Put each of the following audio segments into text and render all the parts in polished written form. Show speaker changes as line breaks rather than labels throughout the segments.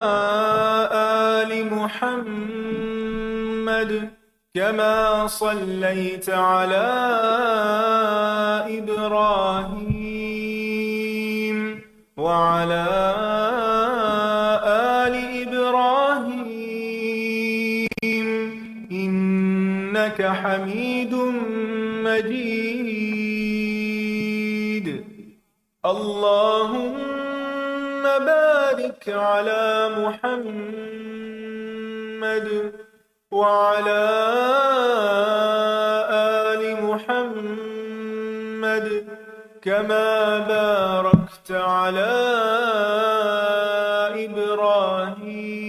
آل محمد كما صليت على إبراهيم وعلى آل إبراهيم إنك حميد مجيد. اللهم بارك على محمد وعلى آل محمد كما باركت على إبراهيم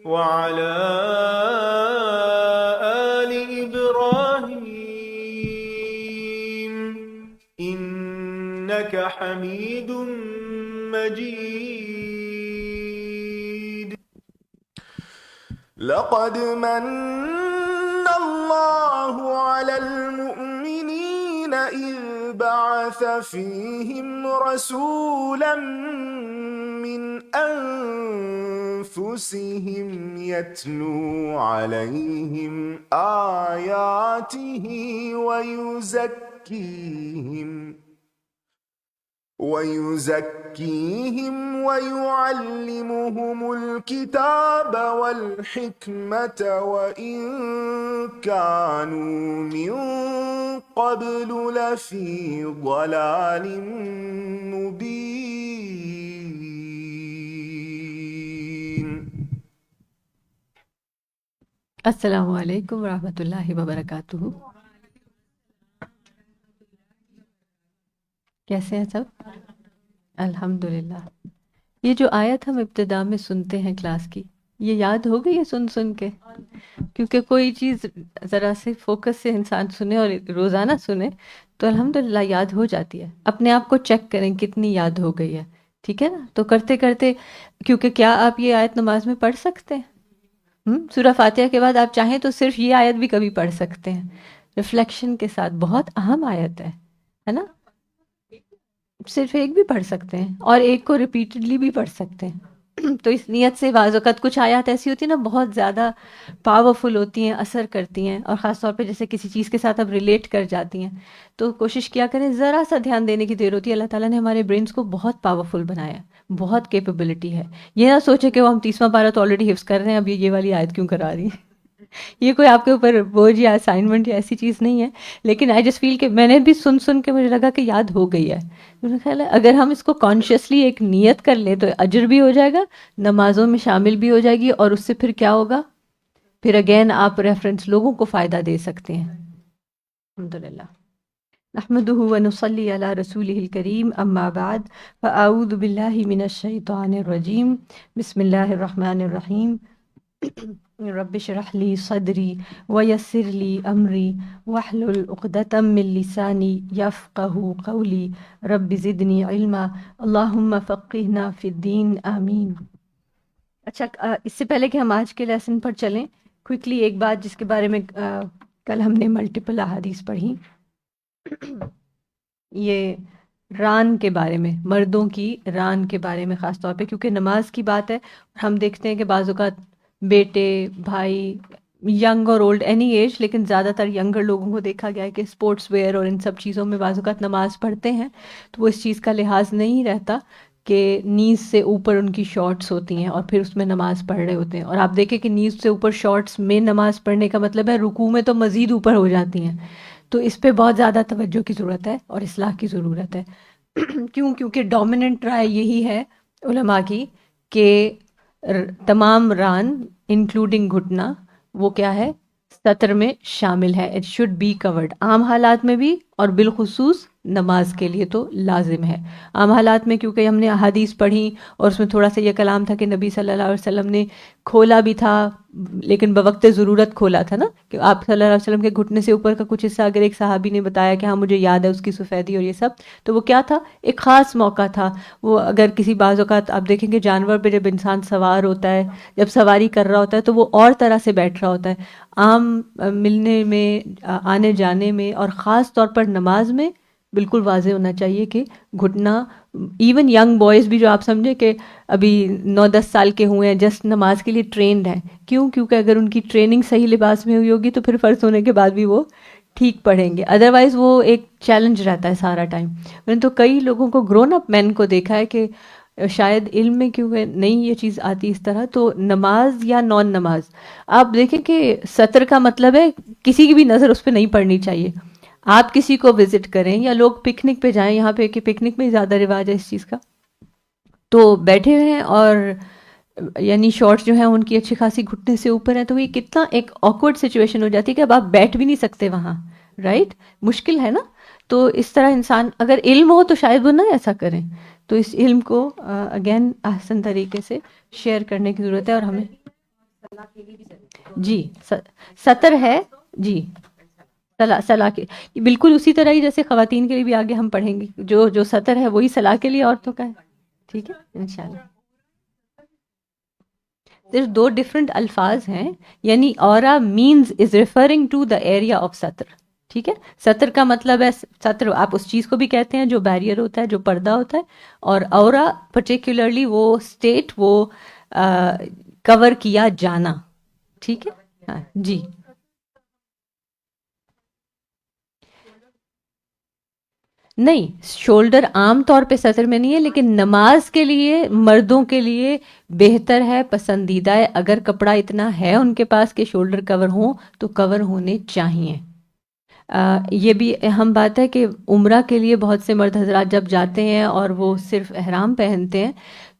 وعلى آل إبراهيم إنك حميد مجيد. لقد من الله على المؤمنين إذ بعث فيهم رسولا من أنفسهم يتلو عليهم آياته ويزكيهم ويعلمهم الكتاب والحكمة وإن كانوا من قبل لفي ضلال مبين.
السلام علیکم ورحمۃ اللہ وبرکاتہ. کیسے ہیں سب؟ الحمدللہ. یہ جو آیت ہم ابتدا میں سنتے ہیں کلاس کی، یہ یاد ہو گئی ہے سن کے؟ کیونکہ کوئی چیز ذرا سے فوکس سے انسان سنے اور روزانہ سنے تو الحمدللہ یاد ہو جاتی ہے. اپنے آپ کو چیک کریں کتنی یاد ہو گئی ہے، ٹھیک ہے نا؟ تو کرتے کرتے، کیونکہ کیا آپ یہ آیت نماز میں پڑھ سکتے ہیں؟ سورہ فاتحہ کے بعد آپ چاہیں تو صرف یہ آیت بھی کبھی پڑھ سکتے ہیں ریفلیکشن کے ساتھ. بہت اہم آیت ہے نا؟ صرف ایک بھی پڑھ سکتے ہیں اور ایک کو ریپیٹڈلی بھی پڑھ سکتے ہیں. تو اس نیت سے بعض اوقات کچھ آیات ایسی ہوتی ہیں نا، بہت زیادہ پاورفل ہوتی ہیں، اثر کرتی ہیں، اور خاص طور پہ جیسے کسی چیز کے ساتھ اب ریلیٹ کر جاتی ہیں تو کوشش کیا کریں، ذرا سا دھیان دینے کی دیر ہوتی ہے. اللہ تعالیٰ نے ہمارے برینس کو بہت پاورفل بنایا ہے، بہت کیپیبلٹی ہے. یہ نہ سوچے کہ وہ ہم 30واں پارہ تو آلریڈی حفظ کر رہے ہیں، اب یہ والی آیت کیوں کرا رہی ہیں. یہ کوئی آپ کے اوپر بوجھ یا اسائنمنٹ یا ایسی چیز نہیں ہے، لیکن آئی جسٹ فیل کہ میں نے بھی سن کے مجھے لگا کہ یاد ہو گئی ہے. میرا خیال ہے اگر ہم اس کو کانشیسلی ایک نیت کر لیں تو اجر بھی ہو جائے گا، نمازوں میں شامل بھی ہو جائے گی، اور اس سے پھر کیا ہوگا، پھر اگین آپ ریفرنس لوگوں کو فائدہ دے سکتے ہیں. الحمدللہ. نحمده ونصلي على رسوله الكريم اما بعد فاعوذ بالله من الشيطان الرجيم. بسم الله الرحمن الرحيم. رب اشرح لي صدري ويسر لي امري واحلل عقدة من لساني يفقهوا قولي رب زدني علما اللهم فقهنا في الدين آمین. اچھا، اس سے پہلے کہ ہم آج کے لیسن پر چلیں، کوئکلی ایک بات جس کے بارے میں کل ہم نے ملٹیپل احادیث پڑھی، یہ ران کے بارے میں، مردوں کی ران کے بارے میں خاص طور پہ، کیونکہ نماز کی بات ہے. ہم دیکھتے ہیں کہ بعض اوقات بیٹے، بھائی، ینگ اور اولڈ، اینی ایج، لیکن زیادہ تر ینگر لوگوں کو دیکھا گیا ہے کہ اسپورٹس ویئر اور ان سب چیزوں میں بعض اوقات نماز پڑھتے ہیں تو وہ اس چیز کا لحاظ نہیں رہتا کہ نیز سے اوپر ان کی شارٹس ہوتی ہیں اور پھر اس میں نماز پڑھ رہے ہوتے ہیں. اور آپ دیکھیں کہ نیز سے اوپر شارٹس میں نماز پڑھنے کا مطلب ہے رکوع میں تو مزید اوپر ہو جاتی ہیں. تو اس پہ بہت زیادہ توجہ کی ضرورت ہے اور اصلاح کی ضرورت ہے. کیونکہ ڈومیننٹ رائے یہی ہے علماء کی کہ تمام ران انکلوڈنگ گھٹنا وہ کیا ہے، سطر میں شامل ہے. اٹ شوڈ بی کورڈ، عام حالات میں بھی اور بالخصوص نماز کے لیے تو لازم ہے. عام حالات میں کیونکہ ہم نے احادیث پڑھی اور اس میں تھوڑا سا یہ کلام تھا کہ نبی صلی اللہ علیہ وسلم نے کھولا بھی تھا لیکن بوقت ضرورت کھولا تھا نا، کہ آپ صلی اللہ علیہ وسلم کے گھٹنے سے اوپر کا کچھ حصہ اگر ایک صحابی نے بتایا کہ ہاں مجھے یاد ہے اس کی سفیدی اور یہ سب، تو وہ کیا تھا، ایک خاص موقع تھا. وہ اگر کسی بعض اوقات آپ دیکھیں گے جانور پہ جب انسان سوار ہوتا ہے، جب سواری کر رہا ہوتا ہے تو وہ اور طرح سے بیٹھ رہا ہوتا ہے. عام ملنے میں، آنے جانے میں، اور خاص طور پر نماز میں بالکل واضح ہونا چاہیے کہ گھٹنا، ایون ینگ بوائز بھی جو آپ سمجھیں کہ ابھی 9-10 سال کے ہوئے ہیں، جسٹ نماز کے لیے ٹرینڈ ہیں. کیوں؟ کیونکہ اگر ان کی ٹریننگ صحیح لباس میں ہوئی ہوگی تو پھر فرض ہونے کے بعد بھی وہ ٹھیک پڑھیں گے. ادروائز وہ ایک چیلنج رہتا ہے سارا ٹائم. میں نے تو کئی لوگوں کو، گرون اپ مین کو دیکھا ہے کہ شاید علم میں کیونکہ نہیں یہ چیز آتی اس طرح، تو نماز یا نان نماز آپ دیکھیں کہ سطر کا مطلب ہے کسی کی بھی نظر اس پہ نہیں پڑنی چاہیے. آپ کسی کو وزٹ کریں یا لوگ پکنک پہ جائیں، یہاں پہ کہ پکنک میں زیادہ رواج ہے اس چیز کا، تو بیٹھے ہوئے ہیں اور یعنی شارٹس جو ہیں ان کی اچھی خاصی گھٹنے سے اوپر ہیں، تو یہ کتنا ایک آکورڈ سچویشن ہو جاتی ہے کہ اب آپ بیٹھ بھی نہیں سکتے وہاں، رائٹ؟ مشکل ہے نا. تو اس طرح انسان اگر علم ہو تو شاید وہ نہ ایسا کریں. تو اس علم کو اگین احسن طریقے سے شیئر کرنے کی ضرورت ہے. اور ہمیں جی سطر ہے جی، صلاح کے بالکل اسی طرح ہی جیسے خواتین کے لیے بھی آگے ہم پڑھیں گے، جو سطر ہے وہی صلاح کے لیے عورتوں کا ہے. ٹھیک ہے انشاءاللہ. صرف 2 ڈفرنٹ الفاظ ہیں، یعنی aura means is referring to the area of سطر. ٹھیک ہے، سطر کا مطلب ہے سطر آپ اس چیز کو بھی کہتے ہیں جو بیریئر ہوتا ہے، جو پردہ ہوتا ہے، اور اورا پرٹیکولرلی وہ اسٹیٹ، وہ کور کیا جانا. ٹھیک ہے ہاں جی. نہیں، شولڈر عام طور پہ سطر میں نہیں ہے، لیکن نماز کے لیے مردوں کے لیے بہتر ہے، پسندیدہ ہے. اگر کپڑا اتنا ہے ان کے پاس کہ شولڈر کور ہوں تو کور ہونے چاہیے. یہ بھی اہم بات ہے کہ عمرہ کے لیے بہت سے مرد حضرات جب جاتے ہیں اور وہ صرف احرام پہنتے ہیں،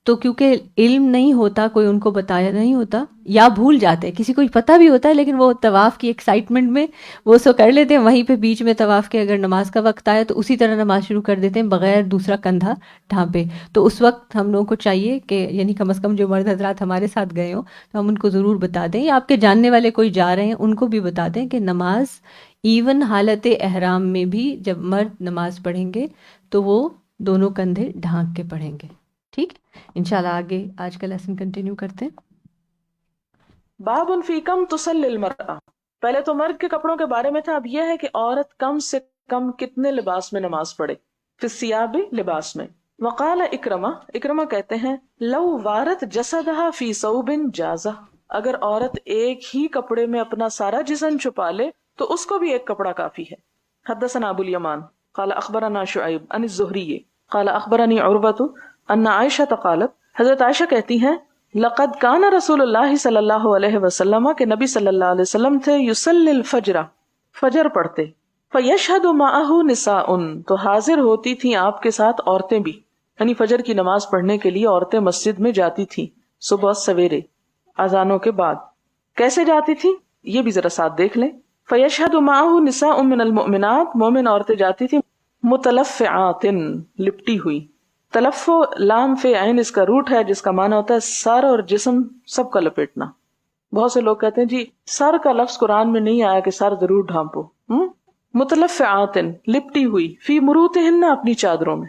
تو کیونکہ علم نہیں ہوتا، کوئی ان کو بتایا نہیں ہوتا یا بھول جاتے ہیں، کسی کو پتہ بھی ہوتا ہے لیکن وہ طواف کی ایکسائٹمنٹ میں وہ سو کر لیتے ہیں، وہیں پہ بیچ میں طواف کے اگر نماز کا وقت آئے تو اسی طرح نماز شروع کر دیتے ہیں بغیر دوسرا کندھا ڈھانپے. تو اس وقت ہم لوگوں کو چاہیے کہ یعنی کم از کم جو مرد حضرات ہمارے ساتھ گئے ہوں تو ہم ان کو ضرور بتا دیں، یا آپ کے جاننے والے کوئی جا رہے ہیں ان کو بھی بتا دیں کہ نماز ایون حالت احرام میں بھی جب مرد نماز پڑھیں گے تو وہ دونوں کندھے ڈھانک کے پڑھیں گے. ٹھیک، انشاءاللہ آگے آج کا لیسن کنٹینیو کرتے ہیں.
باب فی کم تصلی المرأة. پہلے تو مرد کے کپڑوں کے بارے میں تھا، اب یہ ہے کہ عورت کم سے کم کتنے لباس میں نماز پڑھے. فی الثیاب، لباس میں. وقال اکرمہ کہتے ہیں لو وارت جسدها فی ثوب جازہ، اگر عورت ایک ہی کپڑے میں اپنا سارا جسم چھپا لے تو اس کو بھی ایک کپڑا کافی ہے. حدثنا ابو الیمان قال اخبرنا شعیب عن الزہری قال اخبرنی عروۃ ان عائشہ قالت، حضرت عائشہ کہتی ہیں لقد کان رسول اللہ صلی اللہ علیہ وسلم، کہ نبی صلی اللہ علیہ وسلم تھے، یصلی الفجر، فجر پڑھتے، فیشہد معہ نساء، تو حاضر ہوتی تھیں آپ کے ساتھ عورتیں بھی، یعنی فجر کی نماز پڑھنے کے لیے عورتیں مسجد میں جاتی تھیں صبح سویرے اذانوں کے بعد. کیسے جاتی تھی یہ بھی ذرا ساتھ دیکھ لیں. فیشہد معہ نساء من المؤمنات، مومن عورتیں جاتی تھیں متلفعات، لپٹی ہوئی. تلفو لام فے عین اس کا روٹ ہے جس کا معنی ہوتا ہے سر اور جسم سب کا لپیٹنا. بہت سے لوگ کہتے ہیں جی سر کا لفظ قرآن میں نہیں آیا کہ سر ضرور ڈھانپو. متلفعات، لپٹی ہوئی، فی مروتہن، اپنی چادروں میں.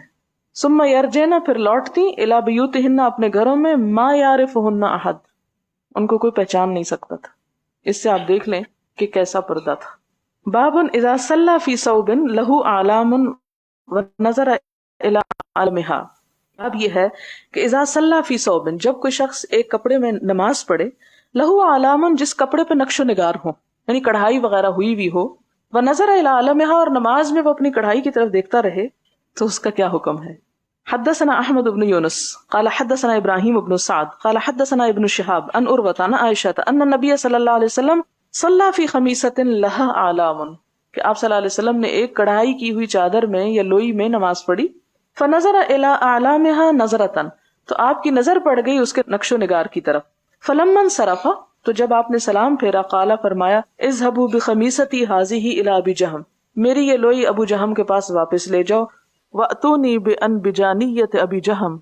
ثم یرجعن، پھر لوٹتی، الی بیوتہن، اپنے گھروں میں، ما یعرفہن احد، ان کو کوئی پہچان نہیں سکتا تھا. اس سے آپ دیکھ لیں کہ کیسا پردہ تھا. باب اذا صلی فی ثوب لہ اعلام ونظر الی اعلامھا. اب یہ ہے کہ اذا صلی فی ثوب، جب کوئی شخص ایک کپڑے میں نماز پڑھے، لہو اعلام، جس کپڑے پہ نقش و نگار ہو، یعنی کڑھائی وغیرہ ہوئی ہوئی ہو، ونظر الی اعلامھا، اور نماز میں وہ اپنی کڑھائی کی طرف دیکھتا رہے، تو اس کا کیا حکم ہے. حدثنا احمد بن یونس قال حدثنا ابراہیم بن سعد قال حدثنا ابن شہاب ان عروۃ عن عائشہ ان النبی صلی اللہ علیہ وسلم صلی فی خمیصۃ لہا اعلام، کہ آپ صلی اللہ علیہ وسلم نے ایک کڑھائی کی ہوئی چادر میں یا لوئی میں نماز پڑھی. فنظر الی اعلامھا نظرۃ، تو آپ کی نظر پڑ گئی اس کے نقش و نگار کی طرف. فلما انصرف، تو جب آپ نے سلام پھیرا، قال، فرمایا، اذهبوا بخمیصتی هذه الی ابی جہم، میری یہ لوئی ابو جہم کے پاس واپس لے جاؤ. واتونی بانبجانیۃ ابی جہم،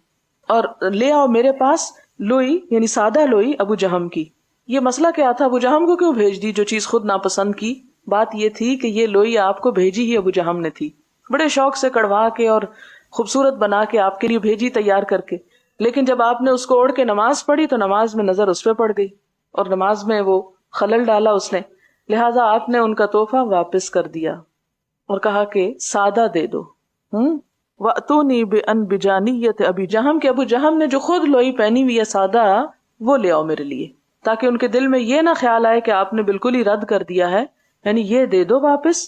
اور لے آؤ میرے پاس لوئی یعنی سادہ لوئی ابو جہم کی. یہ مسئلہ کیا تھا، ابو جہم کو کیوں بھیج دی جو چیز خود ناپسند کی؟ بات یہ تھی کہ یہ لوئی آپ کو بھیجی ہی ابو جہم نے تھی، بڑے شوق سے کڑوا کے اور خوبصورت بنا کے آپ کے لیے بھیجی تیار کر کے، لیکن جب آپ نے اس کو اوڑھ کے نماز پڑھی تو نماز میں نظر اس پہ پڑ گئی اور نماز میں وہ خلل ڈالا اس نے، لہٰذا آپ نے ان کا تحفہ واپس کر دیا اور کہا کہ سادہ دے دو. وَأْتُونِي بِأَنْبِجَانِيَّةِ أَبِي جَہَم کہ ابو جہم نے جو خود لوئی پہنی ہوئی ہے سادہ وہ لے آؤ میرے لیے، تاکہ ان کے دل میں یہ نہ خیال آئے کہ آپ نے بالکل ہی رد کر دیا ہے، یعنی یہ دے دو واپس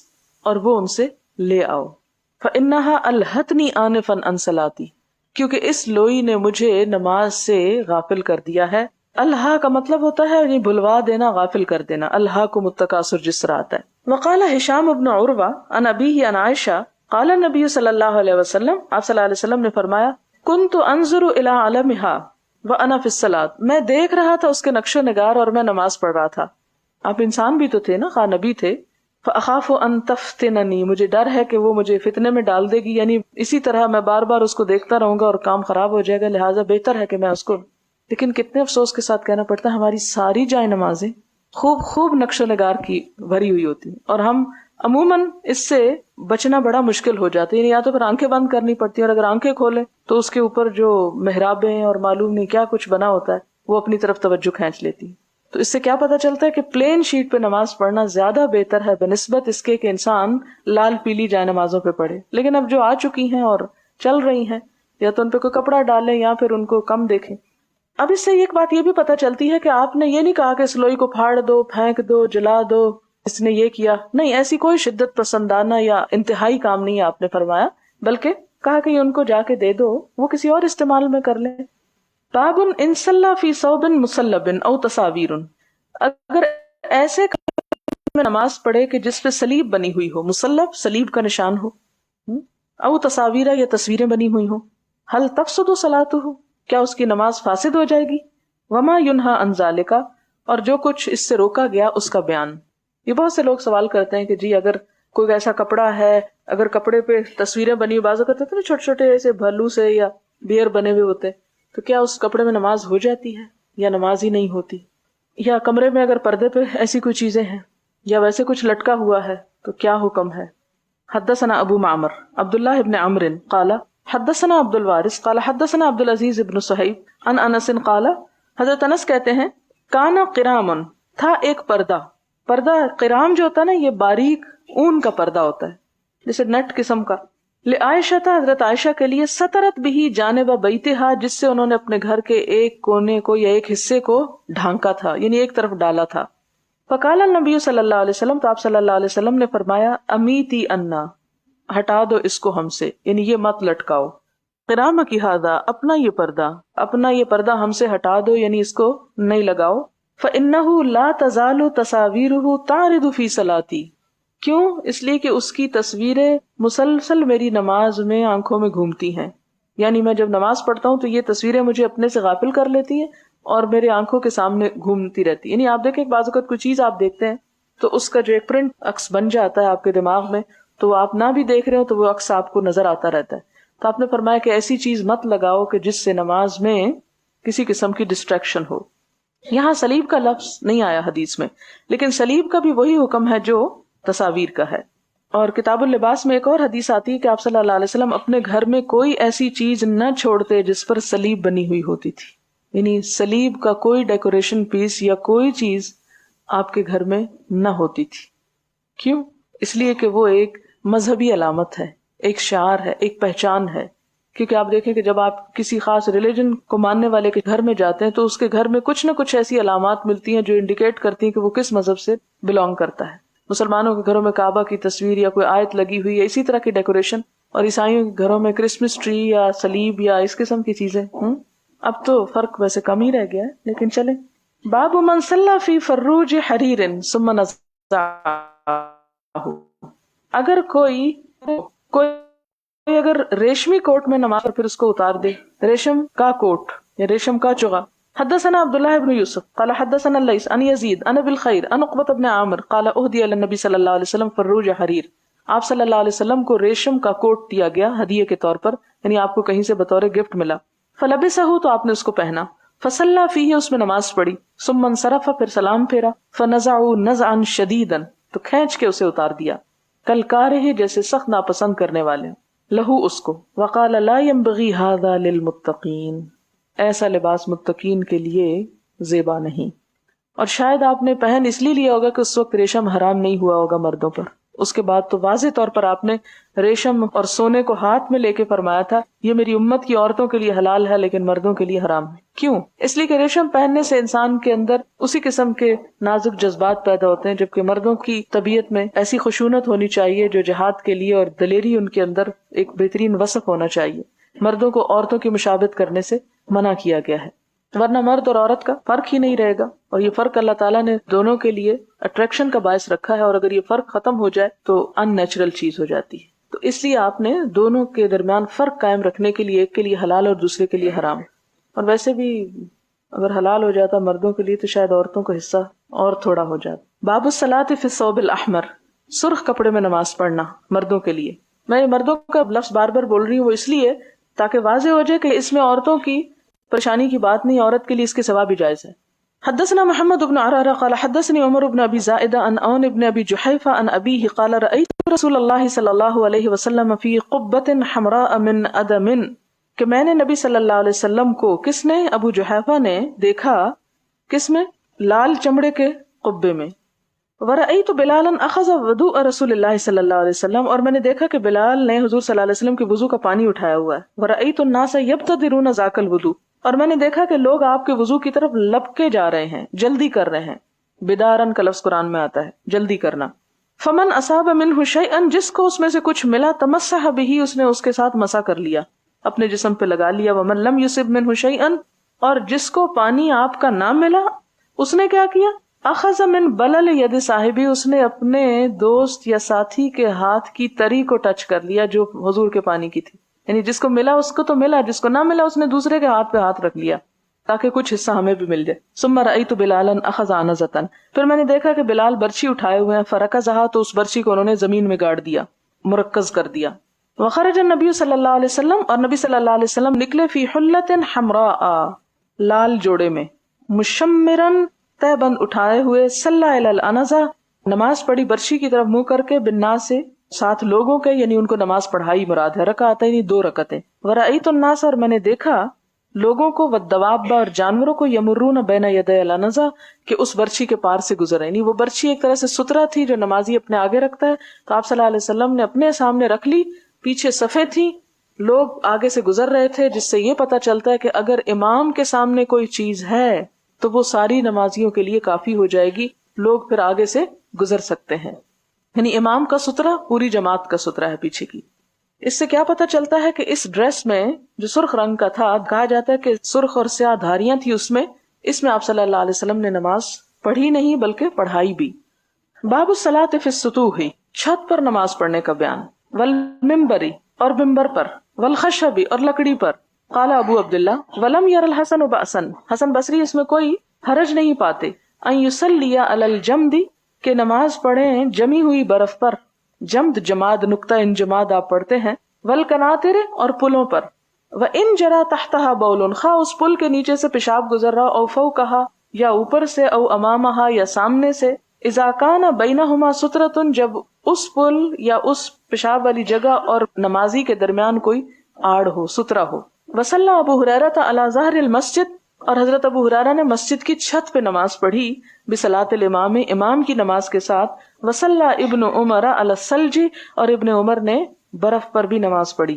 اور وہ ان سے لے آؤ۔ فَإِنَّهَا أَلْهَتْنِي آنِفًا عَنْ صَلَاتِي کیونکہ اس لوئی نے مجھے نماز سے غافل کر دیا ہے۔ الہا کا مطلب ہوتا ہے یعنی بھلوا دینا، غافل کر دینا، الہا کو متکاثر جس طرح آتا ہے۔ وقال ہشام بن عروہ عن ابیہ عن عائشہ قال النبی صلی اللہ علیہ وسلم آپ صلی اللہ علیہ وسلم نے فرمایا کنت انظر الی علمها وانا فی الصلاۃ میں دیکھ رہا تھا اس کے نقش و نگار اور میں نماز پڑھ رہا تھا۔ آپ انسان بھی تو تھے نا، خواہ نبی تھے۔ فاخاف ان تفتننی مجھے ڈر ہے کہ وہ مجھے فتنے میں ڈال دے گی، یعنی اسی طرح میں بار بار اس کو دیکھتا رہوں گا اور کام خراب ہو جائے گا، لہٰذا بہتر ہے کہ میں اس کو۔ لیکن کتنے افسوس کے ساتھ کہنا پڑتا ہے ہماری ساری جائے نمازیں خوب نقش و نگار کی بھری ہوئی ہوتی ہیں، اور ہم عموماً اس سے بچنا بڑا مشکل ہو جاتا ہے، یعنی یا تو پھر آنکھیں بند کرنی پڑتی ہیں، اور اگر آنکھیں کھولیں تو اس کے اوپر جو محرابیں اور معلوم نہیں کیا کچھ بنا ہوتا ہے وہ اپنی طرف توجہ کھینچ لیتی ہے۔ تو اس سے کیا پتہ چلتا ہے کہ پلین شیٹ پہ نماز پڑھنا زیادہ بہتر ہے بنسبت اس کے کہ انسان لال پیلی جائے نمازوں پہ پڑھے۔ لیکن اب جو آ چکی ہیں اور چل رہی ہیں، یا تو ان پہ کوئی کپڑا ڈالیں یا پھر ان کو کم دیکھیں۔ اب اس سے ایک بات یہ بھی پتہ چلتی ہے کہ آپ نے یہ نہیں کہا کہ اس لوئی کو پھاڑ دو، پھینک دو، جلا دو، اس نے یہ کیا، نہیں، ایسی کوئی شدت پسندانہ یا انتہائی کام نہیں آپ نے فرمایا، بلکہ کہا کہ ان کو جا کے دے دو، وہ کسی اور استعمال میں کر لیں۔ باب ان صلی فی ثوب مصلب او تصاویر اگر ایسے میں نماز پڑھے کہ جس پہ صلیب بنی ہوئی ہو، مصلب صلیب کا نشان ہو، او تصاویر یا تصویریں بنی ہوئی ہوں، حل تفسد صلاتہ کیا اس کی نماز فاسد ہو جائے گی؟ وما ینہا عن ذالک اور جو کچھ اس سے روکا گیا اس کا بیان۔ یہ بہت سے لوگ سوال کرتے ہیں کہ جی اگر کوئی ایسا کپڑا ہے، اگر کپڑے پہ تصویریں بنی ہوئی، بعض اوقات ہوتے ہیں نا چھوٹے چھوٹے ایسے بھلو سے یا بیئر بنے ہوئے ہوتے، تو کیا اس کپڑے میں نماز ہو جاتی ہے یا نماز ہی نہیں ہوتی؟ یا کمرے میں اگر پردے پہ ایسی کوئی چیزیں ہیں یا ویسے کچھ لٹکا ہوا ہے تو کیا حکم ہے؟ حدثنا ابو معمر عبداللہ ابن عمرو قال حدثنا عبد الوارث قال حدثنا عبد العزیز ابن صہیب عن انس قال حضرت انس کہتے ہیں کان قرام تھا ایک پردہ قرام جو ہوتا ہے نا یہ باریک اون کا پردہ ہوتا ہے جیسے نیٹ قسم کا، لعائشہ تھا حضرت عائشہ کے لیے، سترت بھی جانب بیتہا جس سے انہوں نے اپنے گھر کے ایک کونے کو یا ایک حصے کو ڈھانکا تھا، یعنی ایک طرف ڈالا تھا۔ فقال النبی صلی اللہ علیہ وسلم تو آپ صلی اللہ علیہ وسلم نے فرمایا امیتی انا ہٹا دو اس کو ہم سے، یعنی یہ مت لٹکاؤ۔ قرام کی ہادہ اپنا یہ پردہ ہم سے ہٹا دو، یعنی اس کو نہیں لگاؤ۔ فإنه لا تزال تصاویرہ تعرض فی صلاتی کیوں؟ اس لیے کہ اس کی تصویریں مسلسل میری نماز میں آنکھوں میں گھومتی ہیں، یعنی میں جب نماز پڑھتا ہوں تو یہ تصویریں مجھے اپنے سے غافل کر لیتی ہیں اور میرے آنکھوں کے سامنے گھومتی رہتی، یعنی آپ دیکھیں بعض اوقات کوئی چیز آپ دیکھتے ہیں تو اس کا جو ایک پرنٹ عکس بن جاتا ہے آپ کے دماغ میں، تو آپ نہ بھی دیکھ رہے ہو تو وہ عکس آپ کو نظر آتا رہتا ہے۔ تو آپ نے فرمایا کہ ایسی چیز مت لگاؤ کہ جس سے نماز میں کسی قسم کی ڈسٹریکشن ہو۔ یہاں صلیب کا لفظ نہیں آیا حدیث میں، لیکن صلیب کا بھی وہی حکم ہے جو تصاویر کا ہے۔ اور کتاب اللباس میں ایک اور حدیث آتی ہے کہ آپ صلی اللہ علیہ وسلم اپنے گھر میں کوئی ایسی چیز نہ چھوڑتے جس پر صلیب بنی ہوئی ہوتی تھی، یعنی صلیب کا کوئی ڈیکوریشن پیس یا کوئی چیز آپ کے گھر میں نہ ہوتی تھی۔ کیوں؟ اس لیے کہ وہ ایک مذہبی علامت ہے، ایک شعار ہے، ایک پہچان ہے۔ کیونکہ آپ دیکھیں کہ جب آپ کسی خاص ریلیجن کو ماننے والے کے گھر میں جاتے ہیں تو اس کے گھر میں کچھ نہ کچھ ایسی علامات ملتی ہیں جو انڈیکیٹ کرتی ہیں کہ وہ کس مذہب سے بلونگ کرتا ہے۔ مسلمانوں کے گھروں میں کعبہ کی تصویر یا کوئی آیت لگی ہوئی ہے، اسی طرح کی ڈیکوریشن، اور عیسائیوں کے گھروں میں کرسمس ٹری یا صلیب یا اس قسم کی چیزیں۔ اب تو فرق ویسے کم ہی رہ گیا ہے، لیکن چلیں۔ باب من صلی فی فروج حریر ثم نزعہ اگر کوئی اگر ریشمی کوٹ میں نماز اور پھر اس کو اتار دے، ریشم کا کوٹ یا ریشم کا چغا۔ حدثنا عبداللہ ابن یوسف قال حدثنا اللیث عن یزید عن ابی الخیر عن عقبۃ بن عامر قال اہدی الی النبی صلی اللہ علیہ وسلم فروج حریر آپ صلی اللہ علیہ وسلم کو ریشم کا کوٹ دیا گیا ہدیے کے طور پر، یعنی آپ کو کہیں سے بطور گفٹ ملا۔ فلبسہ تو آپ نے اس کو پہنا، فصلی فیہ اس میں نماز پڑھی، ثم انصرف پھر سلام پھیرا، فنزعوا نزعا شدیدا تو کھینچ کے اسے اتار دیا، کالکارہ جیسے سخت ناپسند کرنے والے، لہو اس کو، وقال لا ينبغي هذا للمتقین ایسا لباس متقین کے لیے زیبا نہیں۔ اور شاید آپ نے پہن اس لیے لیا ہوگا کہ اس وقت ریشم حرام نہیں ہوا ہوگا مردوں پر، اس کے بعد تو واضح طور پر آپ نے ریشم اور سونے کو ہاتھ میں لے کے فرمایا تھا یہ میری امت کی عورتوں کے لیے حلال ہے لیکن مردوں کے لیے حرام ہے. کیوں؟ اس لیے کہ ریشم پہننے سے انسان کے اندر اسی قسم کے نازک جذبات پیدا ہوتے ہیں، جبکہ مردوں کی طبیعت میں ایسی خشونت ہونی چاہیے جو جہاد کے لیے، اور دلیری ان کے اندر ایک بہترین وصف ہونا چاہیے. مردوں کو عورتوں کی مشابہت کرنے سے منع کیا گیا ہے، ورنہ مرد اور عورت کا فرق ہی نہیں رہے گا. اور یہ فرق اللہ تعالیٰ نے دونوں کے لیے اٹریکشن کا باعث رکھا ہے، اور اگر یہ فرق ختم ہو جائے تو ان نیچرل چیز ہو جاتی ہے. تو اس لیے آپ نے دونوں کے درمیان فرق قائم رکھنے کے لیے ایک کے لیے حلال اور دوسرے کے لیے حرام. اور ویسے بھی اگر حلال ہو جاتا مردوں کے لیے تو شاید عورتوں کا حصہ اور تھوڑا ہو جاتا. باب الصلاۃ فی الثوب الاحمر، سرخ کپڑے میں نماز پڑھنا مردوں کے لیے. میں مردوں کا لفظ بار بار بول رہی ہوں وہ اس لیے تاکہ واضح ہو جائے کہ اس میں عورتوں کی پریشانی کی بات نہیں، عورت کے لیے اس کے ثواب بھی جائز ہے. حدثنا محمد بن عرارہ قال حدثني عمر بن ابي زائدة عن عون بن ابي جحيفة عن ابيه قال رأيت رسول الله صلی اللہ علیہ وسلم في قبة حمراء من ادم، کہ میں نے نبی صلی اللہ علیہ وسلم کو، کس نے؟ ابو جحیفہ نے دیکھا، کس میں؟ لال چمڑے کے قبے میں. ورأيت بلالا اخذ وضوء رسول اللہ صلی اللہ علیہ وسلم، اور میں نے دیکھا کہ بلال نے حضور صلی اللہ علیہ وسلم کے وضو کا پانی اٹھایا ہوا ہے. ورأيت الناس يبتدرون ذاك الوضوء، اور میں نے دیکھا کہ لوگ آپ کے وضو کی طرف لپکے جا رہے ہیں، جلدی کر رہے ہیں. بدارن کا لفظ قرآن میں آتا ہے جلدی کرنا. فمن اصاب منہ شیئا، جس کو اس میں سے کچھ ملا، تمسح بہ، اس نے اس کے ساتھ مسح کر لیا، اپنے جسم پہ لگا لیا. ومن لم یصب منہ شیئا، اور جس کو پانی آپ کا نہ ملا اس نے کیا کیا؟ اخذ من بلل ید صاحبی، اس نے اپنے دوست یا ساتھی کے ہاتھ کی تری کو ٹچ کر لیا جو حضور کے پانی کی تھی. یعنی جس کو ملا اس کو تو ملا، جس کو نہ ملا اس نے دوسرے کے ہاتھ پہ ہاتھ رکھ لیا تاکہ کچھ حصہ ہمیں بھی مل جائے. ثم رأیت بلالا اخذ عنزۃ، پھر میں نے دیکھا کہ بلال برچی اٹھائے ہوئے ہیں. فرکزہا، تو اس برچی کو انہوں نے زمین میں گاڑ دیا، مرکز کر دیا. وخرج النبی صلی اللہ علیہ وسلم، اور نبی صلی اللہ علیہ وسلم نکلے، فی حلۃ حمراء، لال جوڑے میں، مشمرن، تہ بند اٹھائے ہوئے، صلی الی العنزہ، نماز پڑھی برچی کی طرف منہ کر کے، بالناس سے، ساتھ لوگوں کے، یعنی ان کو نماز پڑھائی مراد ہے، رکعتین، 2 رکعتیں. ورأیت الناس، اور میں نے دیکھا لوگوں کو، والدواب، اور جانوروں کو، یمرون بین یدی العنزہ، کہ اس برچی کے پار سے گزر رہے. یعنی وہ برچی ایک طرح سے سترہ تھی جو نمازی اپنے آگے رکھتا ہے، تو آپ صلی اللہ علیہ وسلم نے اپنے سامنے رکھ لی، پیچھے صفیں تھیں، لوگ آگے سے گزر رہے تھے، جس سے یہ پتہ چلتا ہے کہ اگر امام کے سامنے کوئی چیز ہے تو وہ ساری نمازیوں کے لیے کافی ہو جائے گی، لوگ پھر آگے سے گزر سکتے ہیں. یعنی امام کا سترہ پوری جماعت کا سترہ ہے پیچھے کی. اس سے کیا پتہ چلتا ہے کہ اس ڈریس میں جو سرخ رنگ کا تھا، کہا جاتا ہے کہ سرخ اور سیاہ دھاریاں تھی اس میں آپ صلی اللہ علیہ وسلم نے نماز پڑھی نہیں بلکہ پڑھائی بھی. باب الصلاۃ فی السطوح، چھت پر نماز پڑھنے کا بیان. والمنبری، اور ممبر پر. والخشب، اور لکڑی پر. قال ابو عبداللہ ولم یر الحسن بأسا، حسن بصری اس میں کوئی حرج نہیں پاتے. ان یصلی علی الجمد، کہ نماز پڑھیں جمی ہوئی برف پر. جمد جماد، نقطہ انجماد آپ پڑھتے ہیں. والقناطر، اور پلوں پر. وان جرى تحتها بول، خواہ اس پل کے نیچے سے پیشاب گزر رہا، او فوقها، یا اوپر سے، او امامها، یا سامنے سے. اذا کان بینہما سترۃ، جب اس پل یا اس پیشاب والی جگہ اور نمازی کے درمیان کوئی آڑ ہو، سترہ ہو. وصلی ابو ہریرہ علی ظہر المسجد، اور حضرت ابو ہریرہ نے مسجد کی چھت پہ نماز پڑھی، بصلاۃ الامام، امام کی نماز کے ساتھ. وصلی ابن عمر علی الثلج، اور ابن عمر نے برف پر بھی نماز پڑھی.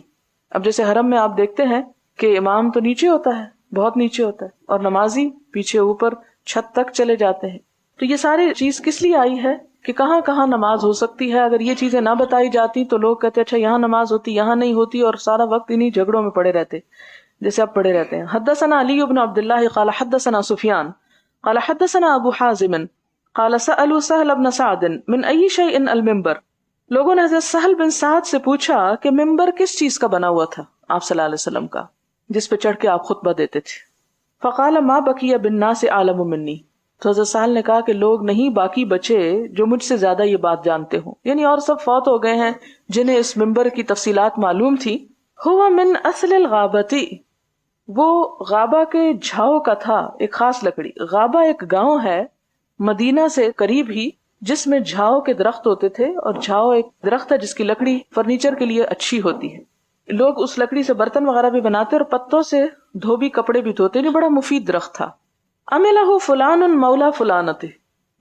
اب جیسے حرم میں آپ دیکھتے ہیں کہ امام تو نیچے ہوتا ہے، بہت نیچے ہوتا ہے، اور نمازی پیچھے اوپر چھت تک چلے جاتے ہیں. تو یہ ساری چیز کس لیے آئی ہے کہ کہاں کہاں نماز ہو سکتی ہے. اگر یہ چیزیں نہ بتائی جاتی تو لوگ کہتے اچھا یہاں نماز ہوتی، یہاں نہیں ہوتی، اور سارا وقت انہی جھگڑوں میں پڑے رہتے جیسے اب پڑے رہتے ہیں. حدثنا علی بن عبداللہ قال حدثنا سفیان قال حدثنا ابو حازم قال سألوا سہل بن سعد من ای شیء المنبر، لوگوں نے حضرت سہل بن سعد سے پوچھا کہ ممبر کس چیز کا بنا ہوا تھا آپ صلی اللہ علیہ وسلم کا، جس پہ چڑھ کے آپ خطبہ دیتے تھے. فقال ما بقی بالناس عالم منی، تو حضرت سہل نے کہا کہ لوگ نہیں باقی بچے جو مجھ سے زیادہ یہ بات جانتے ہوں، یعنی اور سب فوت ہو گئے ہیں جنہیں اس ممبر کی تفصیلات معلوم تھی. ہوا من اصل الغابتی، وہ غابہ کے جھاؤ کا تھا، ایک خاص لکڑی. غابہ ایک گاؤں ہے مدینہ سے قریب ہی جس میں جھاؤ کے درخت ہوتے تھے، اور جھاؤ ایک درخت ہے جس کی لکڑی فرنیچر کے لیے اچھی ہوتی ہے. لوگ اس لکڑی سے برتن وغیرہ بھی بناتے اور پتوں سے دھوبی کپڑے بھی دھوتے، نہیں بڑا مفید درخت تھا. عملہ فلان مولا فلانت،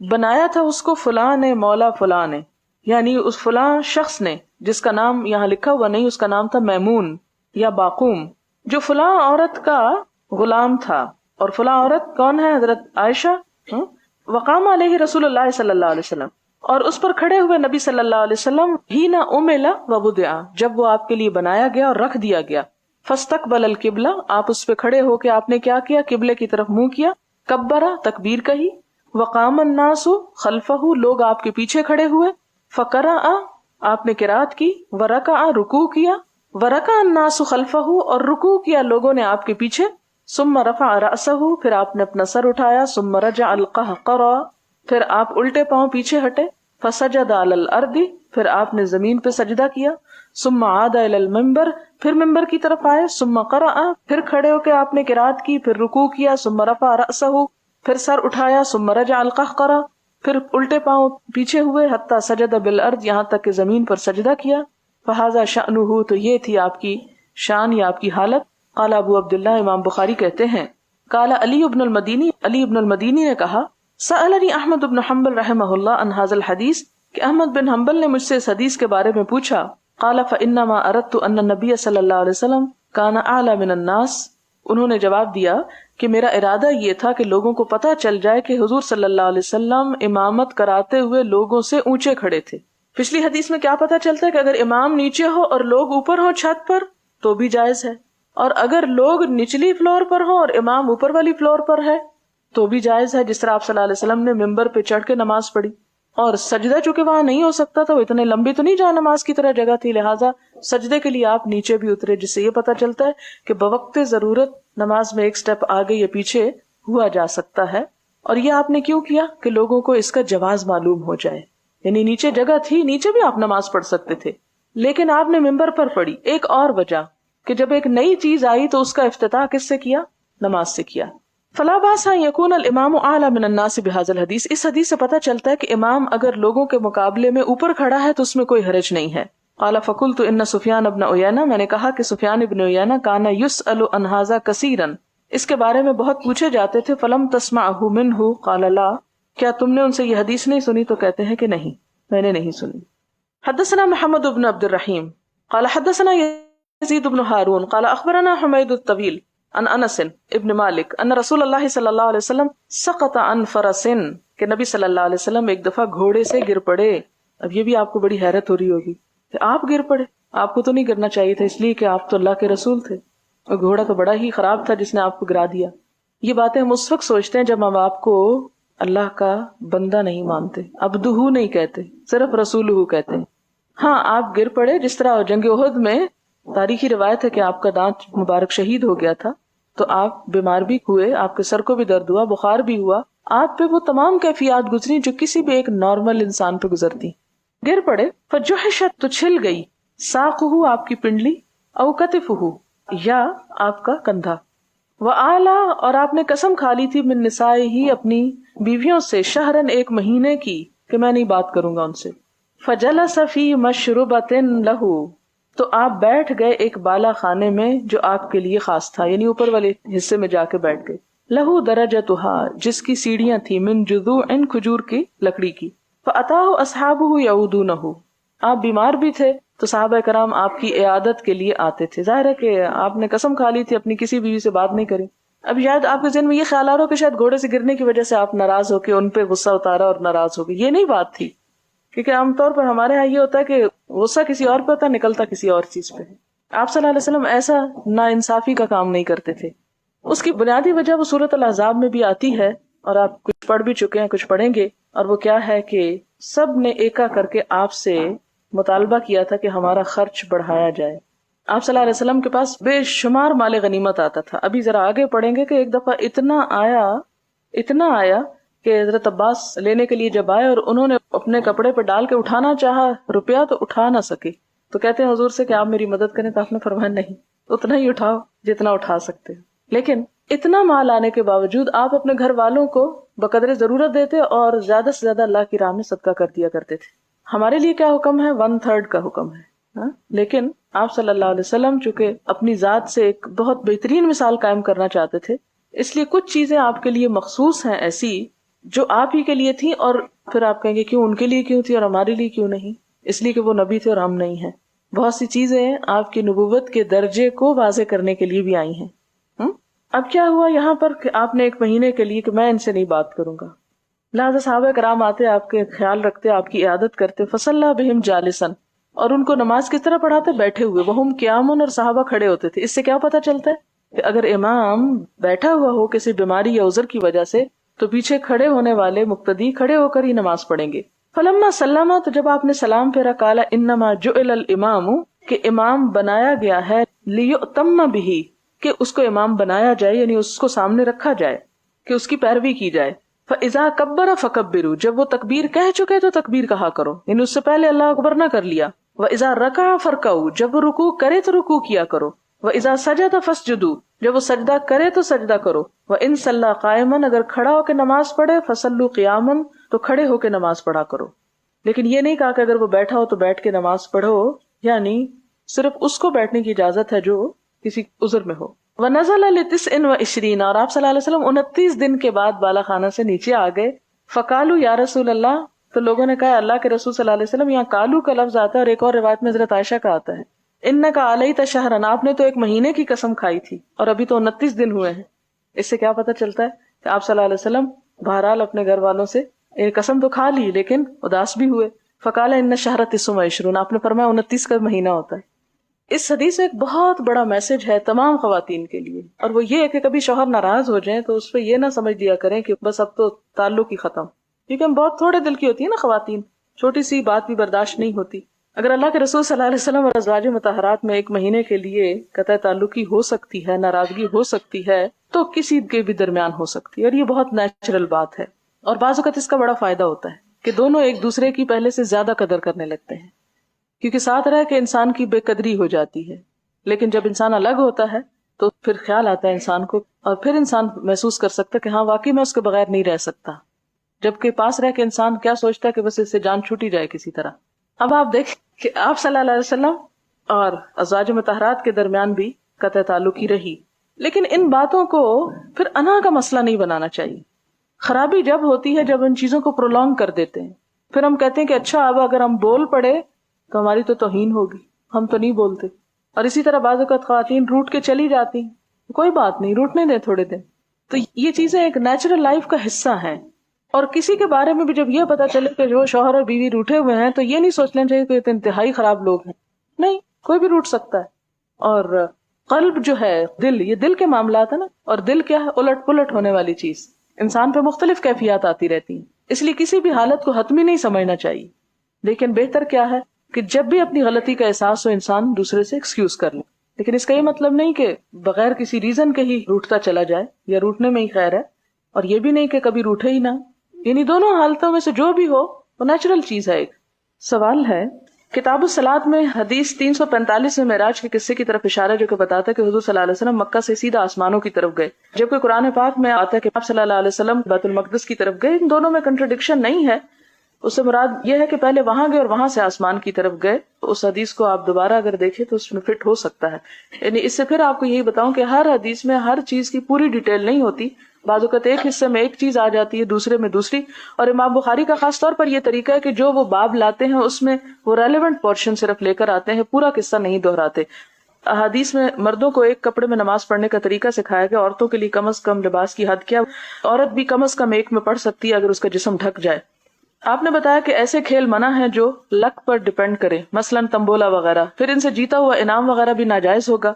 بنایا تھا اس کو فلاں نے، مولا فلاں نے. یعنی اس فلاں شخص نے، جس کا نام یہاں لکھا ہوا نہیں، اس کا نام تھا میمون یا باقوم، جو فلاں عورت کا غلام تھا. اور فلاں عورت کون ہے؟ حضرت عائشہ. وقام علیہ رسول اللہ صلی اللہ علیہ وسلم، اور اس پر کھڑے ہوئے نبی صلی اللہ علیہ وسلم ہی نہ امیلا وبدعا، جب وہ آپ کے لیے بنایا گیا اور رکھ دیا گیا. فاستقبل القبلہ، آپ اس پہ کھڑے ہو کے آپ نے کیا کیا؟ قبلے کی طرف منہ کیا. کبرا، تکبیر کہی. وقام الناس خلفہ، لوگ آپ کے پیچھے کھڑے ہوئے. فقرأ، آپ نے قرات کی. ورکع، رکوع کیا. ورکع الناس خلفہ، اور رکوع کیا لوگوں نے آپ کے پیچھے. ثم رفع رأسہ، پھر آپ نے اپنا سر اٹھایا. ثم رجع القہقرا، پھر آپ الٹے پاؤں پیچھے ہٹے. فسجد علی الارض، پھر آپ نے زمین پہ سجدہ کیا. ثم عاد الی المنبر، پھر ممبر کی طرف آئے. ثم قرأ، پھر کھڑے ہو کے آپ نے قرات کی، پھر رکوع کیا. ثم رفع رأسہ، پھر سر اٹھایا. ثم رجع القہقرا، پھر الٹے پاؤں پیچھے ہوئے. حتی سجد بالارض، یہاں تک کہ زمین پر سجدہ کیا. فہذا شأنہ، تو یہ تھی آپ کی شان یا آپ کی حالت. قال ابو عبداللہ، امام بخاری کہتے ہیں، قال علی ابن المدینی، علی ابن المدینی نے کہا، سألنی احمد بن حنبل رحمہ اللہ عن ھذا الحدیث، کہ احمد بن حنبل نے مجھ سے اس حدیث کے بارے میں پوچھا. قال فإنما أردت أن النبي صلی اللہ علیہ وسلم كان أعلى من الناس، انہوں نے جواب دیا کہ میرا ارادہ یہ تھا کہ لوگوں کو پتہ چل جائے کہ حضور صلی اللہ علیہ وسلم امامت کراتے ہوئے لوگوں سے اونچے کھڑے تھے. پچھلی حدیث میں کیا پتہ چلتا ہے کہ اگر امام نیچے ہو اور لوگ اوپر ہو چھت پر تو بھی جائز ہے، اور اگر لوگ نچلی فلور پر ہو اور امام اوپر والی فلور پر ہے تو بھی جائز ہے. جس طرح آپ صلی اللہ علیہ وسلم نے ممبر پہ چڑھ کے نماز پڑھی، اور سجدہ چونکہ وہاں نہیں ہو سکتا تھا، وہ اتنے لمبی تو نہیں جہاں نماز کی طرح جگہ تھی، لہٰذا سجدے کے لیے آپ نیچے بھی اترے، جس سے یہ پتہ چلتا ہے کہ بوقت ضرورت نماز میں ایک سٹیپ آگے یا پیچھے ہوا جا سکتا ہے. اور یہ آپ نے کیوں کیا؟ کہ لوگوں کو اس کا جواز معلوم ہو جائے. یعنی نیچے جگہ تھی، نیچے بھی آپ نماز پڑھ سکتے تھے، لیکن آپ نے ممبر پر پڑھی. ایک اور وجہ کہ جب ایک نئی چیز آئی تو اس کا افتتاح کس سے کیا؟ نماز سے کیا. فلا باس ان یکون الامام اعلی من الناس بهذا الحدیث، اس حدیث سے پتہ چلتا ہے کہ امام اگر لوگوں کے مقابلے میں اوپر کھڑا ہے تو اس میں کوئی حرج نہیں ہے. قال فقلت ان سفیان ابن عیینہ، میں نے کہا کہ سفیان ابن عیینہ کان یسأل عن ھذا کثیرا، اس کے بارے میں بہت پوچھے جاتے تھے. فلم تسمعه منه قال لا، کیا تم نے ان سے یہ حدیث نہیں سنی؟ تو کہتے ہیں کہ نہیں، میں نے نہیں سنی. حدثنا محمد بن عبد الرحیم قال حدثنا یزید بن ہارون قال اخبرنا حمید الطویل عن انس ابن مالک ان رسول اللہ صلی اللہ علیہ وسلم سقط عن فرس، کہ نبی صلی اللہ علیہ وسلم ایک دفعہ گھوڑے سے گر پڑے. اب یہ بھی آپ کو بڑی حیرت ہو رہی ہوگی کہ آپ گر پڑے، آپ کو تو نہیں گرنا چاہیے تھا، اس لیے کہ آپ تو اللہ کے رسول تھے، اور گھوڑا تو بڑا ہی خراب تھا جس نے آپ کو گرا دیا. یہ باتیں ہم اس وقت سوچتے ہیں جب ہم آپ کو اللہ کا بندہ نہیں مانتے، عبدہ نہیں کہتے، صرف رسولہ کہتے ہیں. ہاں آپ گر پڑے، جس طرح جنگ احد میں تاریخی روایت ہے کہ آپ کا دانت مبارک شہید ہو گیا تھا، تو آپ بیمار بھی ہوئے، آپ کے سر کو بھی درد ہوا، بخار بھی ہوا، آپ پہ وہ تمام کیفیات گزری جو کسی بھی ایک نارمل انسان پہ گزرتی. گر پڑے، فجحشت، تو چھل گئی، ساقہ، آپ کی پنڈلی، او کتفہ، یا آپ کا کندھا، وآلا، اور آپ نے قسم کھا لی تھی، من نسائہ، اپنی بیویوں سے، شہرن، ایک مہینے کی، کہ میں نہیں بات کروں گا ان سے. فجلس فی مشربۃ لہ، تو آپ بیٹھ گئے ایک بالا خانے میں جو آپ کے لیے خاص تھا، یعنی اوپر والے حصے میں جا کے بیٹھ گئے. لہو درجتها، جس کی سیڑھیاں تھی، من جذوع، کھجور کی لکڑی کی. فاتاہ اصحابہ یعودونہ، آپ بیمار بھی تھے تو صحابہ کرام آپ کی عیادت کے لیے آتے تھے. ظاہر ہے کہ آپ نے قسم کھا لی تھی اپنی کسی بیوی سے بات نہیں کریں. اب شاید آپ کے ذہن میں یہ خیال آ رہا ہو کہ شاید گھوڑے سے گرنے کی وجہ سے آپ ناراض ہو کے ان پہ غصہ اتارا اور ناراض ہو گئے. یہ نہیں بات تھی، کیونکہ عام طور پر ہمارے ہاں یہ ہوتا ہے کہ غصہ کسی اور پہ ہوتا ہے، نکلتا کسی اور چیز پہ. آپ صلی اللہ علیہ وسلم ایسا نا انصافی کا کام نہیں کرتے تھے. اس کی بنیادی وجہ وہ سورۃ الاحزاب میں بھی آتی ہے، اور آپ کچھ پڑھ بھی چکے ہیں، کچھ پڑھیں گے. اور وہ کیا ہے کہ سب نے ایکا کر کے آپ سے مطالبہ کیا تھا کہ ہمارا خرچ بڑھایا جائے. آپ صلی اللہ علیہ وسلم کے پاس بے شمار مال غنیمت آتا تھا. ابھی ذرا آگے پڑھیں گے کہ ایک دفعہ اتنا آیا کہ حضرت عباس لینے کے لیے جب آئے اور انہوں نے اپنے کپڑے پہ ڈال کے اٹھانا چاہا روپیہ تو اٹھا نہ سکے. تو کہتے ہیں حضور سے کہ آپ میری مدد کریں، تو آپ نے فرمایا نہیں، اتنا ہی اٹھاؤ جتنا اٹھا سکتے. لیکن اتنا مال آنے کے باوجود آپ اپنے گھر والوں کو بقدر ضرورت دیتے اور زیادہ سے زیادہ اللہ کی راہ میں صدقہ کر دیا کرتے تھے. ہمارے لیے کیا حکم ہے؟ 1/3 کا حکم ہے. لیکن آپ صلی اللہ علیہ وسلم چونکہ اپنی ذات سے ایک بہت بہترین مثال قائم کرنا چاہتے تھے، اس لیے کچھ چیزیں آپ کے لیے مخصوص ہیں ایسی جو آپ ہی کے لیے تھی، اور پھر آپ کہیں گے کیوں ان کے لیے کیوں تھی اور ہمارے لیے کیوں نہیں؟ اس لیے کہ وہ نبی تھے اور ہم نہیں ہیں. بہت سی چیزیں آپ کی نبوت کے درجے کو واضح کرنے کے لیے بھی آئی ہیں. اب کیا ہوا یہاں پر کہ آپ نے ایک مہینے کے لیے کہ میں ان سے نہیں بات کروں گا، لہٰذا صحابہ کرام آتے، آپ کے خیال رکھتے، آپ کی عیادت کرتے، فصلی بہم جالسن، اور ان کو نماز کس طرح پڑھاتے؟ بیٹھے ہوئے. وہم قیام، اور صحابہ کھڑے ہوتے تھے. اس سے کیا پتہ چلتا ہے کہ اگر امام بیٹھا ہوا ہو کسی بیماری یا عذر کی وجہ سے تو پیچھے کھڑے ہونے والے مقتدی کھڑے ہو کر ہی نماز پڑھیں گے. فلما سلم، تو جب آپ نے سلام پھیرا، قال انما جعل الامام، کہ امام بنایا گیا ہے، لیؤتم بہ، کہ اس کو امام بنایا جائے، یعنی اس کو سامنے رکھا جائے کہ اس کی پیروی کی جائے. فاذا کبر فکبروا، جب وہ تکبیر کہہ چکے تو تکبیر کہا کرو، یعنی اس سے پہلے اللہ اکبر نہ کر لیا. واذا رکع فرکعوا، جب وہ رکوع کرے تو رکوع کیا کرو. واذا سجد فاسجدوا، جب وہ سجدہ کرے تو سجدہ کرو. وان صلی قائما، اگر کھڑا ہو کے نماز پڑھے، فصلوا قیاما، تو کھڑے ہو کے نماز پڑھا کرو. لیکن یہ نہیں کہا کہ اگر وہ بیٹھا ہو تو بیٹھ کے نماز پڑھو، یعنی صرف اس کو بیٹھنے کی اجازت ہے جو کسی عذر میں ہو. وَنَزَلَ لِتِسْعٍ اور آپ صلی اللہ علیہ وسلم 29 دن کے بعد بالا خانہ سے نیچے آ گئے. فَقَالُوا یا رسول اللہ، تو لوگوں نے کہا اللہ کے رسول صلی اللہ علیہ وسلم. یہاں کالو کا لفظ آتا ہے اور ایک اور روایت میں حضرت عائشہ کا آتا ہے. اِنَّكَ عَلَيْتَ شَهْرًا، آپ نے تو ایک مہینے کی قسم کھائی تھی اور ابھی تو 29 دن ہوئے ہیں. اس سے کیا پتہ چلتا ہے کہ آپ صلی اللہ علیہ وسلم بہرحال اپنے گھر والوں سے قسم تو کھا لی لیکن اداس بھی ہوئے. فقال ان الشہر 29، آپ نے فرمایا 29 کا مہینہ ہوتا ہے. اس حدیث میں ایک بہت بڑا میسج ہے تمام خواتین کے لیے، اور وہ یہ ہے کہ کبھی شوہر ناراض ہو جائیں تو اس پہ یہ نہ سمجھ لیا کریں کہ بس اب تو تعلق ہی ختم، کیونکہ ہم بہت تھوڑے دل کی ہوتی ہیں نا خواتین، چھوٹی سی بات بھی برداشت نہیں ہوتی. اگر اللہ کے رسول صلی اللہ علیہ وسلم اور ازواج مطہرات میں ایک مہینے کے لیے قطع تعلقی ہو سکتی ہے، ناراضگی ہو سکتی ہے، تو کسی کے بھی درمیان ہو سکتی ہے، اور یہ بہت نیچرل بات ہے. اور بعض اوقات اس کا بڑا فائدہ ہوتا ہے کہ دونوں ایک دوسرے کی پہلے سے زیادہ قدر کرنے لگتے ہیں، کیونکہ ساتھ رہ کے انسان کی بے قدری ہو جاتی ہے. لیکن جب انسان الگ ہوتا ہے تو پھر خیال آتا ہے انسان کو، اور پھر انسان محسوس کر سکتا ہے کہ ہاں واقعی میں اس کے بغیر نہیں رہ سکتا، جبکہ پاس رہ کے انسان کیا سوچتا ہے کہ بس اس سے جان چھوٹی جائے کسی طرح. اب آپ دیکھیں کہ آپ صلی اللہ علیہ وسلم اور ازواج مطہرات کے درمیان بھی قطع تعلقی رہی، لیکن ان باتوں کو پھر انا کا مسئلہ نہیں بنانا چاہیے. خرابی جب ہوتی ہے جب ان چیزوں کو پرولونگ کر دیتے ہیں، پھر ہم کہتے ہیں کہ اچھا اب اگر ہم بول پڑے تو ہماری تو توہین ہوگی، ہم تو نہیں بولتے. اور اسی طرح بعض اوقات خواتین روٹ کے چلی جاتی ہیں، کوئی بات نہیں، روٹنے دیں تھوڑے دن. تو یہ چیزیں ایک نیچرل لائف کا حصہ ہیں. اور کسی کے بارے میں بھی جب یہ پتا چلے کہ جو شوہر اور بیوی روٹے ہوئے ہیں تو یہ نہیں سوچ لینا چاہیے کہ یہ انتہائی خراب لوگ ہیں، نہیں، کوئی بھی روٹ سکتا ہے. اور قلب جو ہے، دل، یہ دل کے معاملات ہیں نا، اور دل کیا ہے؟ الٹ پلٹ ہونے والی چیز، انسان پہ مختلف کیفیات آتی رہتی ہیں، اس لیے کسی بھی حالت کو حتمی نہیں سمجھنا چاہیے. لیکن بہتر کیا ہے کہ جب بھی اپنی غلطی کا احساس ہو انسان دوسرے سے ایکسکیوز کر لے. لیکن اس کا یہ مطلب نہیں کہ بغیر کسی ریزن کے ہی روٹتا چلا جائے یا روٹنے میں ہی خیر ہے، اور یہ بھی نہیں کہ کبھی روٹے ہی نہ. یعنی دونوں حالتوں میں سے جو بھی ہو وہ نیچرل چیز ہے. ایک سوال ہے، کتاب الصلاۃ میں حدیث 345 میں معراج کے قصے کی طرف اشارہ جو کہ بتاتا ہے کہ حضور صلی اللہ علیہ وسلم مکہ سے سیدھا آسمانوں کی طرف گئے، جبکہ قرآن پاک میں آتا ہے کہ آپ صلی اللہ علیہ وسلم بیت المقدس کی طرف گئے. ان دونوں میں کنٹرڈکشن نہیں ہے. اس سے مراد یہ ہے کہ پہلے وہاں گئے اور وہاں سے آسمان کی طرف گئے. اس حدیث کو آپ دوبارہ اگر دیکھیں تو اس میں فٹ ہو سکتا ہے. یعنی اس سے پھر آپ کو یہی بتاؤں کہ ہر حدیث میں ہر چیز کی پوری ڈیٹیل نہیں ہوتی، بعض اوقات ایک حصے میں ایک چیز آ جاتی ہے، دوسرے میں دوسری. اور امام بخاری کا خاص طور پر یہ طریقہ ہے کہ جو وہ باب لاتے ہیں اس میں وہ ریلیونٹ پورشن صرف لے کر آتے ہیں، پورا قصہ نہیں دہراتے. احادیث میں مردوں کو ایک کپڑے میں نماز پڑھنے کا طریقہ سکھایا گیا، عورتوں کے لیے کم از کم لباس کی حد کیا، عورت بھی کم از کم ایک میں پڑھ سکتی ہے اگر اس کا جسم ڈھک جائے. آپ نے بتایا کہ ایسے کھیل منع ہیں جو لک پر ڈیپینڈ کرے، مثلا تمبولا وغیرہ، پھر ان سے جیتا ہوا انعام وغیرہ بھی ناجائز ہوگا.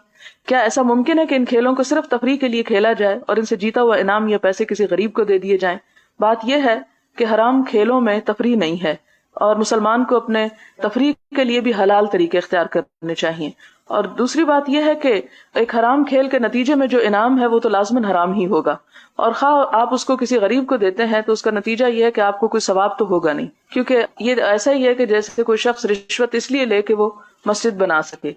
کیا ایسا ممکن ہے کہ ان کھیلوں کو صرف تفریح کے لیے کھیلا جائے اور ان سے جیتا ہوا انعام یا پیسے کسی غریب کو دے دیے جائیں؟ بات یہ ہے کہ حرام کھیلوں میں تفریح نہیں ہے، اور مسلمان کو اپنے تفریح کے لیے بھی حلال طریقے اختیار کرنے چاہیے. اور دوسری بات یہ ہے کہ ایک حرام کھیل کے نتیجے میں جو انعام ہے وہ تو لازماً حرام ہی ہوگا، اور خواہ آپ اس کو کسی غریب کو دیتے ہیں تو اس کا نتیجہ یہ ہے کہ آپ کو کوئی ثواب تو ہوگا نہیں، کیونکہ یہ ایسا ہی ہے کہ جیسے کوئی شخص رشوت اس لیے لے کہ وہ مسجد بنا سکے.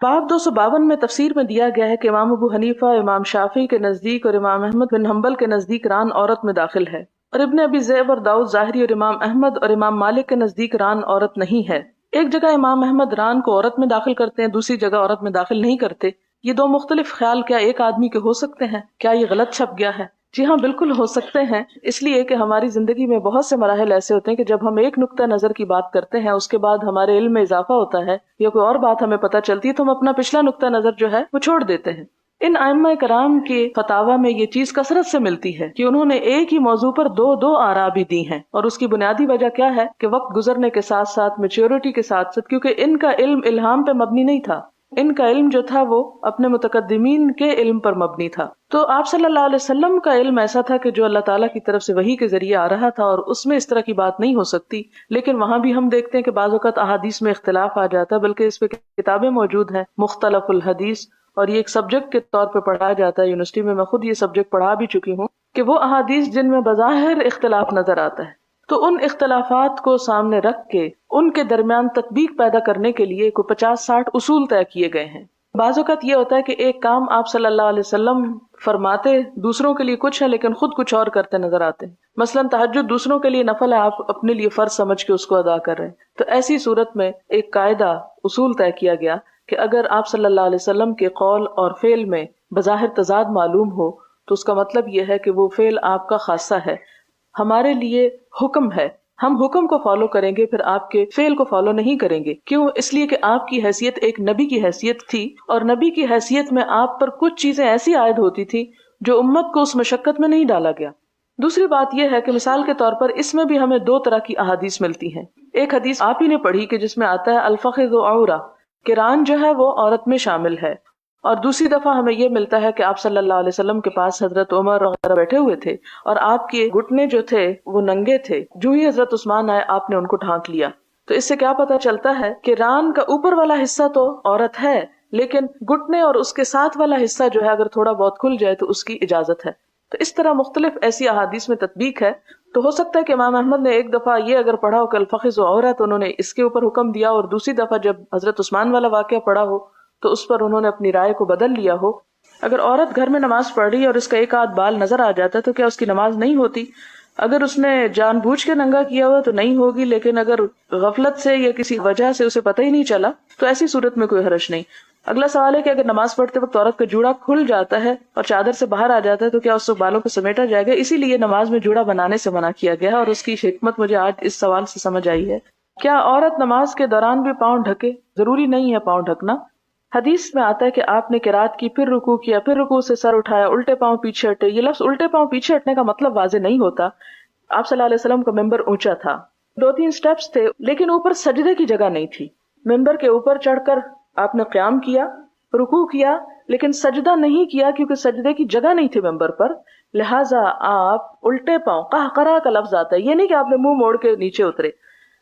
باب 252 میں تفسیر میں دیا گیا ہے کہ امام ابو حنیفہ، امام شافعی کے نزدیک اور امام احمد بن حنبل کے نزدیک ران عورت میں داخل ہے، اور ابن ابی ذئب اور داؤد ظاہری اور امام احمد اور امام مالک کے نزدیک ران عورت نہیں ہے. ایک جگہ امام احمد ران کو عورت میں داخل کرتے ہیں، دوسری جگہ عورت میں داخل نہیں کرتے. یہ دو مختلف خیال کیا ایک آدمی کے ہو سکتے ہیں؟ کیا یہ غلط چھپ گیا ہے؟ جی ہاں بالکل ہو سکتے ہیں، اس لیے کہ ہماری زندگی میں بہت سے مراحل ایسے ہوتے ہیں کہ جب ہم ایک نقطہ نظر کی بات کرتے ہیں اس کے بعد ہمارے علم میں اضافہ ہوتا ہے یا کوئی اور بات ہمیں پتہ چلتی ہے تو ہم اپنا پچھلا نقطہ نظر جو ہے وہ چھوڑ دیتے ہیں۔ ان ائمہ کرام کے فتاوی میں یہ چیز کثرت سے ملتی ہے کہ انہوں نے ایک ہی موضوع پر دو آراء بھی دی ہیں، اور اس کی بنیادی وجہ کیا ہے کہ وقت گزرنے کے ساتھ ساتھ میچیورٹی کے ساتھ ساتھ، کیونکہ ان کا علم الہام پہ مبنی نہیں تھا، ان کا علم جو تھا وہ اپنے متقدمین کے علم پر مبنی تھا۔ تو آپ صلی اللہ علیہ وسلم کا علم ایسا تھا کہ جو اللہ تعالیٰ کی طرف سے وحی کے ذریعے آ رہا تھا، اور اس میں اس طرح کی بات نہیں ہو سکتی، لیکن وہاں بھی ہم دیکھتے ہیں کہ بعض اوقات احادیث میں اختلاف آ جاتا ہے، بلکہ اس پہ کتابیں موجود ہیں مختلف الحدیث، اور یہ ایک سبجیکٹ کے طور پہ پڑھایا جاتا ہے یونیورسٹی میں، میں خود یہ سبجیکٹ پڑھا بھی چکی ہوں، کہ وہ احادیث جن میں بظاہر اختلاف نظر آتا ہے، تو ان اختلافات کو سامنے رکھ کے ان کے درمیان تطبیق پیدا کرنے کے لیے کوئی 50-60 اصول طے کیے گئے ہیں۔ بعض اوقات یہ ہوتا ہے کہ ایک کام آپ صلی اللہ علیہ وسلم فرماتے دوسروں کے لیے کچھ ہے لیکن خود کچھ اور کرتے نظر آتے ہیں، مثلا تہجد دوسروں کے لیے نفل ہے، آپ اپنے لیے فرض سمجھ کے اس کو ادا کر رہے ہیں، تو ایسی صورت میں ایک قاعدہ اصول طے کیا گیا کہ اگر آپ صلی اللہ علیہ وسلم کے قول اور فعل میں بظاہر تضاد معلوم ہو تو اس کا مطلب یہ ہے کہ وہ فعل آپ کا خاصہ ہے، ہمارے لیے حکم ہے، ہم حکم کو فالو کریں گے، پھر آپ کے فعل کو فالو نہیں کریں گے۔ کیوں؟ اس لیے کہ آپ کی حیثیت ایک نبی کی حیثیت تھی، اور نبی کی حیثیت میں آپ پر کچھ چیزیں ایسی عائد ہوتی تھی جو امت کو اس مشقت میں نہیں ڈالا گیا۔ دوسری بات یہ ہے کہ مثال کے طور پر اس میں بھی ہمیں 2 طرح کی احادیث ملتی ہیں۔ ایک حدیث آپ ہی نے پڑھی کہ جس میں آتا ہے الفخذ عورہ، کہ ران جو ہے وہ عورت میں شامل ہے، اور دوسری دفعہ ہمیں یہ ملتا ہے کہ آپ صلی اللہ علیہ وسلم کے پاس حضرت عمر وغیرہ بیٹھے ہوئے تھے اور آپ کے گھٹنے جو تھے وہ ننگے تھے، جو ہی حضرت عثمان آئے آپ نے ان کو ڈھانک لیا۔ تو اس سے کیا پتہ چلتا ہے کہ ران کا اوپر والا حصہ تو عورت ہے، لیکن گھٹنے اور اس کے ساتھ والا حصہ جو ہے اگر تھوڑا بہت کھل جائے تو اس کی اجازت ہے۔ تو اس طرح مختلف ایسی احادیث میں تطبیق ہے۔ تو ہو سکتا ہے کہ امام احمد نے ایک دفعہ یہ اگر پڑھا ہو کہ الفخذ عورت، انہوں نے اس کے اوپر حکم دیا، اور دوسری دفعہ جب حضرت عثمان والا واقعہ پڑھا ہو تو اس پر انہوں نے اپنی رائے کو بدل لیا ہو۔ اگر عورت گھر میں نماز پڑھ رہی ہے اور اس کا ایک آدھ بال نظر آ جاتا ہے تو کیا اس کی نماز نہیں ہوتی؟ اگر اس نے جان بوجھ کے ننگا کیا ہوا تو نہیں ہوگی، لیکن اگر غفلت سے یا کسی وجہ سے اسے پتہ ہی نہیں چلا تو ایسی صورت میں کوئی حرج نہیں۔ اگلا سوال ہے کہ اگر نماز پڑھتے وقت عورت کا جوڑا کھل جاتا ہے اور چادر سے باہر آ جاتا ہے تو کیا اس بالوں کو سمیٹا جائے گا؟ اسی لیے نماز میں جوڑا بنانے سے منع کیا گیا ہے، اور اس کی حکمت مجھے آج اس سوال سے سمجھ آئی ہے۔ کیا عورت نماز کے دوران بھی پاؤں ڈھکے؟ ضروری نہیں ہے پاؤں ڈھکنا۔ حدیث میں آتا ہے کہ آپ نے قرات کی، پھر رکوع کیا، پھر رکوع سے سر اٹھایا، الٹے پاؤں پیچھے ہٹے۔ یہ لفظ الٹے پاؤں پیچھے ہٹنے کا مطلب واضح نہیں ہوتا۔ آپ صلی اللہ علیہ وسلم کا ممبر اونچا تھا، 2-3 سٹیپس تھے، لیکن اوپر سجدے کی جگہ نہیں تھی۔ ممبر کے اوپر چڑھ کر آپ نے قیام کیا، رکوع کیا، لیکن سجدہ نہیں کیا کیونکہ سجدے کی جگہ نہیں تھی ممبر پر، لہٰذا آپ الٹے پاؤں، قہقرا کا لفظ آتا ہے، یہ نہیں کہ آپ نے منہ موڑ کے نیچے اترے،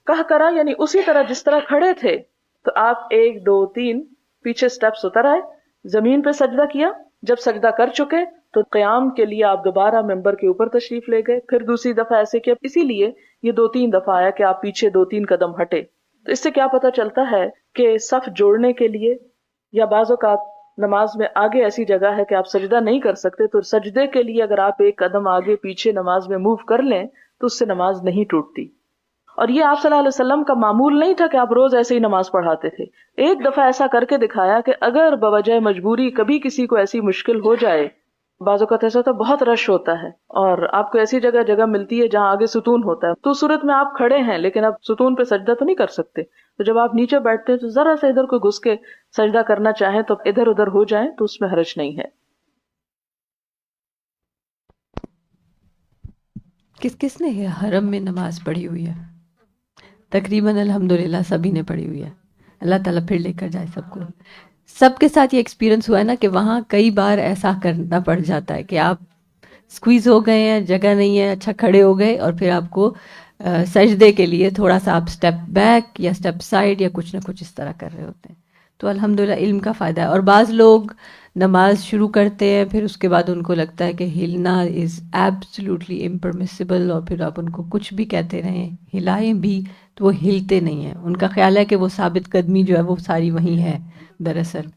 قہقرا یعنی اسی طرح جس طرح کھڑے تھے تو آپ 1 2 3 پیچھے سٹیپس اتر آئے، زمین پہ سجدہ کیا، جب سجدہ کر چکے تو قیام کے لیے آپ دوبارہ ممبر کے اوپر تشریف لے گئے، پھر دوسری دفعہ ایسے کیا، اسی لیے یہ 2-3 دفعہ آیا کہ آپ پیچھے 2-3 قدم ہٹے۔ تو اس سے کیا پتہ چلتا ہے کہ صف جوڑنے کے لیے یا بعض اوقات نماز میں آگے ایسی جگہ ہے کہ آپ سجدہ نہیں کر سکتے، تو سجدے کے لیے اگر آپ 1 قدم آگے پیچھے نماز میں موو کر لیں تو اس سے نماز نہیں ٹوٹتی۔ اور یہ آپ صلی اللہ علیہ وسلم کا معمول نہیں تھا کہ آپ روز ایسے ہی نماز پڑھاتے تھے، ایک دفعہ ایسا کر کے دکھایا کہ اگر بوجہ مجبوری کبھی کسی کو ایسی مشکل ہو جائے، بعض اوقات ایسا ہوتا ہے بہت رش ہوتا ہے اور آپ کو ایسی جگہ ملتی ہے جہاں آگے ستون ہوتا ہے، تو اس صورت میں آپ کھڑے ہیں لیکن آپ ستون پہ سجدہ تو نہیں کر سکتے، تو جب آپ نیچے بیٹھتے ہیں تو ذرا سا ادھر کوئی گھس کے سجدہ کرنا چاہیں تو ادھر ادھر ہو جائیں تو اس میں حرج نہیں ہے۔
کس نے حرم میں نماز پڑھی ہوئی ہے؟ تقریباً الحمدللہ سبھی نے پڑھی ہوئی ہے، اللہ تعالیٰ پھر لے کر جائے سب کو۔ سب کے ساتھ یہ ایکسپیرینس ہوا ہے نا کہ وہاں کئی بار ایسا کرنا پڑ جاتا ہے کہ آپ سکویز ہو گئے ہیں، جگہ نہیں ہے، اچھا کھڑے ہو گئے اور پھر آپ کو سجدے کے لیے تھوڑا سا آپ سٹیپ بیک یا سٹیپ سائڈ یا کچھ نہ کچھ اس طرح کر رہے ہوتے ہیں۔ تو الحمدللہ علم کا فائدہ ہے۔ اور بعض لوگ نماز شروع کرتے ہیں پھر اس کے بعد ان کو لگتا ہے کہ ہلنا از ایبسلیوٹلی امپرمیسیبل، اور پھر آپ ان کو کچھ بھی کہتے رہیں، ہلائیں بھی تو وہ ہلتے نہیں ہیں، ان کا خیال ہے کہ وہ ثابت قدمی جو ہے وہ ساری وہیں ہے، دراصل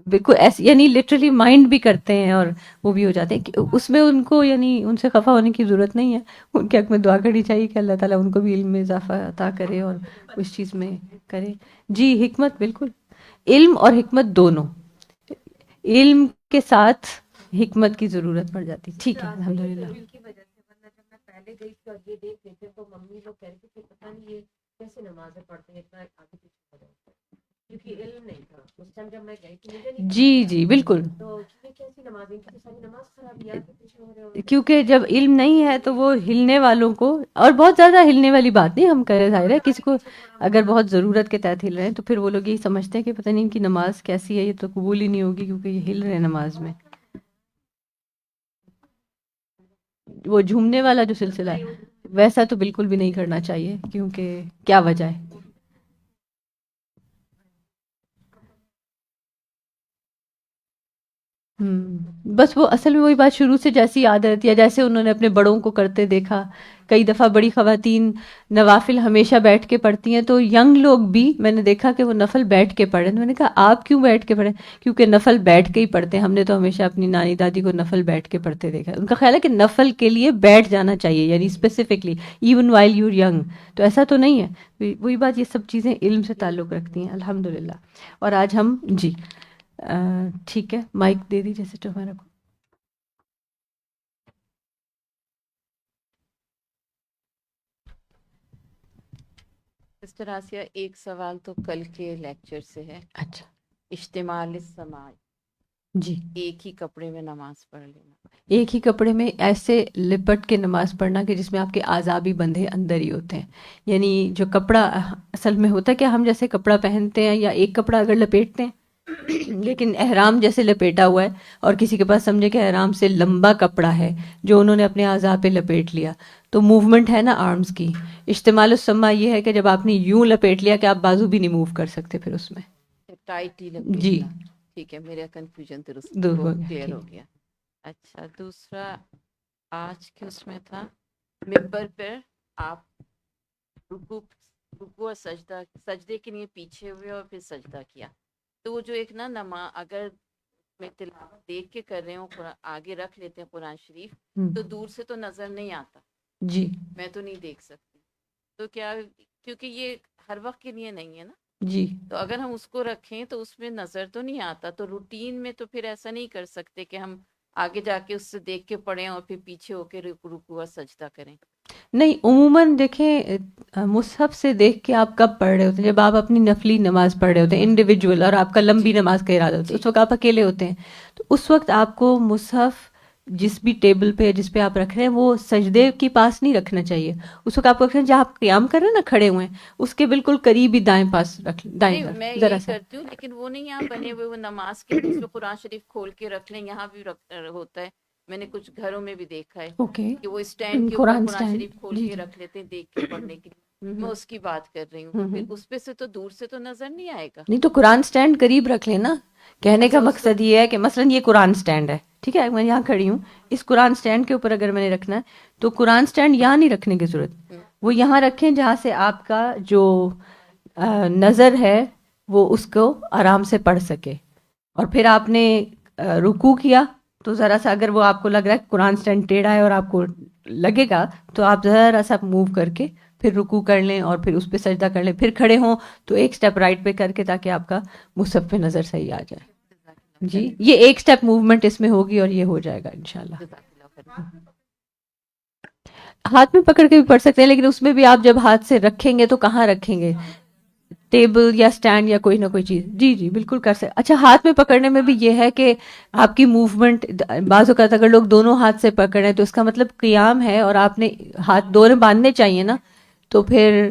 بالکل ایسے یعنی لٹرلی مائنڈ بھی کرتے ہیں اور وہ بھی ہو جاتے ہیں کہ اس میں ان کو یعنی ان سے خفا ہونے کی ضرورت نہیں ہے، ان کے حق میں دعا کرنی چاہیے کہ اللہ تعالیٰ ان کو بھی علم میں اضافہ عطا کرے اور اس چیز میں کرے۔ جی حکمت، بالکل علم اور حکمت دونوں، علم کے ساتھ حکمت کی ضرورت پڑ جاتی. ٹھیک ہے الحمدللہ.
کی وجہ سے ورنہ جب میں پہلے گئی تھی اور یہ دیکھ لیتے تو ممی لوگ کہہ رہی تھی کہ پتہ نہیں یہ کیسے نمازیں پڑھتے ہیں اتنا آگے پیچھے ہو جاتے ہیں کیونکہ علم نہیں تھا اس ٹائم جب میں گئی تھی مجھے نہیں
جی جی بالکل.
تو کیسی نمازیں کی ساری نماز خراب یا پیچھے ہو رہے ہو.
کیونکہ جب علم نہیں ہے تو وہ ہلنے والوں کو، اور بہت زیادہ ہلنے والی بات نہیں ہم کہہ رہے، ظاہر ہے کسی کو اگر بہت ضرورت کے تحت ہل رہے ہیں تو پھر وہ لوگ یہی سمجھتے ہیں کہ پتہ نہیں ان کی نماز کیسی ہے، یہ تو قبول ہی نہیں ہوگی کیونکہ یہ ہل رہے ہیں نماز میں. وہ جھومنے والا جو سلسلہ ہے ویسا تو بالکل بھی نہیں کرنا چاہیے کیونکہ کیا وجہ ہے. بس وہ اصل میں وہی بات شروع سے جیسی عادت یا جیسے انہوں نے اپنے بڑوں کو کرتے دیکھا. کئی دفعہ بڑی خواتین نوافل ہمیشہ بیٹھ کے پڑھتی ہیں تو ینگ لوگ بھی میں نے دیکھا کہ وہ نفل بیٹھ کے پڑھیں. میں نے کہا آپ کیوں بیٹھ کے پڑھیں؟ کیونکہ نفل بیٹھ کے ہی پڑھتے ہیں. ہم نے تو ہمیشہ اپنی نانی دادی کو نفل بیٹھ کے پڑھتے دیکھا. ان کا خیال ہے کہ نفل کے لیے بیٹھ جانا چاہیے، یعنی specifically even while you young. تو ایسا تو نہیں ہے. وہی بات، یہ سب چیزیں علم سے تعلق رکھتی ہیں الحمدللہ. اور آج ہم جی ٹھیک ہے مائک دے دیجیے سسٹر ہمارا کو.
سسٹر آسیہ، ایک سوال تو کل کے لیکچر سے ہے.
اچھا
اشتمال السماع،
جی.
ایک ہی کپڑے میں نماز پڑھ لینا.
ایک ہی کپڑے میں ایسے لپٹ کے نماز پڑھنا کہ جس میں آپ کے اعضاء بھی بندھے اندر ہی ہوتے ہیں. یعنی جو کپڑا اصل میں ہوتا ہے کہ ہم جیسے کپڑا پہنتے ہیں یا ایک کپڑا اگر لپیٹتے ہیں لیکن احرام جیسے لپیٹا ہوا ہے اور کسی کے پاس سمجھے کہ احرام سے لمبا کپڑا ہے جو انہوں نے اپنے اعضاء پہ لپیٹ لیا تو موومنٹ ہے نا آرمز کی. اشتمال السماع یہ ہے کہ جب آپ نے یوں لپیٹ لیا کہ آپ بازو بھی نہیں موو کر سکتے پھر اس میں.
ٹائٹلی
جی
لپیٹنا. ٹھیک ہے، میرا کنفیوژن درست
دور ہو گیا.
کلیئر ہو گیا. اچھا، دوسرا آج کے اس میں تھا ممبر پر آپ رکوع اور سجدے کے لیے پیچھے ہوئے اور پھر سجدہ کیا. تو وہ جو ایک نا نماز اگر میں تلاوت دیکھ کے کر رہی ہوں، آگے رکھ لیتے ہیں قرآن شریف تو دور سے تو نظر نہیں آتا.
جی
میں تو نہیں دیکھ سکتی. تو کیا، کیونکہ یہ ہر وقت کے لیے نہیں ہے نا،
جی
تو اگر ہم اس کو رکھیں تو اس میں نظر تو نہیں آتا. تو روٹین میں تو پھر ایسا نہیں کر سکتے کہ ہم آگے جا کے اس سے دیکھ کے پڑھیں اور پھر پیچھے ہو کے رکوع اور سجدہ کریں.
نہیں، عموماً دیکھیں مصحف سے دیکھ کے آپ کب پڑھ رہے ہوتے ہیں؟ جب آپ اپنی نفلی نماز پڑھ رہے ہوتے ہیں انڈیویجول اور آپ کا لمبی نماز کا ارادہ ہوتا ہے، اس وقت آپ اکیلے ہوتے ہیں. تو اس وقت آپ کو مصحف جس بھی ٹیبل پہ جس پہ آپ رکھ رہے ہیں وہ سجدے کے پاس نہیں رکھنا چاہیے. اس وقت آپ کو رکھنا ہے جہاں آپ قیام کر رہے ہیں نا، کھڑے ہوئے ہیں، اس کے بالکل قریب ہی دائیں پاس رکھ، دائیں
نہیں، میں
طرف ذرا
یہی
سا.
کرتی ہوں، لیکن وہ نہیں یہاں بنے ہوئے وہ نماز کے اس میں قرآن شریف کھول کے رکھ لیں، یہاں بھی ہوتا ہے. میں نے کچھ گھروں میں بھی دیکھا ہے
اوکے،
کہ وہ اسٹینڈ کے اوپر قرآن
اسٹینڈ.
شریف کھول
جی
کے رکھ لیتے ہیں دیکھ کے پڑھنے کے لیے. میں اس کی بات کر رہی ہوں. پھر اس پہ سے تو دور سے تو نظر نہیں آئے گا.
نہیں تو قرآن اسٹینڈ قریب رکھ لینا. کہنے کا مقصد یہ ہے کہ مثلاً یہ قرآن اسٹینڈ ہے، ٹھیک ہے، میں یہاں کھڑی ہوں، اس قرآن اسٹینڈ کے اوپر اگر میں نے رکھنا ہے تو قرآن اسٹینڈ یہاں نہیں رکھنے کی ضرورت. وہ یہاں رکھیں جہاں سے آپ کا جو نظر ہے وہ اس کو آرام سے پڑھ سکے. اور پھر آپ نے رکوع کیا تو ذرا سا اگر وہ آپ کو لگ رہا ہے قرآن اسٹینڈ ٹیڑھا ہے اور آپ کو لگے گا تو آپ ذرا سا موو کر کے پھر رکوع کر لیں اور پھر اس پہ سجدہ کر لیں. پھر کھڑے ہوں تو ایک سٹیپ رائٹ پہ کر کے تاکہ آپ کا مصحف پہ نظر صحیح آ جائے. جی، یہ ایک سٹیپ موومنٹ اس میں ہوگی اور یہ ہو جائے گا انشاءاللہ. ہاتھ میں پکڑ کے بھی پڑھ سکتے ہیں لیکن اس میں بھی آپ جب ہاتھ سے رکھیں گے تو کہاں رکھیں گے؟ ٹیبل یا سٹینڈ یا کوئی نہ کوئی چیز. جی جی بالکل کر سکتے. اچھا، ہاتھ میں پکڑنے میں بھی یہ ہے کہ آپ کی موومنٹ بعض اوقات اگر لوگ دونوں ہاتھ سے پکڑیں تو اس کا مطلب قیام ہے اور آپ نے ہاتھ دونوں باندھنے چاہیے نا، تو پھر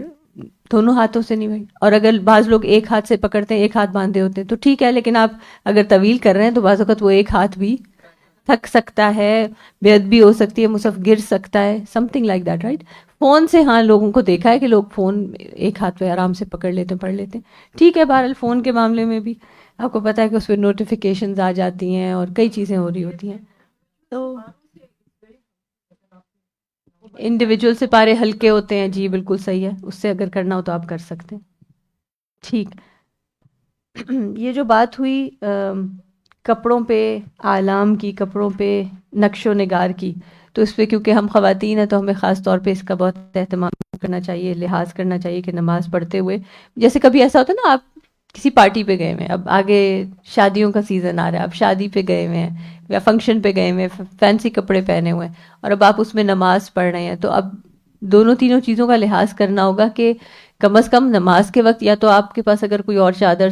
دونوں ہاتھوں سے نہیں بھائی. اور اگر بعض لوگ ایک ہاتھ سے پکڑتے ہیں ایک ہاتھ باندھے ہوتے ہیں تو ٹھیک ہے، لیکن آپ اگر طویل کر رہے ہیں تو بعض اوقات وہ ایک ہاتھ بھی تھک سکتا ہے، بے ادبی ہو سکتی ہے، مصحف گر سکتا ہے، some thing like that, right. Phone سے ہاں لوگوں کو دیکھا ہے کہ لوگ فون ایک ہاتھ پہ آرام سے پکڑ لیتے ہیں، پڑھ لیتے ہیں. ٹھیک ہے، بہرحال فون کے معاملے میں بھی آپ کو پتہ ہے کہ اس پہ نوٹیفیکیشنز آ جاتی ہیں اور کئی چیزیں ہو رہی ہوتی ہیں. تو انڈیویجول سے پارے ہلکے ہوتے ہیں. جی بالکل صحیح ہے، اس سے اگر کرنا ہو تو آپ کر سکتے ہیں. ٹھیک. یہ جو بات ہوئی کپڑوں پہ اعلام کی، کپڑوں پہ نقش و نگار کی، تو اس پہ کیونکہ ہم خواتین ہیں تو ہمیں خاص طور پہ اس کا بہت اہتمام کرنا چاہیے، لحاظ کرنا چاہیے کہ نماز پڑھتے ہوئے جیسے کبھی ایسا ہوتا ہے نا آپ کسی پارٹی پہ گئے ہوئے ہیں، اب آگے شادیوں کا سیزن آ رہا ہے، اب شادی پہ گئے ہوئے ہیں یا فنکشن پہ گئے ہوئے ہیں، فینسی کپڑے پہنے ہوئے ہیں، اور اب آپ اس میں نماز پڑھ رہے ہیں، تو اب دونوں تینوں چیزوں کا لحاظ کرنا ہوگا کہ کم از کم نماز کے وقت یا تو آپ کے پاس اگر کوئی اور چادر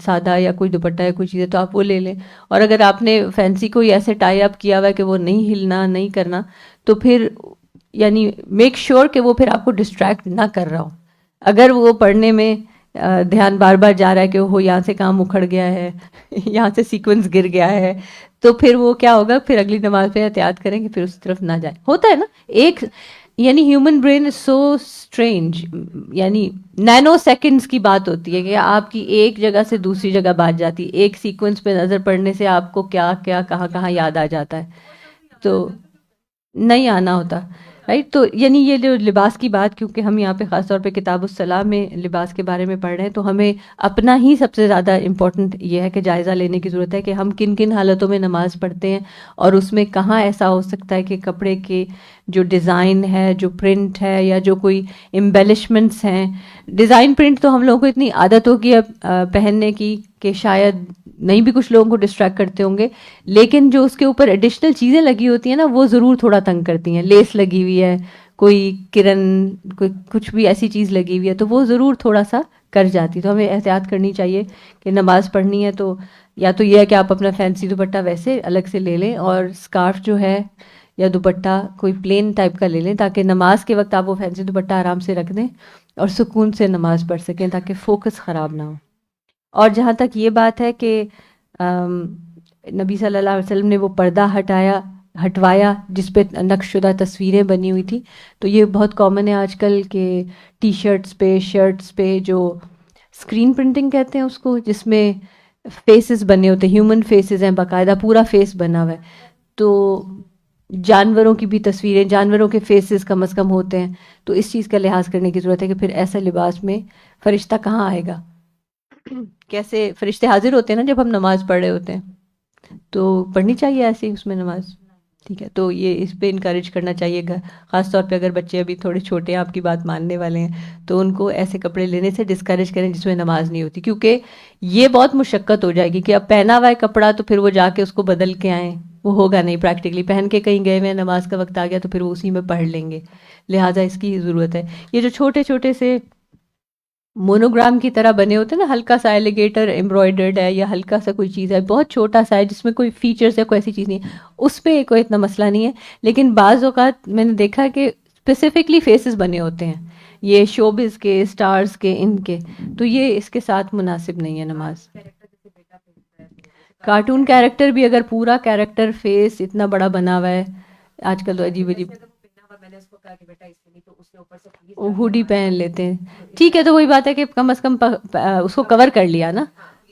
سادہ یا کوئی دوپٹہ یا کوئی چیز ہے تو آپ وہ لے لیں، اور اگر آپ نے فینسی کوئی ایسے ٹائی اپ کیا ہوا ہے کہ وہ نہیں ہلنا نہیں کرنا، تو پھر یعنی میک شیور کہ وہ پھر آپ کو ڈسٹریکٹ نہ کر رہا ہو. اگر وہ پڑھنے میں دھیان بار بار جا رہا ہے کہ وہ یہاں سے کام اکھڑ گیا ہے یہاں سے سیکوینس گر گیا ہے، تو پھر وہ کیا ہوگا، پھر اگلی نماز پہ احتیاط کریں کہ پھر اس طرف نہ جائیں. ہوتا ہے نا ایک، یعنی human brain is so strange, یعنی نینو سیکنڈز کی بات ہوتی ہے کہ آپ کی ایک جگہ سے دوسری جگہ بات جاتی ہے، ایک سیکوینس پہ نظر پڑنے سے آپ کو کیا کیا کہاں کہاں یاد آ جاتا ہے، تو نہیں آنا ہوتا، رائٹ. تو یعنی یہ جو لباس کی بات، کیونکہ ہم یہاں پہ خاص طور پہ کتاب الصلاح میں لباس کے بارے میں پڑھ رہے ہیں، تو ہمیں اپنا ہی سب سے زیادہ امپورٹنٹ یہ ہے کہ جائزہ لینے کی ضرورت ہے کہ ہم کن کن حالتوں میں نماز پڑھتے ہیں، اور اس میں کہاں ایسا ہو سکتا ہے کہ کپڑے کے جو ڈیزائن ہے، جو پرنٹ ہے، یا جو کوئی امبیلشمنٹس ہیں. ڈیزائن پرنٹ تو ہم لوگوں کو اتنی عادت ہوگی اب پہننے کی کہ شاید نہیں بھی کچھ لوگوں کو ڈسٹریکٹ کرتے ہوں گے، لیکن جو اس کے اوپر ایڈیشنل چیزیں لگی ہوتی ہیں نا، وہ ضرور تھوڑا تنگ کرتی ہیں. لیس لگی ہوئی ہے، کوئی کرن، کوئی کچھ بھی ایسی چیز لگی ہوئی ہے، تو وہ ضرور تھوڑا سا کر جاتی. تو ہمیں احتیاط کرنی چاہیے کہ نماز پڑھنی ہے تو یا تو یہ ہے کہ آپ اپنا فینسی دوپٹہ ویسے الگ سے لے لیں، اور اسکارف جو ہے یا دوپٹہ کوئی پلین ٹائپ کا لے لیں، تاکہ نماز کے وقت آپ وہ فینسی دوپٹہ آرام سے رکھ دیں اور سکون سے نماز پڑھ سکیں، تاکہ فوکس خراب نہ ہو. اور جہاں تک یہ بات ہے کہ نبی صلی اللہ علیہ وسلم نے وہ پردہ ہٹوایا جس پہ نقش شدہ تصویریں بنی ہوئی تھی، تو یہ بہت کامن ہے آج کل کہ ٹی شرٹس پہ، شرٹس پہ جو اسکرین پرنٹنگ کہتے ہیں اس کو، جس میں فیسز بنے ہوتے ہیں، ہیومن فیسز ہیں، باقاعدہ پورا فیس بنا ہوا ہے، تو جانوروں کی بھی تصویریں، جانوروں کے فیسز کم از کم ہوتے ہیں. تو اس چیز کا لحاظ کرنے کی ضرورت ہے کہ پھر ایسا لباس میں فرشتہ کہاں آئے گا. کیسے فرشتے حاضر ہوتے ہیں نا جب ہم نماز پڑھ رہے ہوتے ہیں، تو پڑھنی چاہیے ایسی اس میں نماز. ٹھیک ہے، تو یہ اس پہ انکریج کرنا چاہیے گا، خاص طور پہ اگر بچے ابھی تھوڑے چھوٹے ہیں، آپ کی بات ماننے والے ہیں، تو ان کو ایسے کپڑے لینے سے ڈسکریج کریں جس میں نماز نہیں ہوتی، کیونکہ یہ بہت مشقت ہو جائے گی کہ اب پہنا ہوا ہے کپڑا تو پھر وہ جا کے اس کو بدل کے آئیں، وہ ہوگا نہیں پریکٹیکلی. پہن کے کہیں گئے ہوئے نماز کا وقت آ گیا تو پھر وہ اسی میں پڑھ لیں گے. لہٰذا اس کی ضرورت ہے. یہ جو چھوٹے چھوٹے سے مونوگرام کی طرح بنے ہوتے ہیں نا، ہلکا سا ایلیگیٹر ایمبرائڈرڈ ہے یا ہلکا سا کوئی چیز ہے، بہت چھوٹا سا ہے جس میں کوئی فیچرز ہے، کوئی ایسی چیز نہیں ہے، اس پہ کوئی اتنا مسئلہ نہیں ہے. لیکن بعض اوقات میں نے دیکھا کہ اسپیسیفکلی فیسز بنے ہوتے ہیں، یہ شوبز کے، اسٹارز کے، ان کے، تو یہ اس کے ساتھ مناسب نہیں ہے نماز. کارٹون کیریکٹر بھی اگر پورا کیریکٹر فیس اتنا بڑا بنا ہوا ہے، آج کل تو عجیب عجیب ہوڈی پہن لیتے ہیں. ٹھیک ہے، تو وہی بات ہے کہ کم از کم اس کو کور کر لیا نا،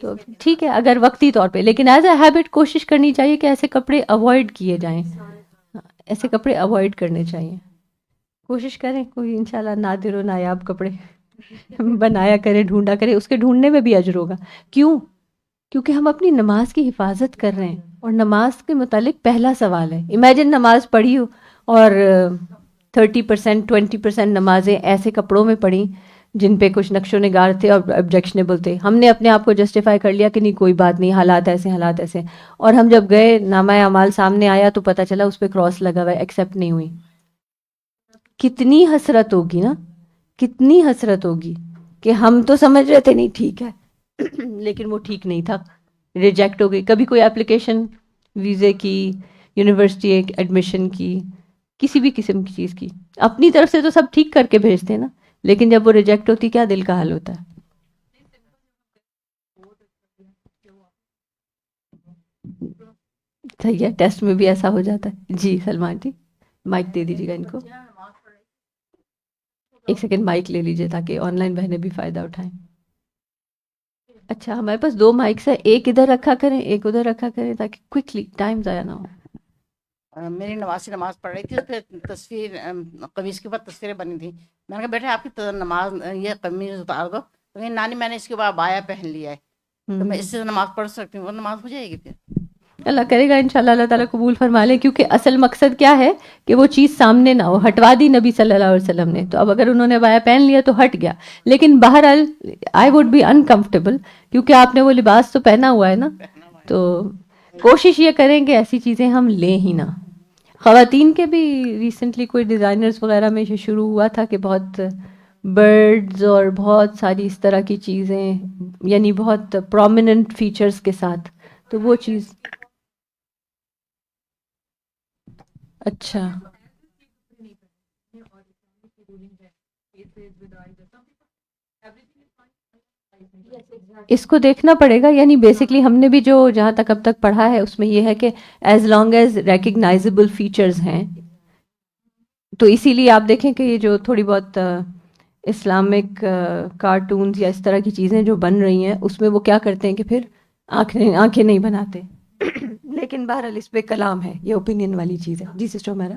تو ٹھیک ہے اگر وقتی طور پہ، لیکن ایز اے ہیبٹ کوشش کرنی چاہیے کہ ایسے کپڑے اوائڈ کیے جائیں، ایسے کپڑے اوائڈ کرنے چاہیے. کوشش کریں کوئی انشاءاللہ نادر و نایاب کپڑے بنایا کرے، ڈھونڈا کرے، اس کے ڈھونڈنے میں بھی اجر ہوگا. کیوں؟ کیونکہ ہم اپنی نماز کی حفاظت کر رہے ہیں، اور نماز کے متعلق پہلا سوال ہے. امیجن نماز پڑھی ہو اور 30% 20% نمازیں ایسے کپڑوں میں پڑھی جن پہ کچھ نقش و نگار تھے اور آبجیکشنیبل تھے. ہم نے اپنے آپ کو جسٹیفائی کر لیا کہ نہیں کوئی بات نہیں، حالات ایسے حالات ایسے، اور ہم جب گئے نامہ اعمال سامنے آیا تو پتہ چلا اس پہ کراس لگا ہوا ہے، ایکسیپٹ نہیں ہوئی. کتنی حسرت ہوگی نا، کتنی حسرت ہوگی کہ ہم تو سمجھ رہے تھے نہیں ٹھیک ہے لیکن وہ ٹھیک نہیں تھا، ریجیکٹ ہو گئی. کبھی کوئی اپلیکیشن ویزے کی، یونیورسٹی ایڈمیشن کی، کسی بھی قسم کی چیز کی، اپنی طرف سے تو سب ٹھیک کر کے بھیجتے ہیں نا، لیکن جب وہ ریجیکٹ ہوتی کیا دل کا حال ہوتا ہے. صحیح ہے، ٹیسٹ میں بھی ایسا ہو جاتا ہے. جی سلمان جی مائک دے دیجیے گا ان کو، ایک سیکنڈ مائک لے لیجیے تاکہ آن لائن بہنیں بھی فائدہ اٹھائیں. اچھا ہمارے پاس 2 مائکس ہے، ایک ادھر رکھا کریں ایک ادھر رکھا کریں تاکہ کوئکلی ٹائم ضائع نہ ہو.
میری نماز پڑھ رہی تھی، پھر تصویر قمیض کے اوپر تصویریں بنی تھیں. میں نے کہا بیٹا آپ کی نماز یہ قمیض اتار دو، تو نانی میں نے اس کے بعد بایا پہن لیا ہے تو میں اس سے نماز پڑھ سکتی ہوں، وہ نماز ہو جائے گی پھر.
اللہ کرے گا انشاءاللہ اللہ تعالیٰ قبول فرما لے، کیونکہ اصل مقصد کیا ہے کہ وہ چیز سامنے نہ ہو. ہٹوا دی نبی صلی اللہ علیہ وسلم نے، تو اب اگر انہوں نے عبایا پہن لیا تو ہٹ گیا، لیکن بہرحال آئی وڈ بی انکمفرٹیبل، کیونکہ آپ نے وہ لباس تو پہنا ہوا ہے نا. تو کوشش یہ کریں کہ ایسی چیزیں ہم لیں ہی نہ. خواتین کے بھی ریسنٹلی کوئی ڈیزائنرز وغیرہ میں یہ شروع ہوا تھا کہ بہت برڈز اور بہت ساری اس طرح کی چیزیں، یعنی بہت پرومیننٹ فیچرز کے ساتھ، تو وہ چیز اچھا. اس کو دیکھنا پڑے گا، یعنی بیسکلی ہم نے بھی جو جہاں تک اب تک پڑھا ہے اس میں یہ ہے کہ as long as recognisable features ہیں، تو اسی لیے آپ دیکھیں کہ یہ جو تھوڑی بہت اسلامک کارٹونز یا اس طرح کی چیزیں جو بن رہی ہیں اس میں وہ کیا کرتے ہیں کہ پھر آنکھیں نہیں بناتے. لیکن بہرحال اس پہ کلام ہے، یہ اوپینین والی چیز ہے. جی سسٹر میرا.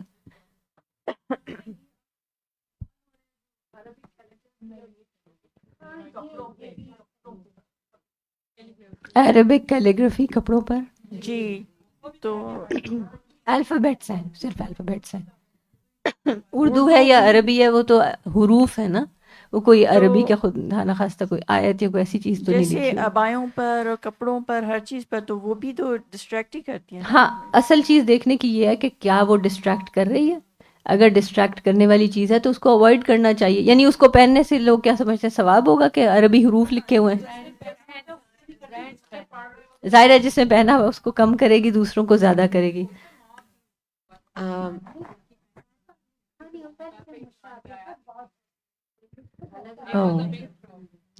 عربک کیلیگرافی کپڑوں پر
جی، تو
الفابیٹس ہیں، صرف الفابیٹس ہیں. اردو ہے یا عربی ہے وہ تو حروف ہے نا، وہ کوئی عربی کا خود ناخواستہ کوئی آیت یا کوئی ایسی چیز تو نہیں لکھی
جیسے
ہوئی.
ابایوں پر اور کپڑوں پر ہر چیز پر، تو وہ بھی تو ڈسٹریکٹ ہی کرتی ہیں.
ہاں، اصل چیز دیکھنے کی یہ ہے کہ کیا وہ ڈسٹریکٹ کر رہی ہے. اگر ڈسٹریکٹ کرنے والی چیز ہے تو اس کو اوائڈ کرنا چاہیے. یعنی اس کو پہننے سے لوگ کیا سمجھتے ہیں، ثواب ہوگا کہ عربی حروف لکھے ہوئے ہیں. ظاہر ہے جس نے پہنا ہوا اس کو کم کرے گی، دوسروں کو زیادہ کرے گی.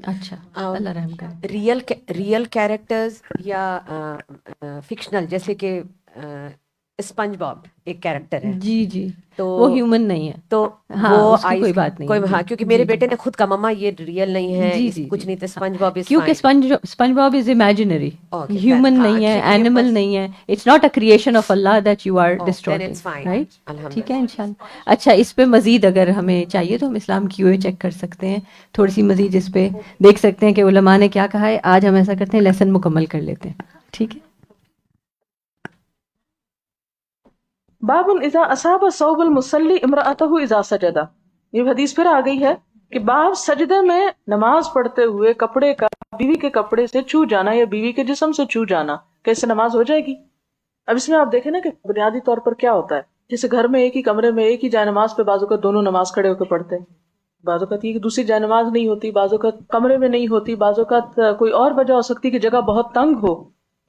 اچھا، اللہ رحم کرے.
ریئل کیریکٹرز یا فکشنل، جیسے کہ اسپنج باب ایک کیریکٹر ہے،
جی جی،
تو
وہ ہیومن نہیں ہے.
تو
ہاں،
وہ
اس کی کوئی بات نہیں ہے.
ہاں، کیونکہ میرے بیٹے نے خود کہا مما یہ ریئل نہیں ہے،
جی جی
کچھ نہیں تھا، اسپنج باب از
کیونکہ اسپنج باب از امیجنری،
Okay,
ہیومن
ہاں،
نہیں ہے،
actually
اینیمل
بس-
نہیں ہے. It's not a creation of Allah that you are
then
distorting,
it's fine.
Right?
الحمدللہ.
ٹھیک ہے انشاءاللہ. اچھا، اس پہ مزید اگر ہمیں چاہیے تو ہم اسلام کی اوے چیک کر سکتے ہیں، تھوڑی سی مزید اس پہ دیکھ سکتے ہیں کہ علماء نے کیا کہا ہے. آج ہم ایسا کرتے ہیں، لیسن مکمل کر لیتے ہیں، ٹھیک ہے؟
باب اذا اصاب ثوب المصلی امرأته اذا سجد. یہ حدیث پھر آ گئی ہے کہ باب سجدے میں نماز پڑھتے ہوئے کپڑے کا بیوی کے کپڑے سے چھو جانا یا بیوی کے جسم سے چھو جانا، کیسے نماز ہو جائے گی. اب اس میں آپ دیکھیں نا کہ بنیادی طور پر کیا ہوتا ہے، جیسے گھر میں ایک ہی کمرے میں ایک ہی جائے نماز پہ بعض اوقات دونوں نماز کھڑے ہو کے پڑھتے ہیں، بعض اوقات یہ کہ دوسری جائے نماز نہیں ہوتی، بعض اوقات کمرے میں نہیں ہوتی، بعض اوقات کوئی اور وجہ ہو سکتی کہ جگہ بہت تنگ ہو.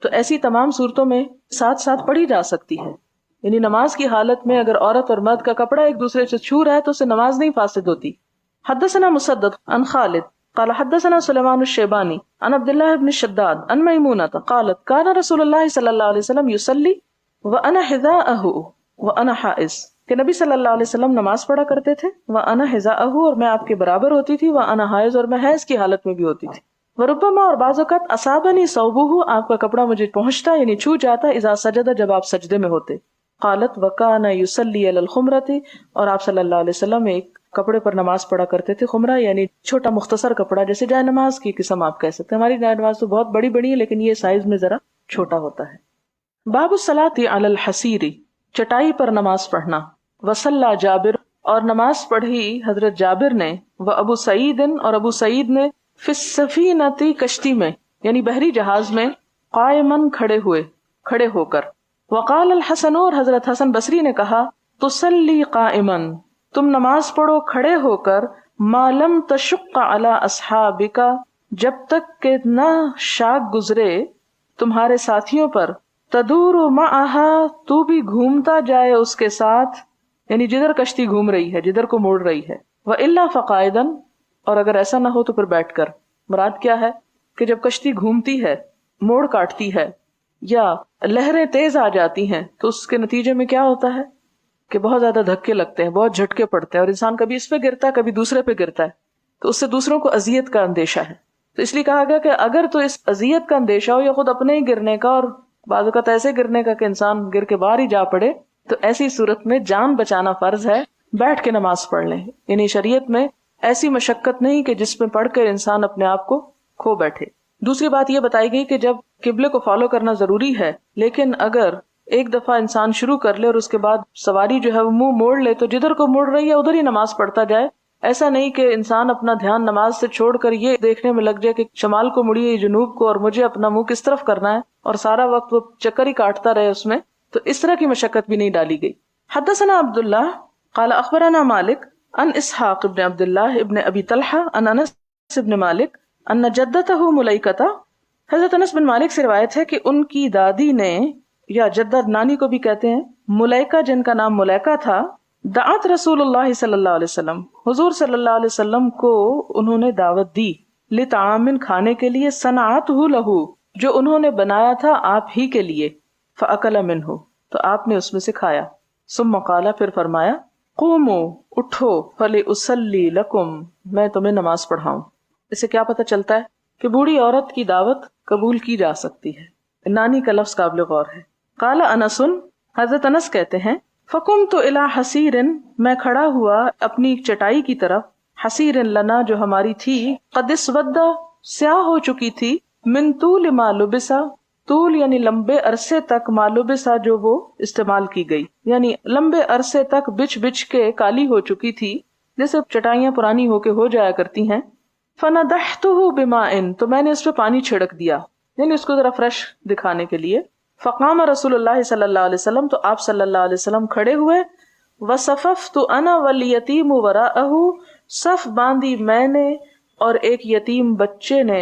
تو ایسی تمام صورتوں میں ساتھ ساتھ پڑھی جا سکتی ہے. یعنی نماز کی حالت میں اگر عورت اور مرد کا کپڑا ایک دوسرے سے چھو رہا ہے تو اسے نماز نہیں فاسد ہوتی. حدثنا مسدد عن خالد قال حدثنا سليمان الشيباني عن عبد الله بن الشداد عن ميمونة قالت كان رسول الله صلى الله عليه وسلم يصلي وانا حذاءه وانا حائض، کہ نبی صلی اللہ علیہ وسلم نماز پڑھا کرتے تھے، وانا حذاءه، اور میں آپ کے برابر ہوتی تھی، وانا حائض، اور میں حیض کی حالت میں بھی ہوتی تھی. وربما، اور بعض اوقات، اصابنی ثوبه، آپ کا کپڑا مجھے پہنچتا یعنی چھو جاتا، اذا سجد، جب آپ سجدے میں ہوتے. قالت وکان یصلی علی الخمرۃ، اور آپ صلی اللہ علیہ وسلم ایک کپڑے پر نماز پڑھا کرتے تھے. خمرہ یعنی چھوٹا مختصر کپڑا، جیسے جائے نماز کی قسم آپ کہہ سکتے ہیں. ہماری جائے نماز تو بہت بڑی بڑی ہے لیکن یہ سائز میں ذرا چھوٹا ہوتا ہے. باب الصلاۃ علی الحصیر، چٹائی پر نماز پڑھنا. وصلی جابر، اور نماز پڑھی حضرت جابر نے، و ابو سعید، اور ابو سعید نے، فی السفینۃ، کشتی میں یعنی بحری جہاز میں، قائمن، کھڑے ہو کر. وقال الحسن، اور حضرت حسن بصری نے کہا، تصلی قائما، تم نماز پڑھو کھڑے ہو کر، ما لم تشق علی اصحابک، جب تک کہ نہ شاک گزرے تمہارے ساتھیوں پر، تدور معها، تو بھی گھومتا جائے اس کے ساتھ، یعنی جدھر کشتی گھوم رہی ہے، جدھر کو موڑ رہی ہے. وإلا فقائدا، اور اگر ایسا نہ ہو تو پھر بیٹھ کر. مراد کیا ہے کہ جب کشتی گھومتی ہے، موڑ کاٹتی ہے، یا لہریں تیز آ جاتی ہیں، تو اس کے نتیجے میں کیا ہوتا ہے کہ بہت زیادہ دھکے لگتے ہیں، بہت جھٹکے پڑتے ہیں، اور انسان کبھی اس پہ گرتا ہے کبھی دوسرے پہ گرتا ہے، تو اس سے دوسروں کو اذیت کا اندیشہ ہے. تو اس لیے کہا گیا کہ اگر تو اس اذیت کا اندیشہ ہو یا خود اپنے ہی گرنے کا، اور بعض اوقات ایسے گرنے کا کہ انسان گر کے باہر ہی جا پڑے، تو ایسی صورت میں جان بچانا فرض ہے، بیٹھ کے نماز پڑھ لیں. یعنی شریعت میں ایسی مشقت نہیں کہ جس میں پڑھ کر انسان اپنے آپ کو کھو بیٹھے. دوسری بات یہ بتائی گئی کہ جب قبلے کو فالو کرنا ضروری ہے، لیکن اگر ایک دفعہ انسان شروع کر لے اور اس کے بعد سواری جو ہے وہ منہ موڑ لے تو جدھر کو مڑ رہی ہے ادھر ہی نماز پڑھتا جائے. ایسا نہیں کہ انسان اپنا دھیان نماز سے چھوڑ کر یہ دیکھنے میں لگ جائے کہ شمال کو مڑی ہے جنوب کو اور مجھے اپنا منہ کس طرف کرنا ہے، اور سارا وقت وہ چکر ہی کاٹتا رہے اس میں. تو اس طرح کی مشقت بھی نہیں ڈالی گئی. حدثنا عبداللہ قال اخبرنا مالک ان اسحاق ابن عبداللہ ابن ابی طلحہ ان انس ابن مالک ان جدتہ ملیکۃ. حضرت انس بن مالک سے روایت ہے کہ ان کی دادی نے، یا جدت نانی کو بھی کہتے ہیں، ملیکہ جن کا نام ملیکہ تھا، دعت رسول اللہ صلی اللہ علیہ وسلم، حضور صلی اللہ علیہ وسلم کو انہوں نے دعوت دی، لطعام کھانے کے لیے، صنعتہ لہ جو انہوں نے بنایا تھا آپ ہی کے لیے، فاکل منہ تو آپ نے اس میں سے کھایا. ثم قال پھر فرمایا، قوموا اٹھو فلأصلی لکم میں تمہیں نماز پڑھاؤں. اس سے کیا پتہ چلتا ہے کہ بوڑھی عورت کی دعوت قبول کی جا سکتی ہے. نانی کا لفظ قابل غور ہے. قال انس حضرت انس کہتے ہیں، فقمت الی حسیر میں کھڑا ہوا اپنی ایک چٹائی کی طرف، حسیر لنا جو ہماری تھی، قد اسود سیاہ ہو چکی تھی، من طول ما لبسا طول یعنی لمبے عرصے تک، ما لبسا جو وہ استعمال کی گئی، یعنی لمبے عرصے تک بچ بچ کے کالی ہو چکی تھی، جیسے چٹائیاں پرانی ہو کے ہو جایا کرتی ہیں. فنضحتہ بماء تو میں نے اس پہ پانی چھڑک دیا، یعنی اس کو ذرا فریش دکھانے کے لیے. فقام رسول اللہ صلی اللہ علیہ وسلم تو آپ صلی اللہ علیہ وسلم کھڑے ہوئے. وصففت انا والیتیم وراءہ صف باندھی میں نے اور ایک یتیم بچے نے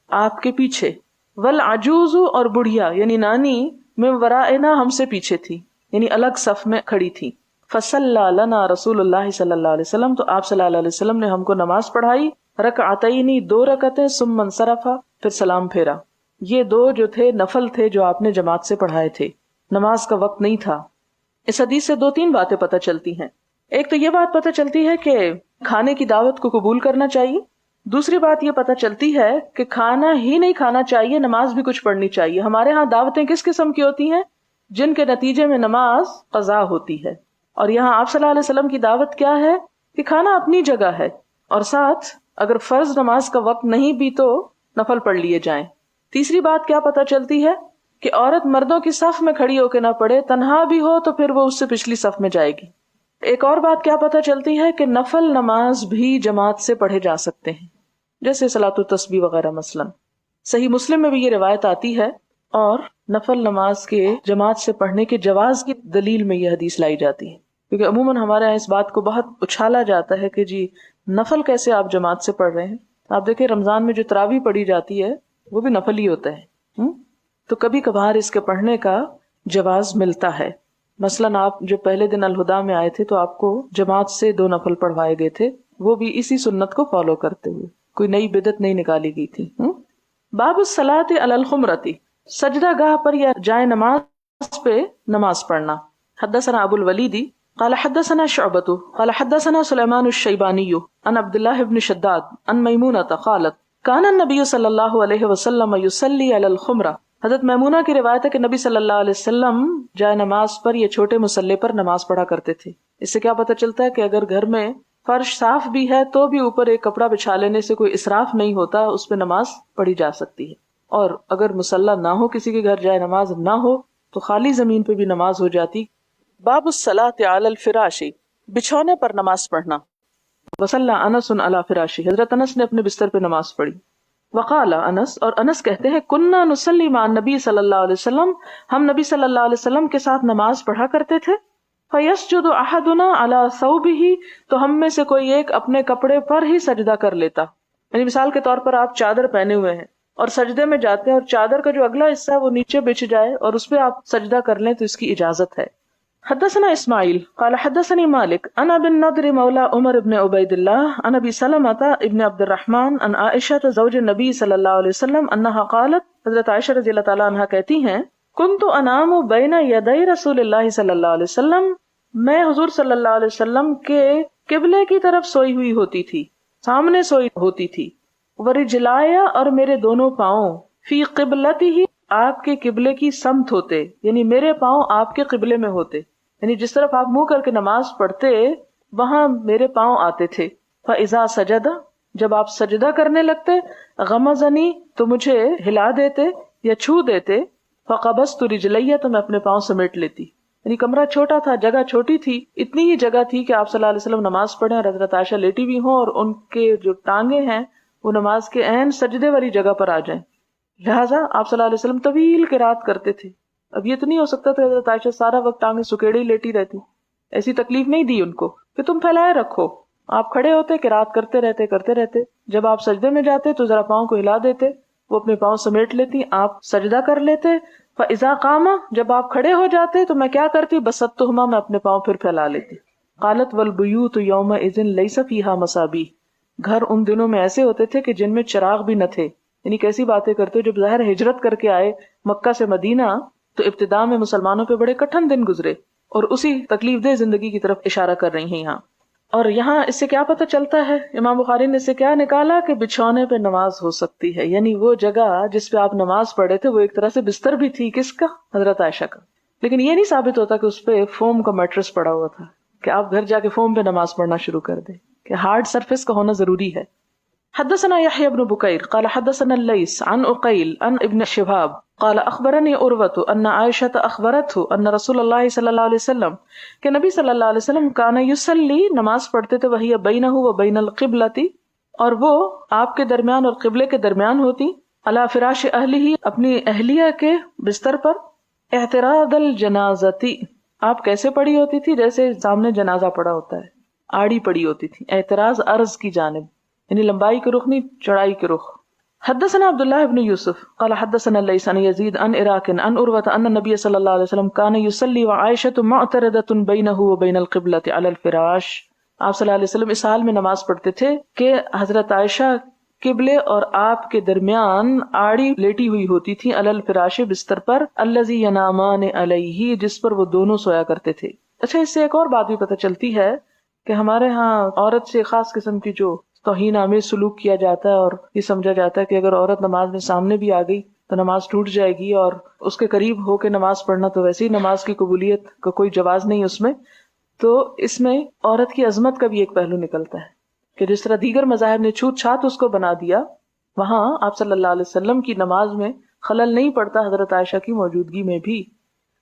آپ کے پیچھے. والعجوز اور بڑھیا یعنی نانی من ورائنا ہم سے پیچھے تھی، یعنی الگ صف میں کھڑی تھی. فصلی لنا رسول اللہ صلی اللہ علیہ وسلم تو آپ صلی اللہ علیہ وسلم نے ہم کو نماز پڑھائی، رکعتین 2 رکعتیں، ثم انصرف پھر سلام پھیرا. یہ 2 جو تھے نفل تھے جو آپ نے جماعت سے پڑھائے تھے، نماز کا وقت نہیں تھا. اس حدیث سے 2-3 باتیں پتہ چلتی ہیں. ایک تو یہ بات پتہ چلتی ہے کہ کھانے کی دعوت کو قبول کرنا چاہیے. دوسری بات یہ پتہ چلتی ہے کہ کھانا ہی نہیں کھانا چاہیے، نماز بھی کچھ پڑھنی چاہیے. ہمارے ہاں دعوتیں کس قسم کی ہوتی ہیں؟ جن کے نتیجے میں نماز قضا ہوتی ہے. اور یہاں آپ صلی اللہ علیہ وسلم کی دعوت کیا ہے کہ کھانا اپنی جگہ ہے، اور ساتھ اگر فرض نماز کا وقت نہیں بھی تو نفل پڑھ لیے جائیں. تیسری بات کیا پتہ چلتی ہے کہ عورت مردوں کی صف میں کھڑی ہو کے نہ پڑھے، تنہا بھی ہو تو پھر وہ اس سے پچھلی صف میں جائے گی. ایک اور بات کیا پتہ چلتی ہے کہ نفل نماز بھی جماعت سے پڑھے جا سکتے ہیں، جیسے صلاۃ التسبیح وغیرہ. مثلا صحیح مسلم میں بھی یہ روایت آتی ہے، اور نفل نماز کے جماعت سے پڑھنے کے جواز کی دلیل میں یہ حدیث لائی جاتی ہے، کیونکہ عموماً ہمارے یہاں اس بات کو بہت اچھالا جاتا ہے کہ جی نفل کیسے آپ جماعت سے پڑھ رہے ہیں. آپ دیکھیں رمضان میں جو تراویح پڑھی جاتی ہے وہ بھی نفل ہی ہوتا ہے. تو کبھی کبھار اس کے پڑھنے کا جواز ملتا ہے. مثلاً آپ جو پہلے دن الہدا میں آئے تھے تو آپ کو جماعت سے 2 نفل پڑھوائے گئے تھے، وہ بھی اسی سنت کو فالو کرتے ہوئے، کوئی نئی بدعت نہیں نکالی گئی تھی. باب الصلاۃ علی الخمرۃ سجدہ گاہ پر یا جائے نماز پہ نماز پڑھنا. حدثنا ابو الولید قال حدثنا شعبۃ قال حدثنا سلیمان الشیبانی عن عبد اللہ بن شداد عن میمونۃ قالت کان النبی صلی اللہ علیہ وسلم یصلی علی الخمرہ. حضرت میمونہ کی روایت ہے کہ نبی صلی اللہ علیہ وسلم جائے نماز پر یا چھوٹے مصلے پر نماز پڑھا کرتے تھے. اس سے کیا پتہ چلتا ہے کہ اگر گھر میں فرش صاف بھی ہے تو بھی اوپر ایک کپڑا بچھا لینے سے کوئی اسراف نہیں ہوتا، اس پہ نماز پڑھی جا سکتی ہے. اور اگر مصلی نہ ہو، کسی کے گھر جائے نماز نہ ہو، تو خالی زمین پہ بھی نماز ہو جاتی. باب الصلاۃ علی الفراش بچھونے پر نماز پڑھنا. وصلی انس علی فراشی حضرت انس نے اپنے بستر پہ نماز پڑھی. وقال انس اور انس کہتے ہیں کننا نصلی مع النبی صلی اللہ علیہ وسلم ہم نبی صلی اللہ علیہ وسلم کے ساتھ نماز پڑھا کرتے تھے. فیسجد احدنا علی ثوبہ تو ہم میں سے کوئی ایک اپنے کپڑے پر ہی سجدہ کر لیتا. یعنی مثال کے طور پر آپ چادر پہنے ہوئے ہیں اور سجدے میں جاتے ہیں اور چادر کا جو اگلا حصہ ہے وہ نیچے بچھ جائے اور اس پہ آپ سجدہ کر لیں تو اس کی اجازت ہے. حدثنا اسماعیل قال حدثني مالک عن ابي النضر مولى عمر بن عبید اللہ عن ابی سلمة ابن عبد الرحمن عن عائشہ زوج النبی صلی اللہ علیہ وسلم انها قالت حضرت عائشہ رضی اللہ تعالی عنہا کہتی ہیں كنت انام بین یدی رسول اللہ صلی اللہ علیہ وسلم میں حضور صلی اللہ علیہ وسلم کے قبلے کی طرف سوئی ہوئی ہوتی تھی، سامنے سوئی ہوتی تھی. ورجلایا اور میرے دونوں پاؤں فی قبلتہ آپ کے قبلے کی سمت ہوتے، یعنی میرے پاؤں آپ کے قبلے میں ہوتے، یعنی جس طرف آپ منہ کر کے نماز پڑھتے وہاں میرے پاؤں آتے تھے. فاذا سجد جب آپ سجدہ کرنے لگتے غمزنی تو مجھے ہلا دیتے، یا چھو دیتے، فقبضت رجلیہ تو میں اپنے پاؤں سمیٹ لیتی. یعنی کمرہ چھوٹا تھا، جگہ چھوٹی تھی، اتنی ہی جگہ تھی کہ آپ صلی اللہ علیہ وسلم نماز پڑھیں اور حضرت عائشہ لیٹی ہوئی ہوں اور ان کے جو ٹانگیں ہیں وہ نماز کے عین سجدے والی جگہ پر آ جائیں. لہٰذا آپ صلی اللہ علیہ وسلم طویل قرات کرتے تھے. اب یہ تو نہیں ہو سکتا تھا حضرت عائشہ سارا وقت ٹانگیں سکیڑے ہی لیٹی رہتی. ایسی تکلیف نہیں دی ان کو کہ تم پھیلائے رکھو. آپ کھڑے ہوتے، قرات کرتے رہتے. جب آپ سجدے میں جاتے تو ذرا پاؤں کو ہلا دیتے، وہ اپنے پاؤں سمیٹ لیتی، آپ سجدہ کر لیتے. فَإِذَا قَامَ جب آپ کھڑے ہو جاتے تو میں کیا کرتی؟ بَسَطْتُهُمَا میں اپنے پاؤں پھر پھیلا لیتی. قالت وَالْبُيُوتُ يَوْمَئِذٍ لَيْسَ فِيهَا مَصَابِيحُ گھر ان دنوں میں ایسے ہوتے تھے کہ جن میں چراغ بھی نہ تھے. یعنی کیسی باتیں کرتے ہو، جب ظاہر ہجرت کر کے آئے مکہ سے مدینہ تو ابتدا میں مسلمانوں پہ بڑے کٹھن دن گزرے اور اسی تکلیف دہ زندگی کی طرف اشارہ کر رہی ہیں یہاں. اور یہاں اس سے کیا پتہ چلتا ہے، امام بخاری نے اس سے کیا نکالا کہ بچھونے پہ نماز ہو سکتی ہے. یعنی وہ جگہ جس پہ آپ نماز پڑھے تھے وہ ایک طرح سے بستر بھی تھی، کس کا؟ حضرت عائشہ کا. لیکن یہ نہیں ثابت ہوتا کہ اس پہ فوم کا میٹرس پڑا ہوا تھا کہ آپ گھر جا کے فوم پہ نماز پڑھنا شروع کر دیں، کہ ہارڈ سرفیس کا ہونا ضروری ہے. حدثنا يحيى بن بكير قال حدثنا الليث عن عقيل عن ابن شهاب قال اخبرني عروة ان عائشة اخبرته ان رسول الله صلی اللہ علیہ وسلم کہ نبی صلی اللہ علیہ وسلم كان يصلي نماز پڑھتے تھے، وهي بينه وبين القبلة اور وہ آپ کے درمیان اور قبلے کے درمیان ہوتی، على فراش اہلہ اپنی اہلیہ کے بستر پر، اعتراض الجنازتی آپ کیسے پڑی ہوتی تھی؟ جیسے سامنے جنازہ پڑا ہوتا ہے، آڑی پڑی ہوتی تھی. اعتراض عرض کی جانب، یعنی لمبائی کے رخ نہیں، چڑھائی کے رخ. حدثنا عبداللہ بن یوسف قال حدثنا لیث عن یزید عن عراق عن عروة ان النبی صلی اللہ علیہ وسلم كان يصلي وعائشة معترضة بينه وبين القبلة على الفراش. آپ صلی اللہ علیہ وسلم اس حال میں نماز پڑھتے تھے کہ حضرت عائشہ قبلے اور آپ کے درمیان آڑی لیٹی ہوئی ہوتی تھی، علی الفراش بستر پر، الذی ینامان علیہ جس پر وہ دونوں سویا کرتے تھے. اچھا، اس سے ایک اور بات بھی پتہ چلتی ہے کہ ہمارے ہاں عورت سے خاص قسم کی جو توہین آمیز سلوک کیا جاتا ہے اور یہ سمجھا جاتا ہے کہ اگر عورت نماز میں سامنے بھی آ گئی تو نماز ٹوٹ جائے گی، اور اس کے قریب ہو کے نماز پڑھنا تو ویسے ہی نماز کی قبولیت کا کوئی جواز نہیں اس میں. تو اس میں عورت کی عظمت کا بھی ایک پہلو نکلتا ہے کہ جس طرح دیگر مذاہب نے چھوت چھات اس کو بنا دیا، وہاں آپ صلی اللہ علیہ وسلم کی نماز میں خلل نہیں پڑتا حضرت عائشہ کی موجودگی میں بھی.